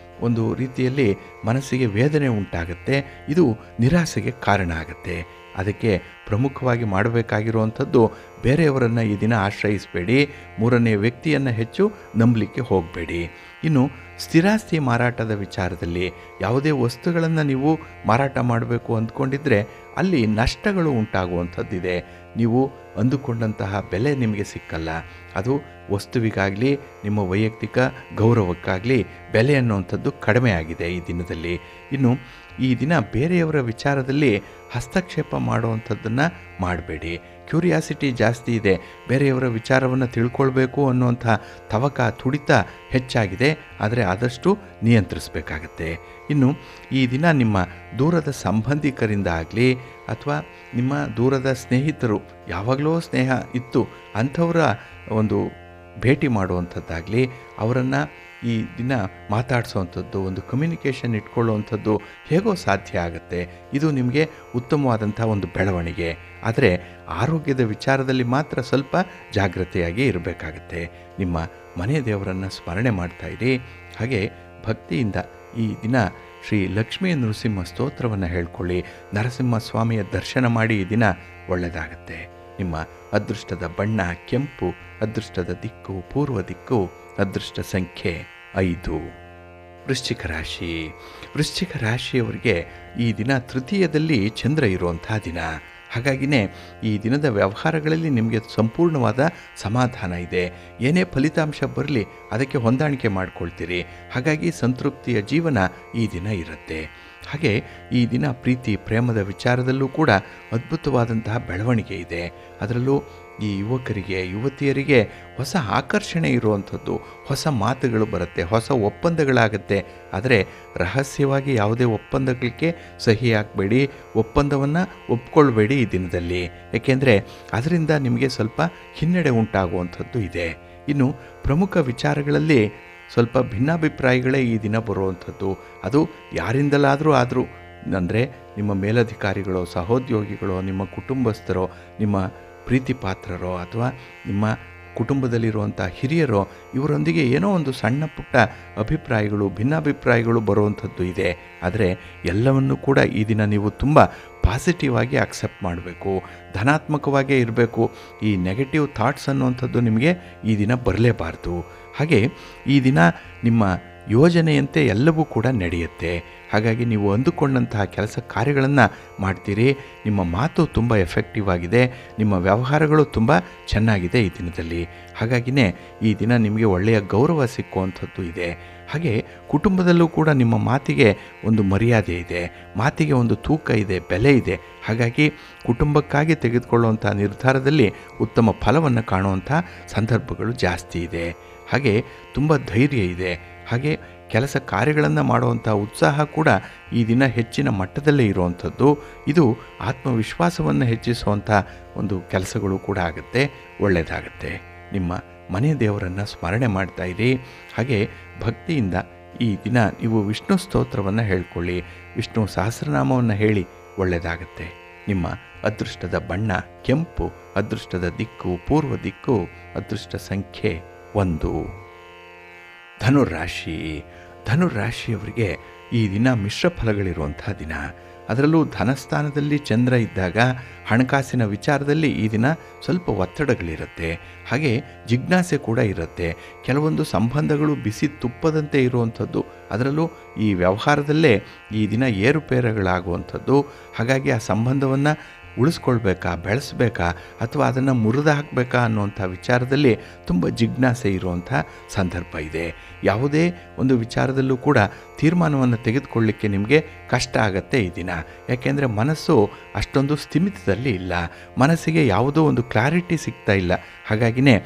ಒಂದು ರೀತಿಯಲ್ಲಿ ಮನಸ್ಸಿಗೆ ವೇದನೆ ಉಂಟಾಗುತ್ತೆ. ಇದು ನಿರಾಸೆಗೆ ಕಾರಣ ಆಗುತ್ತೆ. ಅದಕ್ಕೆ ಪ್ರಮುಖವಾಗಿ ಮಾಡಬೇಕಾಗಿರುವಂಥದ್ದು, ಬೇರೆಯವರನ್ನು ಈ ದಿನ ಆಶ್ರಯಿಸಬೇಡಿ. ಮೂರನೇ ವ್ಯಕ್ತಿಯನ್ನು ಹೆಚ್ಚು ನಂಬಲಿಕ್ಕೆ ಹೋಗಬೇಡಿ. ಇನ್ನು ಸ್ಥಿರಾಸ್ತಿ ಮಾರಾಟದ ವಿಚಾರದಲ್ಲಿ ಯಾವುದೇ ವಸ್ತುಗಳನ್ನು ನೀವು ಮಾರಾಟ ಮಾಡಬೇಕು ಅಂದ್ಕೊಂಡಿದ್ರೆ ಅಲ್ಲಿ ನಷ್ಟಗಳು ಉಂಟಾಗುವಂಥದ್ದಿದೆ. ನೀವು ಅಂದುಕೊಂಡಂತಹ ಬೆಲೆ ನಿಮಗೆ ಸಿಕ್ಕಲ್ಲ. ಅದು ವಸ್ತುವಿಗಾಗಲಿ ನಿಮ್ಮ ವೈಯಕ್ತಿಕ ಗೌರವಕ್ಕಾಗಲಿ ಬೆಲೆ ಅನ್ನುವಂಥದ್ದು ಕಡಿಮೆ ಆಗಿದೆ ಈ ದಿನದಲ್ಲಿ. ಇನ್ನು ಈ ದಿನ ಬೇರೆಯವರ ವಿಚಾರದಲ್ಲಿ ಹಸ್ತಕ್ಷೇಪ ಮಾಡುವಂಥದ್ದನ್ನು ಮಾಡಬೇಡಿ. ಕ್ಯೂರಿಯಾಸಿಟಿ ಜಾಸ್ತಿ ಇದೆ. ಬೇರೆಯವರ ವಿಚಾರವನ್ನು ತಿಳ್ಕೊಳ್ಬೇಕು ಅನ್ನುವಂಥ ತವಕ, ತುಡಿತ ಹೆಚ್ಚಾಗಿದೆ. ಆದರೆ ಆದಷ್ಟು ನಿಯಂತ್ರಿಸಬೇಕಾಗತ್ತೆ. ಇನ್ನು ಈ ದಿನ ನಿಮ್ಮ ದೂರದ ಸಂಬಂಧಿಕರಿಂದ ಆಗಲಿ ಅಥವಾ ನಿಮ್ಮ ದೂರದ ಸ್ನೇಹಿತರು, ಯಾವಾಗಲೂ ಸ್ನೇಹ ಇತ್ತು ಅಂಥವರ ಒಂದು ಭೇಟಿ ಮಾಡುವಂಥದ್ದಾಗಲಿ, ಅವರನ್ನು ಈ ದಿನ ಮಾತಾಡಿಸೋವಂಥದ್ದು, ಒಂದು ಕಮ್ಯುನಿಕೇಷನ್ ಇಟ್ಕೊಳ್ಳುವಂಥದ್ದು ಹೇಗೋ ಸಾಧ್ಯ ಆಗುತ್ತೆ. ಇದು ನಿಮಗೆ ಉತ್ತಮವಾದಂಥ ಒಂದು ಬೆಳವಣಿಗೆ. ಆದರೆ ಆರೋಗ್ಯದ ವಿಚಾರದಲ್ಲಿ ಮಾತ್ರ ಸ್ವಲ್ಪ ಜಾಗ್ರತೆಯಾಗಿ ಇರಬೇಕಾಗತ್ತೆ. ನಿಮ್ಮ ಮನೆ ದೇವರನ್ನು ಸ್ಮರಣೆ ಮಾಡ್ತಾಯಿರಿ. ಹಾಗೆ ಭಕ್ತಿಯಿಂದ ಈ ದಿನ ಶ್ರೀ ಲಕ್ಷ್ಮೀ ನೃಸಿಂಹ ಸ್ತೋತ್ರವನ್ನು ಹೇಳ್ಕೊಳ್ಳಿ. ನರಸಿಂಹಸ್ವಾಮಿಯ ದರ್ಶನ ಮಾಡಿ ಈ ದಿನ ಒಳ್ಳೆಯದಾಗತ್ತೆ. ನಿಮ್ಮ ಅದೃಷ್ಟದ ಬಣ್ಣ ಕೆಂಪು, ಅದೃಷ್ಟದ ದಿಕ್ಕು ಪೂರ್ವ ದಿಕ್ಕು, ಅದೃಷ್ಟ ಸಂಖ್ಯೆ 5. ವೃಶ್ಚಿಕ ರಾಶಿ. ವೃಶ್ಚಿಕ ರಾಶಿಯವರಿಗೆ ಈ ದಿನ ತೃತೀಯದಲ್ಲಿ ಚಂದ್ರ ಇರುವಂಥ ದಿನ. ಹಾಗಾಗಿನೇ ಈ ದಿನದ ವ್ಯವಹಾರಗಳಲ್ಲಿ ನಿಮಗೆ ಸಂಪೂರ್ಣವಾದ ಸಮಾಧಾನ ಇದೆ. ಏನೇ ಫಲಿತಾಂಶ ಬರಲಿ ಅದಕ್ಕೆ ಹೊಂದಾಣಿಕೆ ಮಾಡ್ಕೊಳ್ತೀರಿ. ಹಾಗಾಗಿ ಸಂತೃಪ್ತಿಯ ಜೀವನ ಈ ದಿನ ಇರುತ್ತೆ. ಹಾಗೆ ಈ ದಿನ ಪ್ರೀತಿ ಪ್ರೇಮದ ವಿಚಾರದಲ್ಲೂ ಕೂಡ ಅದ್ಭುತವಾದಂತಹ ಬೆಳವಣಿಗೆ ಇದೆ. ಅದರಲ್ಲೂ ಈ ಯುವಕರಿಗೆ, ಯುವತಿಯರಿಗೆ ಹೊಸ ಆಕರ್ಷಣೆ ಇರುವಂಥದ್ದು, ಹೊಸ ಮಾತುಗಳು ಬರುತ್ತೆ, ಹೊಸ ಒಪ್ಪಂದಗಳಾಗುತ್ತೆ. ಆದರೆ ರಹಸ್ಯವಾಗಿ ಯಾವುದೇ ಒಪ್ಪಂದಗಳಿಗೆ ಸಹಿ ಹಾಕಬೇಡಿ, ಒಪ್ಪಂದವನ್ನು ಒಪ್ಕೊಳ್ಬೇಡಿ ಈ ದಿನದಲ್ಲಿ. ಏಕೆಂದರೆ ಅದರಿಂದ ನಿಮಗೆ ಸ್ವಲ್ಪ ಹಿನ್ನಡೆ ಉಂಟಾಗುವಂಥದ್ದು ಇದೆ. ಇನ್ನು ಪ್ರಮುಖ ವಿಚಾರಗಳಲ್ಲಿ ಸ್ವಲ್ಪ ಭಿನ್ನಾಭಿಪ್ರಾಯಗಳೇ ಈ ದಿನ ಬರುವಂಥದ್ದು. ಅದು ಯಾರಿಂದಲಾದರೂ ಆದರೂ, ಅಂದರೆ ನಿಮ್ಮ ಮೇಲಧಿಕಾರಿಗಳೋ, ಸಹೋದ್ಯೋಗಿಗಳೋ, ನಿಮ್ಮ ಕುಟುಂಬಸ್ಥರೋ, ನಿಮ್ಮ ಪ್ರೀತಿ ಪಾತ್ರರೋ ಅಥವಾ ನಿಮ್ಮ ಕುಟುಂಬದಲ್ಲಿರುವಂಥ ಹಿರಿಯರೋ, ಇವರೊಂದಿಗೆ ಏನೋ ಒಂದು ಸಣ್ಣ ಪುಟ್ಟ ಅಭಿಪ್ರಾಯಗಳು, ಭಿನ್ನಾಭಿಪ್ರಾಯಗಳು ಬರುವಂಥದ್ದು ಇದೆ. ಆದರೆ ಎಲ್ಲವನ್ನೂ ಕೂಡ ಈ ದಿನ ನೀವು ತುಂಬ ಪಾಸಿಟಿವ್ ಆಗಿ ಅಕ್ಸೆಪ್ಟ್ ಮಾಡಬೇಕು, ಧನಾತ್ಮಕವಾಗೇ ಇರಬೇಕು. ಈ ನೆಗೆಟಿವ್ ಥಾಟ್ಸ್ ಅನ್ನುವಂಥದ್ದು ನಿಮಗೆ ಈ ದಿನ ಬರಲೇಬಾರ್ದು. ಹಾಗೆ ಈ ದಿನ ನಿಮ್ಮ ಯೋಜನೆಯಂತೆ ಎಲ್ಲವೂ ಕೂಡ ನಡೆಯುತ್ತೆ. ಹಾಗಾಗಿ ನೀವು ಅಂದುಕೊಂಡಂತಹ ಕೆಲಸ ಕಾರ್ಯಗಳನ್ನು ಮಾಡ್ತೀರಿ. ನಿಮ್ಮ ಮಾತು ತುಂಬ ಎಫೆಕ್ಟಿವ್ ಆಗಿದೆ. ನಿಮ್ಮ ವ್ಯವಹಾರಗಳು ತುಂಬ ಚೆನ್ನಾಗಿದೆ ಈ ದಿನದಲ್ಲಿ. ಹಾಗಾಗಿನೇ ಈ ದಿನ ನಿಮಗೆ ಒಳ್ಳೆಯ ಗೌರವ ಸಿಕ್ಕುವಂಥದ್ದು ಇದೆ. ಹಾಗೆ ಕುಟುಂಬದಲ್ಲೂ ಕೂಡ ನಿಮ್ಮ ಮಾತಿಗೆ ಒಂದು ಮರ್ಯಾದೆ ಇದೆ, ಮಾತಿಗೆ ಒಂದು ತೂಕ ಇದೆ, ಬೆಲೆ ಇದೆ. ಹಾಗಾಗಿ ಕುಟುಂಬಕ್ಕಾಗಿ ತೆಗೆದುಕೊಳ್ಳುವಂಥ ನಿರ್ಧಾರದಲ್ಲಿ ಉತ್ತಮ ಫಲವನ್ನು ಕಾಣುವಂಥ ಸಂದರ್ಭಗಳು ಜಾಸ್ತಿ ಇದೆ. ಹಾಗೆ ತುಂಬ ಧೈರ್ಯ ಇದೆ. ಹಾಗೆ ಕೆಲಸ ಕಾರ್ಯಗಳನ್ನು ಮಾಡುವಂಥ ಉತ್ಸಾಹ ಕೂಡ ಈ ದಿನ ಹೆಚ್ಚಿನ ಮಟ್ಟದಲ್ಲೇ ಇರುವಂಥದ್ದು. ಇದು ಆತ್ಮವಿಶ್ವಾಸವನ್ನು ಹೆಚ್ಚಿಸುವಂಥ ಒಂದು ಕೆಲಸಗಳು ಕೂಡ ಆಗುತ್ತೆ, ಒಳ್ಳೆಯದಾಗುತ್ತೆ. ನಿಮ್ಮ ಮನೆ ದೇವರನ್ನು ಸ್ಮರಣೆ ಮಾಡ್ತಾ ಇರಿ. ಹಾಗೆ ಭಕ್ತಿಯಿಂದ ಈ ದಿನ ನೀವು ವಿಷ್ಣು ಸ್ತೋತ್ರವನ್ನು ಹೇಳ್ಕೊಳ್ಳಿ, ವಿಷ್ಣು ಸಹಸ್ರನಾಮವನ್ನು ಹೇಳಿ, ಒಳ್ಳೆಯದಾಗುತ್ತೆ. ನಿಮ್ಮ ಅದೃಷ್ಟದ ಬಣ್ಣ ಕೆಂಪು, ಅದೃಷ್ಟದ ದಿಕ್ಕು ಪೂರ್ವ ದಿಕ್ಕು, ಅದೃಷ್ಟ ಸಂಖ್ಯೆ 1. ಧನುರಾಶಿ. ಧನುರಾಶಿಯವರಿಗೆ ಈ ದಿನ ಮಿಶ್ರ ಫಲಗಳಿರುವಂಥ ದಿನ. ಅದರಲ್ಲೂ ಧನಸ್ಥಾನದಲ್ಲಿ ಚಂದ್ರ ಇದ್ದಾಗ ಹಣಕಾಸಿನ ವಿಚಾರದಲ್ಲಿ ಈ ದಿನ ಸ್ವಲ್ಪ ಒತ್ತಡಗಳಿರುತ್ತೆ. ಹಾಗೆ ಜಿಜ್ಞಾಸೆ ಕೂಡ ಇರುತ್ತೆ. ಕೆಲವೊಂದು ಸಂಬಂಧಗಳು ಬಿಸಿ ತುಪ್ಪದಂತೆ ಇರುವಂಥದ್ದು. ಅದರಲ್ಲೂ ಈ ವ್ಯವಹಾರದಲ್ಲೇ ಈ ದಿನ ಏರುಪೇರುಗಳಾಗುವಂಥದ್ದು. ಹಾಗಾಗಿ ಆ ಸಂಬಂಧವನ್ನು ಉಳಿಸ್ಕೊಳ್ಬೇಕಾ, ಬೆಳೆಸಬೇಕಾ, ಅಥವಾ ಅದನ್ನು ಮುರಿದು ಹಾಕಬೇಕಾ ಅನ್ನುವಂಥ ವಿಚಾರದಲ್ಲಿ ತುಂಬ ಜಿಜ್ಞಾಸೆ ಇರುವಂಥ ಸಂದರ್ಭ ಇದೆ. ಯಾವುದೇ ಒಂದು ವಿಚಾರದಲ್ಲೂ ಕೂಡ ತೀರ್ಮಾನವನ್ನು ತೆಗೆದುಕೊಳ್ಳಿಕ್ಕೆ ನಿಮಗೆ ಕಷ್ಟ ಆಗತ್ತೆ ಈ ದಿನ. ಯಾಕೆಂದರೆ ಮನಸ್ಸು ಅಷ್ಟೊಂದು ಸ್ಥಿಮಿತದಲ್ಲಿ ಇಲ್ಲ, ಮನಸ್ಸಿಗೆ ಯಾವುದೋ ಒಂದು ಕ್ಲಾರಿಟಿ ಸಿಗ್ತಾ ಇಲ್ಲ. ಹಾಗಾಗಿನೇ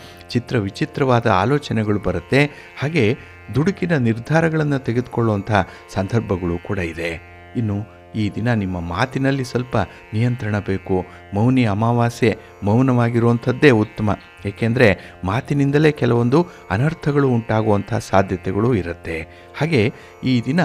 ವಿಚಿತ್ರವಾದ ಆಲೋಚನೆಗಳು ಬರುತ್ತೆ. ಹಾಗೆ ದುಡುಕಿನ ನಿರ್ಧಾರಗಳನ್ನು ತೆಗೆದುಕೊಳ್ಳುವಂಥ ಸಂದರ್ಭಗಳು ಕೂಡ ಇದೆ. ಇನ್ನು ಈ ದಿನ ನಿಮ್ಮ ಮಾತಿನಲ್ಲಿ ಸ್ವಲ್ಪ ನಿಯಂತ್ರಣ ಬೇಕು. ಮೌನಿ ಅಮಾವಾಸ್ಯೆ, ಮೌನವಾಗಿರುವಂಥದ್ದೇ ಉತ್ತಮ. ಏಕೆಂದರೆ ಮಾತಿನಿಂದಲೇ ಕೆಲವೊಂದು ಅನರ್ಥಗಳು ಉಂಟಾಗುವಂಥ ಸಾಧ್ಯತೆಗಳು ಇರುತ್ತೆ. ಹಾಗೆ ಈ ದಿನ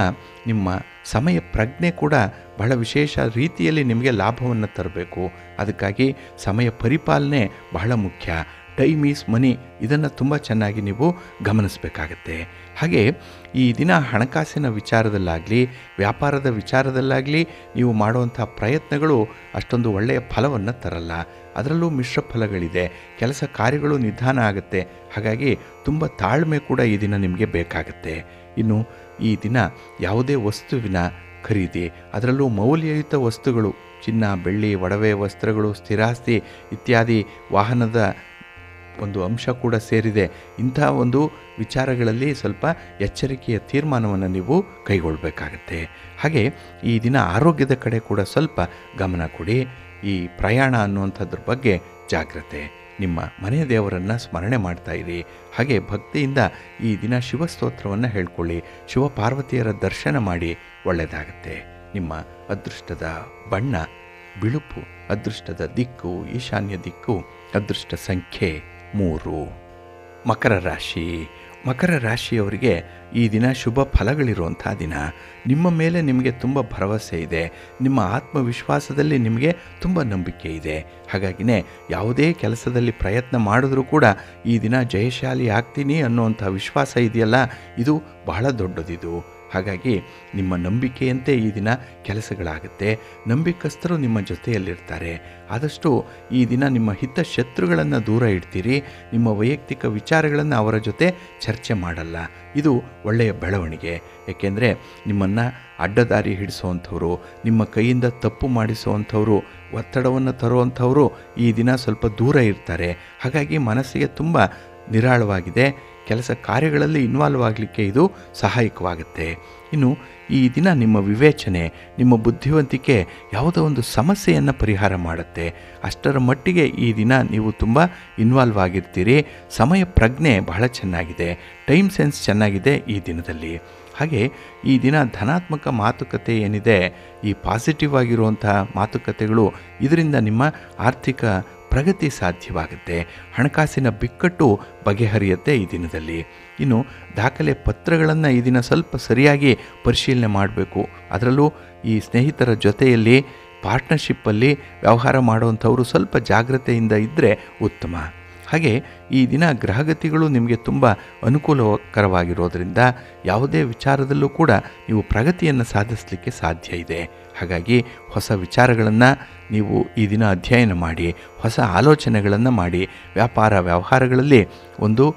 ನಿಮ್ಮ ಸಮಯ ಪ್ರಜ್ಞೆ ಕೂಡ ಬಹಳ ವಿಶೇಷ ರೀತಿಯಲ್ಲಿ ನಿಮಗೆ ಲಾಭವನ್ನು ತರಬೇಕು. ಅದಕ್ಕಾಗಿ ಸಮಯ ಪರಿಪಾಲನೆ ಬಹಳ ಮುಖ್ಯ. ಟೈಮ್ ಈಸ್ ಮನಿ, ಇದನ್ನು ತುಂಬ ಚೆನ್ನಾಗಿ ನೀವು ಗಮನಿಸಬೇಕಾಗತ್ತೆ. ಹಾಗೆ ಈ ದಿನ ಹಣಕಾಸಿನ ವಿಚಾರದಲ್ಲಾಗಲಿ ವ್ಯಾಪಾರದ ವಿಚಾರದಲ್ಲಾಗಲಿ ನೀವು ಮಾಡುವಂಥ ಪ್ರಯತ್ನಗಳು ಅಷ್ಟೊಂದು ಒಳ್ಳೆಯ ಫಲವನ್ನು ತರಲ್ಲ. ಅದರಲ್ಲೂ ಮಿಶ್ರ ಫಲಗಳಿದೆ. ಕೆಲಸ ಕಾರ್ಯಗಳು ನಿಧಾನ ಆಗುತ್ತೆ. ಹಾಗಾಗಿ ತುಂಬ ತಾಳ್ಮೆ ಕೂಡ ಈ ದಿನ ನಿಮಗೆ ಬೇಕಾಗುತ್ತೆ. ಇನ್ನು ಈ ದಿನ ಯಾವುದೇ ವಸ್ತುವಿನ ಖರೀದಿ, ಅದರಲ್ಲೂ ಮೌಲ್ಯಯುತ ವಸ್ತುಗಳು, ಚಿನ್ನ ಬೆಳ್ಳಿ ಒಡವೆ ವಸ್ತ್ರಗಳು ಸ್ಥಿರಾಸ್ತಿ ಇತ್ಯಾದಿ ವಾಹನದ ಒಂದು ಅಂಶ ಕೂಡ ಸೇರಿದೆ. ಇಂಥ ಒಂದು ವಿಚಾರಗಳಲ್ಲಿ ಸ್ವಲ್ಪ ಎಚ್ಚರಿಕೆಯ ತೀರ್ಮಾನವನ್ನು ನೀವು ಕೈಗೊಳ್ಳಬೇಕಾಗತ್ತೆ. ಹಾಗೆ ಈ ದಿನ ಆರೋಗ್ಯದ ಕಡೆ ಕೂಡ ಸ್ವಲ್ಪ ಗಮನ ಕೊಡಿ. ಈ ಪ್ರಯಾಣ ಅನ್ನುವಂಥದ್ರ ಬಗ್ಗೆ ಜಾಗ್ರತೆ. ನಿಮ್ಮ ಮನೆ ದೇವರನ್ನು ಸ್ಮರಣೆ ಮಾಡ್ತಾ ಇರಿ. ಹಾಗೆ ಭಕ್ತಿಯಿಂದ ಈ ದಿನ ಶಿವಸ್ತೋತ್ರವನ್ನು ಹೇಳ್ಕೊಳ್ಳಿ, ಶಿವಪಾರ್ವತಿಯರ ದರ್ಶನ ಮಾಡಿ, ಒಳ್ಳೆಯದಾಗತ್ತೆ. ನಿಮ್ಮ ಅದೃಷ್ಟದ ಬಣ್ಣ ಬಿಳುಪು, ಅದೃಷ್ಟದ ದಿಕ್ಕು ಈಶಾನ್ಯ ದಿಕ್ಕು, ಅದೃಷ್ಟ ಸಂಖ್ಯೆ 3. ಮಕರ ರಾಶಿ. ಮಕರ ರಾಶಿಯವರಿಗೆ ಈ ದಿನ ಶುಭ ಫಲಗಳಿರುವಂಥ ದಿನ. ನಿಮ್ಮ ಮೇಲೆ ನಿಮಗೆ ತುಂಬ ಭರವಸೆ ಇದೆ. ನಿಮ್ಮ ಆತ್ಮವಿಶ್ವಾಸದಲ್ಲಿ ನಿಮಗೆ ತುಂಬ ನಂಬಿಕೆ ಇದೆ. ಹಾಗಾಗಿನೇ ಯಾವುದೇ ಕೆಲಸದಲ್ಲಿ ಪ್ರಯತ್ನ ಮಾಡಿದ್ರೂ ಕೂಡ ಈ ದಿನ ಜಯಶಾಲಿ ಆಗ್ತೀನಿ ಅನ್ನುವಂಥ ವಿಶ್ವಾಸ ಇದೆಯಲ್ಲ, ಇದು ಬಹಳ ದೊಡ್ಡದಿದು. ಹಾಗಾಗಿ ನಿಮ್ಮ ನಂಬಿಕೆಯಂತೆ ಈ ದಿನ ಕೆಲಸಗಳಾಗುತ್ತೆ. ನಂಬಿಕಸ್ಥರು ನಿಮ್ಮ ಜೊತೆಯಲ್ಲಿರ್ತಾರೆ. ಆದಷ್ಟು ಈ ದಿನ ನಿಮ್ಮ ಹಿತಶತ್ರುಗಳನ್ನು ದೂರ ಇಡ್ತೀರಿ. ನಿಮ್ಮ ವೈಯಕ್ತಿಕ ವಿಚಾರಗಳನ್ನು ಅವರ ಜೊತೆ ಚರ್ಚೆ ಮಾಡಲ್ಲ. ಇದು ಒಳ್ಳೆಯ ಬೆಳವಣಿಗೆ. ಏಕೆಂದರೆ ನಿಮ್ಮನ್ನು ಅಡ್ಡದಾರಿ ಹಿಡಿಸುವಂಥವ್ರು, ನಿಮ್ಮ ಕೈಯಿಂದ ತಪ್ಪು ಮಾಡಿಸುವಂಥವ್ರು, ಒತ್ತಡವನ್ನು ತರುವಂಥವರು ಈ ದಿನ ಸ್ವಲ್ಪ ದೂರ ಇರ್ತಾರೆ. ಹಾಗಾಗಿ ಮನಸ್ಸಿಗೆ ತುಂಬ ನಿರಾಳವಾಗಿದೆ. ಕೆಲಸ ಕಾರ್ಯಗಳಲ್ಲಿ ಇನ್ವಾಲ್ವ್ ಆಗಲಿಕ್ಕೆ ಇದು ಸಹಾಯಕವಾಗುತ್ತೆ. ಇನ್ನು ಈ ದಿನ ನಿಮ್ಮ ವಿವೇಚನೆ, ನಿಮ್ಮ ಬುದ್ಧಿವಂತಿಕೆ ಯಾವುದೋ ಒಂದು ಸಮಸ್ಯೆಯನ್ನು ಪರಿಹಾರ ಮಾಡುತ್ತೆ. ಅಷ್ಟರ ಮಟ್ಟಿಗೆ ಈ ದಿನ ನೀವು ತುಂಬ ಇನ್ವಾಲ್ವ್ ಆಗಿರ್ತೀರಿ. ಸಮಯ ಪ್ರಜ್ಞೆ ಬಹಳ ಚೆನ್ನಾಗಿದೆ. ಟೈಮ್ ಸೆನ್ಸ್ ಚೆನ್ನಾಗಿದೆ ಈ ದಿನದಲ್ಲಿ. ಹಾಗೆ ಈ ದಿನ ಧನಾತ್ಮಕ ಮಾತುಕತೆ ಏನಿದೆ, ಈ ಪಾಸಿಟಿವ್ ಆಗಿರುವಂಥ ಮಾತುಕತೆಗಳು, ಇದರಿಂದ ನಿಮ್ಮ ಆರ್ಥಿಕ ಪ್ರಗತಿ ಸಾಧ್ಯವಾಗುತ್ತೆ. ಹಣಕಾಸಿನ ಬಿಕ್ಕಟ್ಟು ಬಗೆಹರಿಯುತ್ತೆ ಈ ದಿನದಲ್ಲಿ. ಇನ್ನು ದಾಖಲೆ ಪತ್ರಗಳನ್ನು ಈ ದಿನ ಸ್ವಲ್ಪ ಸರಿಯಾಗಿ ಪರಿಶೀಲನೆ ಮಾಡಬೇಕು. ಅದರಲ್ಲೂ ಈ ಸ್ನೇಹಿತರ ಜೊತೆಯಲ್ಲಿ ಪಾರ್ಟ್ನರ್ಶಿಪ್ಪಲ್ಲಿ ವ್ಯವಹಾರ ಮಾಡುವಂಥವರು ಸ್ವಲ್ಪ ಜಾಗ್ರತೆಯಿಂದ ಇದ್ದರೆ ಉತ್ತಮ. ಹಾಗೆ ಈ ದಿನ ಗ್ರಹಗತಿಗಳು ನಿಮಗೆ ತುಂಬ ಅನುಕೂಲಕರವಾಗಿರೋದರಿಂದ ಯಾವುದೇ ವಿಚಾರದಲ್ಲೂ ಕೂಡ ನೀವು ಪ್ರಗತಿಯನ್ನು ಸಾಧಿಸಲಿಕ್ಕೆ ಸಾಧ್ಯ ಇದೆ. ಹಾಗಾಗಿ ಹೊಸ ವಿಚಾರಗಳನ್ನು ನೀವು ಈ ದಿನ ಅಧ್ಯಯನ ಮಾಡಿ, ಹೊಸ ಆಲೋಚನೆಗಳನ್ನು ಮಾಡಿ, ವ್ಯವಹಾರಗಳಲ್ಲಿ ಒಂದು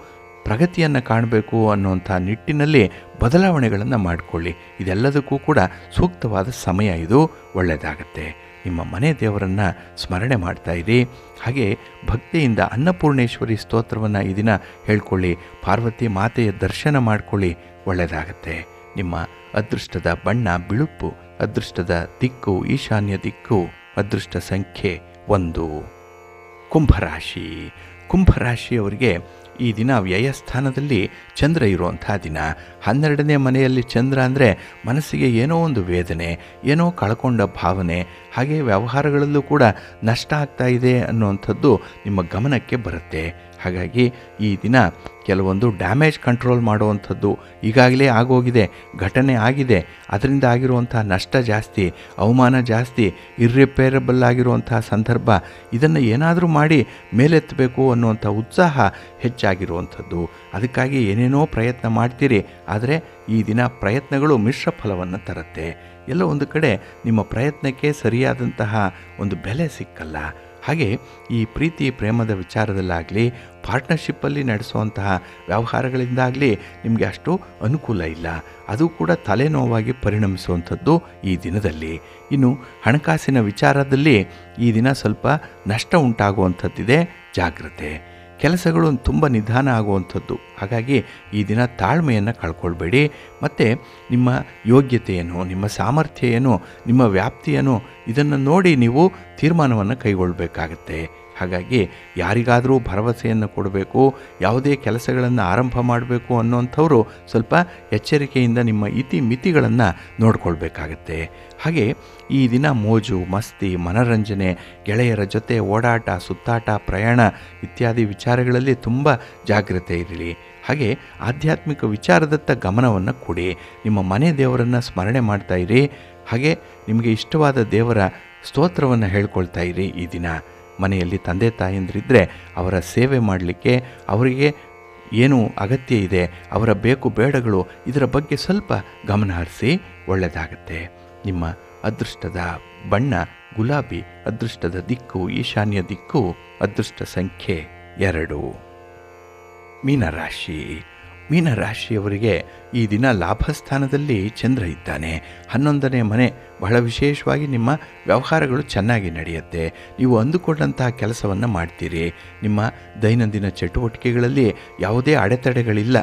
ಪ್ರಗತಿಯನ್ನು ಕಾಣಬೇಕು ಅನ್ನುವಂಥ ನಿಟ್ಟಿನಲ್ಲಿ ಬದಲಾವಣೆಗಳನ್ನು ಮಾಡಿಕೊಳ್ಳಿ. ಇದೆಲ್ಲದಕ್ಕೂ ಕೂಡ ಸೂಕ್ತವಾದ ಸಮಯ ಇದು, ಒಳ್ಳೆಯದಾಗತ್ತೆ. ನಿಮ್ಮ ಮನೆ ದೇವರನ್ನು ಸ್ಮರಣೆ ಮಾಡ್ತಾ ಇರಿ. ಹಾಗೆ ಭಕ್ತಿಯಿಂದ ಅನ್ನಪೂರ್ಣೇಶ್ವರಿ ಸ್ತೋತ್ರವನ್ನು ಈ ದಿನ ಹೇಳ್ಕೊಳ್ಳಿ, ಪಾರ್ವತಿ ಮಾತೆಯ ದರ್ಶನ ಮಾಡಿಕೊಳ್ಳಿ, ಒಳ್ಳೆಯದಾಗತ್ತೆ. ನಿಮ್ಮ ಅದೃಷ್ಟದ ಬಣ್ಣ ಬಿಳುಪು, ಅದೃಷ್ಟದ ದಿಕ್ಕು ಈಶಾನ್ಯ ದಿಕ್ಕು, ಅದೃಷ್ಟ ಸಂಖ್ಯೆ 1. ಕುಂಭರಾಶಿ. ಕುಂಭರಾಶಿಯವರಿಗೆ ಈ ದಿನ ವ್ಯಯಸ್ಥಾನದಲ್ಲಿ ಚಂದ್ರ ಇರುವಂಥ ದಿನ. 12ನೇ ಮನೆಯಲ್ಲಿ ಚಂದ್ರ ಅಂದರೆ ಮನಸ್ಸಿಗೆ ಏನೋ ಒಂದು ವೇದನೆ, ಏನೋ ಕಳ್ಕೊಂಡ ಭಾವನೆ, ಹಾಗೆ ವ್ಯವಹಾರಗಳಲ್ಲೂ ಕೂಡ ನಷ್ಟ ಆಗ್ತಾ ಇದೆ ಅನ್ನುವಂಥದ್ದು ನಿಮ್ಮ ಗಮನಕ್ಕೆ ಬರುತ್ತೆ. ಹಾಗಾಗಿ ಈ ದಿನ ಕೆಲವೊಂದು ಡ್ಯಾಮೇಜ್ ಕಂಟ್ರೋಲ್ ಮಾಡುವಂಥದ್ದು ಈಗಾಗಲೇ ಆಗೋಗಿದೆ, ಘಟನೆ ಆಗಿದೆ, ಅದರಿಂದ ಆಗಿರುವಂಥ ನಷ್ಟ ಜಾಸ್ತಿ, ಅವಮಾನ ಜಾಸ್ತಿ, ಇರ್ರಿಪೇರಬಲ್ ಆಗಿರುವಂಥ ಸಂದರ್ಭ, ಇದನ್ನು ಏನಾದರೂ ಮಾಡಿ ಮೇಲೆತ್ತಬೇಕು ಅನ್ನುವಂಥ ಉತ್ಸಾಹ ಹೆಚ್ಚಾಗಿರುವಂಥದ್ದು. ಅದಕ್ಕಾಗಿ ಏನೇನೋ ಪ್ರಯತ್ನ ಮಾಡ್ತೀರಿ, ಆದರೆ ಈ ದಿನ ಪ್ರಯತ್ನಗಳು ಮಿಶ್ರ ಫಲವನ್ನು ತರುತ್ತೆ. ಎಲ್ಲೋ ಒಂದು ಕಡೆ ನಿಮ್ಮ ಪ್ರಯತ್ನಕ್ಕೆ ಸರಿಯಾದಂತಹ ಒಂದು ಬೆಲೆ ಸಿಕ್ಕಲ್ಲ. ಹಾಗೆ ಈ ಪ್ರೀತಿ ಪ್ರೇಮದ ವಿಚಾರದಲ್ಲಾಗಲಿ, ಪಾರ್ಟ್ನರ್ಶಿಪ್ಪಲ್ಲಿ ನಡೆಸುವಂತಹ ವ್ಯವಹಾರಗಳಿಂದಾಗಲಿ ನಿಮಗೆ ಅಷ್ಟು ಅನುಕೂಲ ಇಲ್ಲ. ಅದು ಕೂಡ ತಲೆನೋವಾಗಿ ಪರಿಣಮಿಸುವಂಥದ್ದು ಈ ದಿನದಲ್ಲಿ. ಇನ್ನು ಹಣಕಾಸಿನ ವಿಚಾರದಲ್ಲಿ ಈ ದಿನ ಸ್ವಲ್ಪ ನಷ್ಟ ಉಂಟಾಗುವಂಥದ್ದಿದೆ, ಜಾಗ್ರತೆ. ಕೆಲಸಗಳು ತುಂಬ ನಿಧಾನ ಆಗುವಂಥದ್ದು. ಹಾಗಾಗಿ ಈ ದಿನ ತಾಳ್ಮೆಯನ್ನು ಕಳ್ಕೊಳ್ಬೇಡಿ. ಮತ್ತು ನಿಮ್ಮ ಯೋಗ್ಯತೆಯನ್ನು, ನಿಮ್ಮ ಸಾಮರ್ಥ್ಯ ಏನು, ನಿಮ್ಮ ವ್ಯಾಪ್ತಿಯನ್ನು, ಇದನ್ನು ನೋಡಿ ನೀವು ತೀರ್ಮಾನವನ್ನು ಕೈಗೊಳ್ಳಬೇಕಾಗತ್ತೆ. ಹಾಗಾಗಿ ಯಾರಿಗಾದರೂ ಭರವಸೆಯನ್ನು ಕೊಡಬೇಕು, ಯಾವುದೇ ಕೆಲಸಗಳನ್ನು ಆರಂಭ ಮಾಡಬೇಕು ಅನ್ನೋಂಥವರು ಸ್ವಲ್ಪ ಎಚ್ಚರಿಕೆಯಿಂದ ನಿಮ್ಮ ಮಿತಿಗಳನ್ನು ನೋಡ್ಕೊಳ್ಬೇಕಾಗತ್ತೆ. ಹಾಗೆ ಈ ದಿನ ಮೋಜು ಮಸ್ತಿ, ಮನರಂಜನೆ, ಗೆಳೆಯರ ಜೊತೆ ಓಡಾಟ, ಸುತ್ತಾಟ, ಪ್ರಯಾಣ ಇತ್ಯಾದಿ ವಿಚಾರಗಳಲ್ಲಿ ತುಂಬ ಜಾಗ್ರತೆ ಇರಲಿ. ಹಾಗೆ ಆಧ್ಯಾತ್ಮಿಕ ವಿಚಾರದತ್ತ ಗಮನವನ್ನು ಕೊಡಿ. ನಿಮ್ಮ ಮನೆ ದೇವರನ್ನು ಸ್ಮರಣೆ ಮಾಡ್ತಾ ಇರಿ. ಹಾಗೆ ನಿಮಗೆ ಇಷ್ಟವಾದ ದೇವರ ಸ್ತೋತ್ರವನ್ನು ಹೇಳ್ಕೊಳ್ತಾ ಇರಿ. ಈ ದಿನ ಮನೆಯಲ್ಲಿ ತಂದೆ ತಾಯಂದಿರಿದ್ದರೆ ಅವರ ಸೇವೆ ಮಾಡಲಿಕ್ಕೆ, ಅವರಿಗೆ ಏನು ಅಗತ್ಯ ಇದೆ, ಅವರ ಬೇಕು ಬೇಡಗಳು, ಇದರ ಬಗ್ಗೆ ಸ್ವಲ್ಪ ಗಮನ ಹರಿಸಿ, ಒಳ್ಳೆಯದಾಗತ್ತೆ. ನಿಮ್ಮ ಅದೃಷ್ಟದ ಬಣ್ಣ ಗುಲಾಬಿ, ಅದೃಷ್ಟದ ದಿಕ್ಕು ಈಶಾನ್ಯ ದಿಕ್ಕು, ಅದೃಷ್ಟ ಸಂಖ್ಯೆ 2. ಮೀನರಾಶಿ. ಮೀನರಾಶಿಯವರಿಗೆ ಈ ದಿನ ಲಾಭಸ್ಥಾನದಲ್ಲಿ ಚಂದ್ರ ಇದ್ದಾನೆ. 11ನೇ ಮನೆ. ಬಹಳ ವಿಶೇಷವಾಗಿ ನಿಮ್ಮ ವ್ಯವಹಾರಗಳು ಚೆನ್ನಾಗಿ ನಡೆಯುತ್ತೆ. ನೀವು ಅಂದುಕೊಂಡಂತಹ ಕೆಲಸವನ್ನು ಮಾಡ್ತೀರಿ. ನಿಮ್ಮ ದೈನಂದಿನ ಚಟುವಟಿಕೆಗಳಲ್ಲಿ ಯಾವುದೇ ಅಡೆತಡೆಗಳಿಲ್ಲ.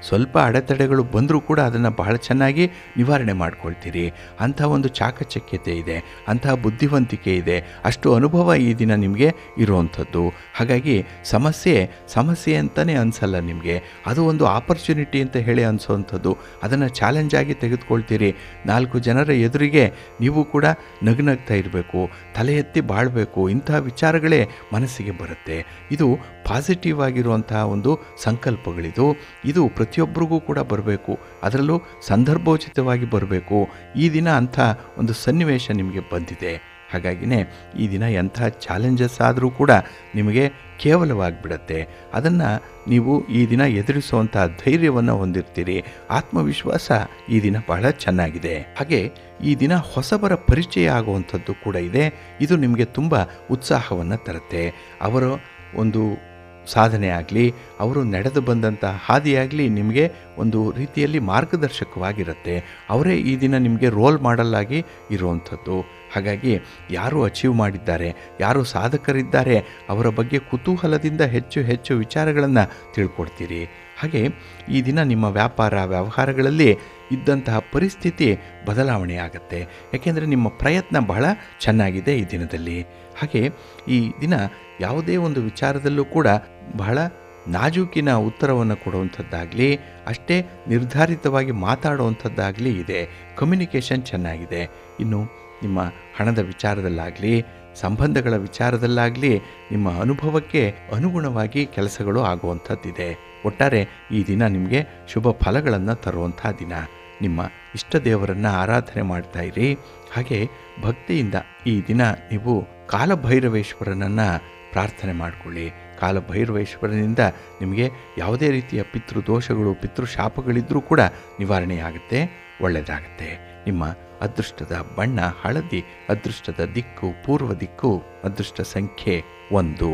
ಸ್ವಲ್ಪ ಅಡೆತಡೆಗಳು ಬಂದರೂ ಕೂಡ ಅದನ್ನು ಬಹಳ ಚೆನ್ನಾಗಿ ನಿವಾರಣೆ ಮಾಡ್ಕೊಳ್ತೀರಿ. ಅಂಥ ಒಂದು ಚಾಕಚಕ್ಯತೆ ಇದೆ, ಅಂತಹ ಬುದ್ಧಿವಂತಿಕೆ ಇದೆ, ಅಷ್ಟು ಅನುಭವ ಈ ದಿನ ನಿಮಗೆ ಇರುವಂಥದ್ದು. ಹಾಗಾಗಿ ಸಮಸ್ಯೆ ಅಂತಲೇ ಅನಿಸಲ್ಲ ನಿಮಗೆ, ಅದು ಒಂದು ಆಪರ್ಚುನಿಟಿ ಅಂತ ಹೇಳಿ ಅನಿಸೋವಂಥದ್ದು. ಅದನ್ನು ಚಾಲೆಂಜ್ ಆಗಿ ತೆಗೆದುಕೊಳ್ತೀರಿ. 4 ಜನರ ಎದುರಿಗೆ ನೀವು ಕೂಡ ನಗ್ನಗ್ತಾ ಇರಬೇಕು, ತಲೆ ಎತ್ತಿ ಬಾಳಬೇಕು, ಇಂತಹ ವಿಚಾರಗಳೇ ಮನಸ್ಸಿಗೆ ಬರುತ್ತೆ. ಇದು ಪಾಸಿಟಿವ್ ಆಗಿರುವಂತಹ ಒಂದು ಸಂಕಲ್ಪಗಳಿದು. ಇದು ಪ್ರತಿಯೊಬ್ಬರಿಗೂ ಕೂಡ ಬರಬೇಕು, ಅದರಲ್ಲೂ ಸಂದರ್ಭೋಚಿತವಾಗಿ ಬರಬೇಕು. ಈ ದಿನ ಅಂಥ ಒಂದು ಸನ್ನಿವೇಶ ನಿಮಗೆ ಬಂದಿದೆ. ಹಾಗಾಗಿನೇ ಈ ದಿನ ಎಂಥ ಚಾಲೆಂಜಸ್ ಆದರೂ ಕೂಡ ನಿಮಗೆ ಕೇವಲವಾಗಿಬಿಡತ್ತೆ. ಅದನ್ನು ನೀವು ಈ ದಿನ ಎದುರಿಸುವಂಥ ಧೈರ್ಯವನ್ನು ಹೊಂದಿರ್ತೀರಿ. ಆತ್ಮವಿಶ್ವಾಸ ಈ ದಿನ ಬಹಳ ಚೆನ್ನಾಗಿದೆ. ಹಾಗೆ ಈ ದಿನ ಹೊಸಬರ ಪರಿಚಯ ಆಗುವಂಥದ್ದು ಕೂಡ ಇದೆ. ಇದು ನಿಮಗೆ ತುಂಬ ಉತ್ಸಾಹವನ್ನು ತರುತ್ತೆ. ಅವರ ಒಂದು ಸಾಧನೆ ಆಗಲಿ, ಅವರು ನಡೆದು ಬಂದಂಥ ಹಾದಿಯಾಗಲಿ ನಿಮಗೆ ಒಂದು ರೀತಿಯಲ್ಲಿ ಮಾರ್ಗದರ್ಶಕವಾಗಿರುತ್ತೆ. ಅವರೇ ಈ ದಿನ ನಿಮಗೆ ರೋಲ್ ಮಾಡೆಲ್ ಆಗಿ ಇರುವಂಥದ್ದು. ಹಾಗಾಗಿ ಯಾರು ಅಚೀವ್ ಮಾಡಿದ್ದಾರೆ, ಯಾರು ಸಾಧಕರಿದ್ದಾರೆ, ಅವರ ಬಗ್ಗೆ ಕುತೂಹಲದಿಂದ ಹೆಚ್ಚು ವಿಚಾರಗಳನ್ನು ತಿಳ್ಕೊಡ್ತೀರಿ. ಹಾಗೆ ಈ ದಿನ ನಿಮ್ಮ ವ್ಯಾಪಾರ ವ್ಯವಹಾರಗಳಲ್ಲಿ ಇದ್ದಂತಹ ಪರಿಸ್ಥಿತಿ ಬದಲಾವಣೆ ಆಗುತ್ತೆ. ಯಾಕೆಂದರೆ ನಿಮ್ಮ ಪ್ರಯತ್ನ ಬಹಳ ಚೆನ್ನಾಗಿದೆ ಈ ದಿನದಲ್ಲಿ. ಹಾಗೆ ಈ ದಿನ ಯಾವುದೇ ಒಂದು ವಿಚಾರದಲ್ಲೂ ಕೂಡ ಬಹಳ ನಾಜೂಕಿನ ಉತ್ತರವನ್ನು ಕೊಡುವಂಥದ್ದಾಗಲಿ, ಅಷ್ಟೇ ನಿರ್ಧಾರಿತವಾಗಿ ಮಾತಾಡುವಂಥದ್ದಾಗಲಿ ಇದೆ. ಕಮ್ಯುನಿಕೇಷನ್ ಚೆನ್ನಾಗಿದೆ. ಇನ್ನು ನಿಮ್ಮ ಹಣದ ವಿಚಾರದಲ್ಲಾಗಲಿ, ಸಂಬಂಧಗಳ ವಿಚಾರದಲ್ಲಾಗಲಿ ನಿಮ್ಮ ಅನುಭವಕ್ಕೆ ಅನುಗುಣವಾಗಿ ಕೆಲಸಗಳು ಆಗುವಂಥದ್ದಿದೆ. ಒಟ್ಟಾರೆ ಈ ದಿನ ನಿಮಗೆ ಶುಭ ಫಲಗಳನ್ನು ತರುವಂಥ ದಿನ. ನಿಮ್ಮ ಇಷ್ಟ ದೇವರನ್ನು ಆರಾಧನೆ ಮಾಡ್ತಾ ಇರಿ. ಹಾಗೆ ಭಕ್ತಿಯಿಂದ ಈ ದಿನ ನೀವು ಕಾಲಭೈರವೇಶ್ವರನನ್ನು ಪ್ರಾರ್ಥನೆ ಮಾಡಿಕೊಳ್ಳಿ. ಕಾಲಭೈರವೇಶ್ವರನಿಂದ ನಿಮಗೆ ಯಾವುದೇ ರೀತಿಯ ಪಿತೃದೋಷಗಳು, ಪಿತೃಶಾಪಗಳಿದ್ದರೂ ಕೂಡ ನಿವಾರಣೆಯಾಗುತ್ತೆ, ಒಳ್ಳೆಯದಾಗುತ್ತೆ. ನಿಮ್ಮ ಅದೃಷ್ಟದ ಬಣ್ಣ ಹಳದಿ, ಅದೃಷ್ಟದ ದಿಕ್ಕು ಪೂರ್ವ ದಿಕ್ಕು, ಅದೃಷ್ಟ ಸಂಖ್ಯೆ 1.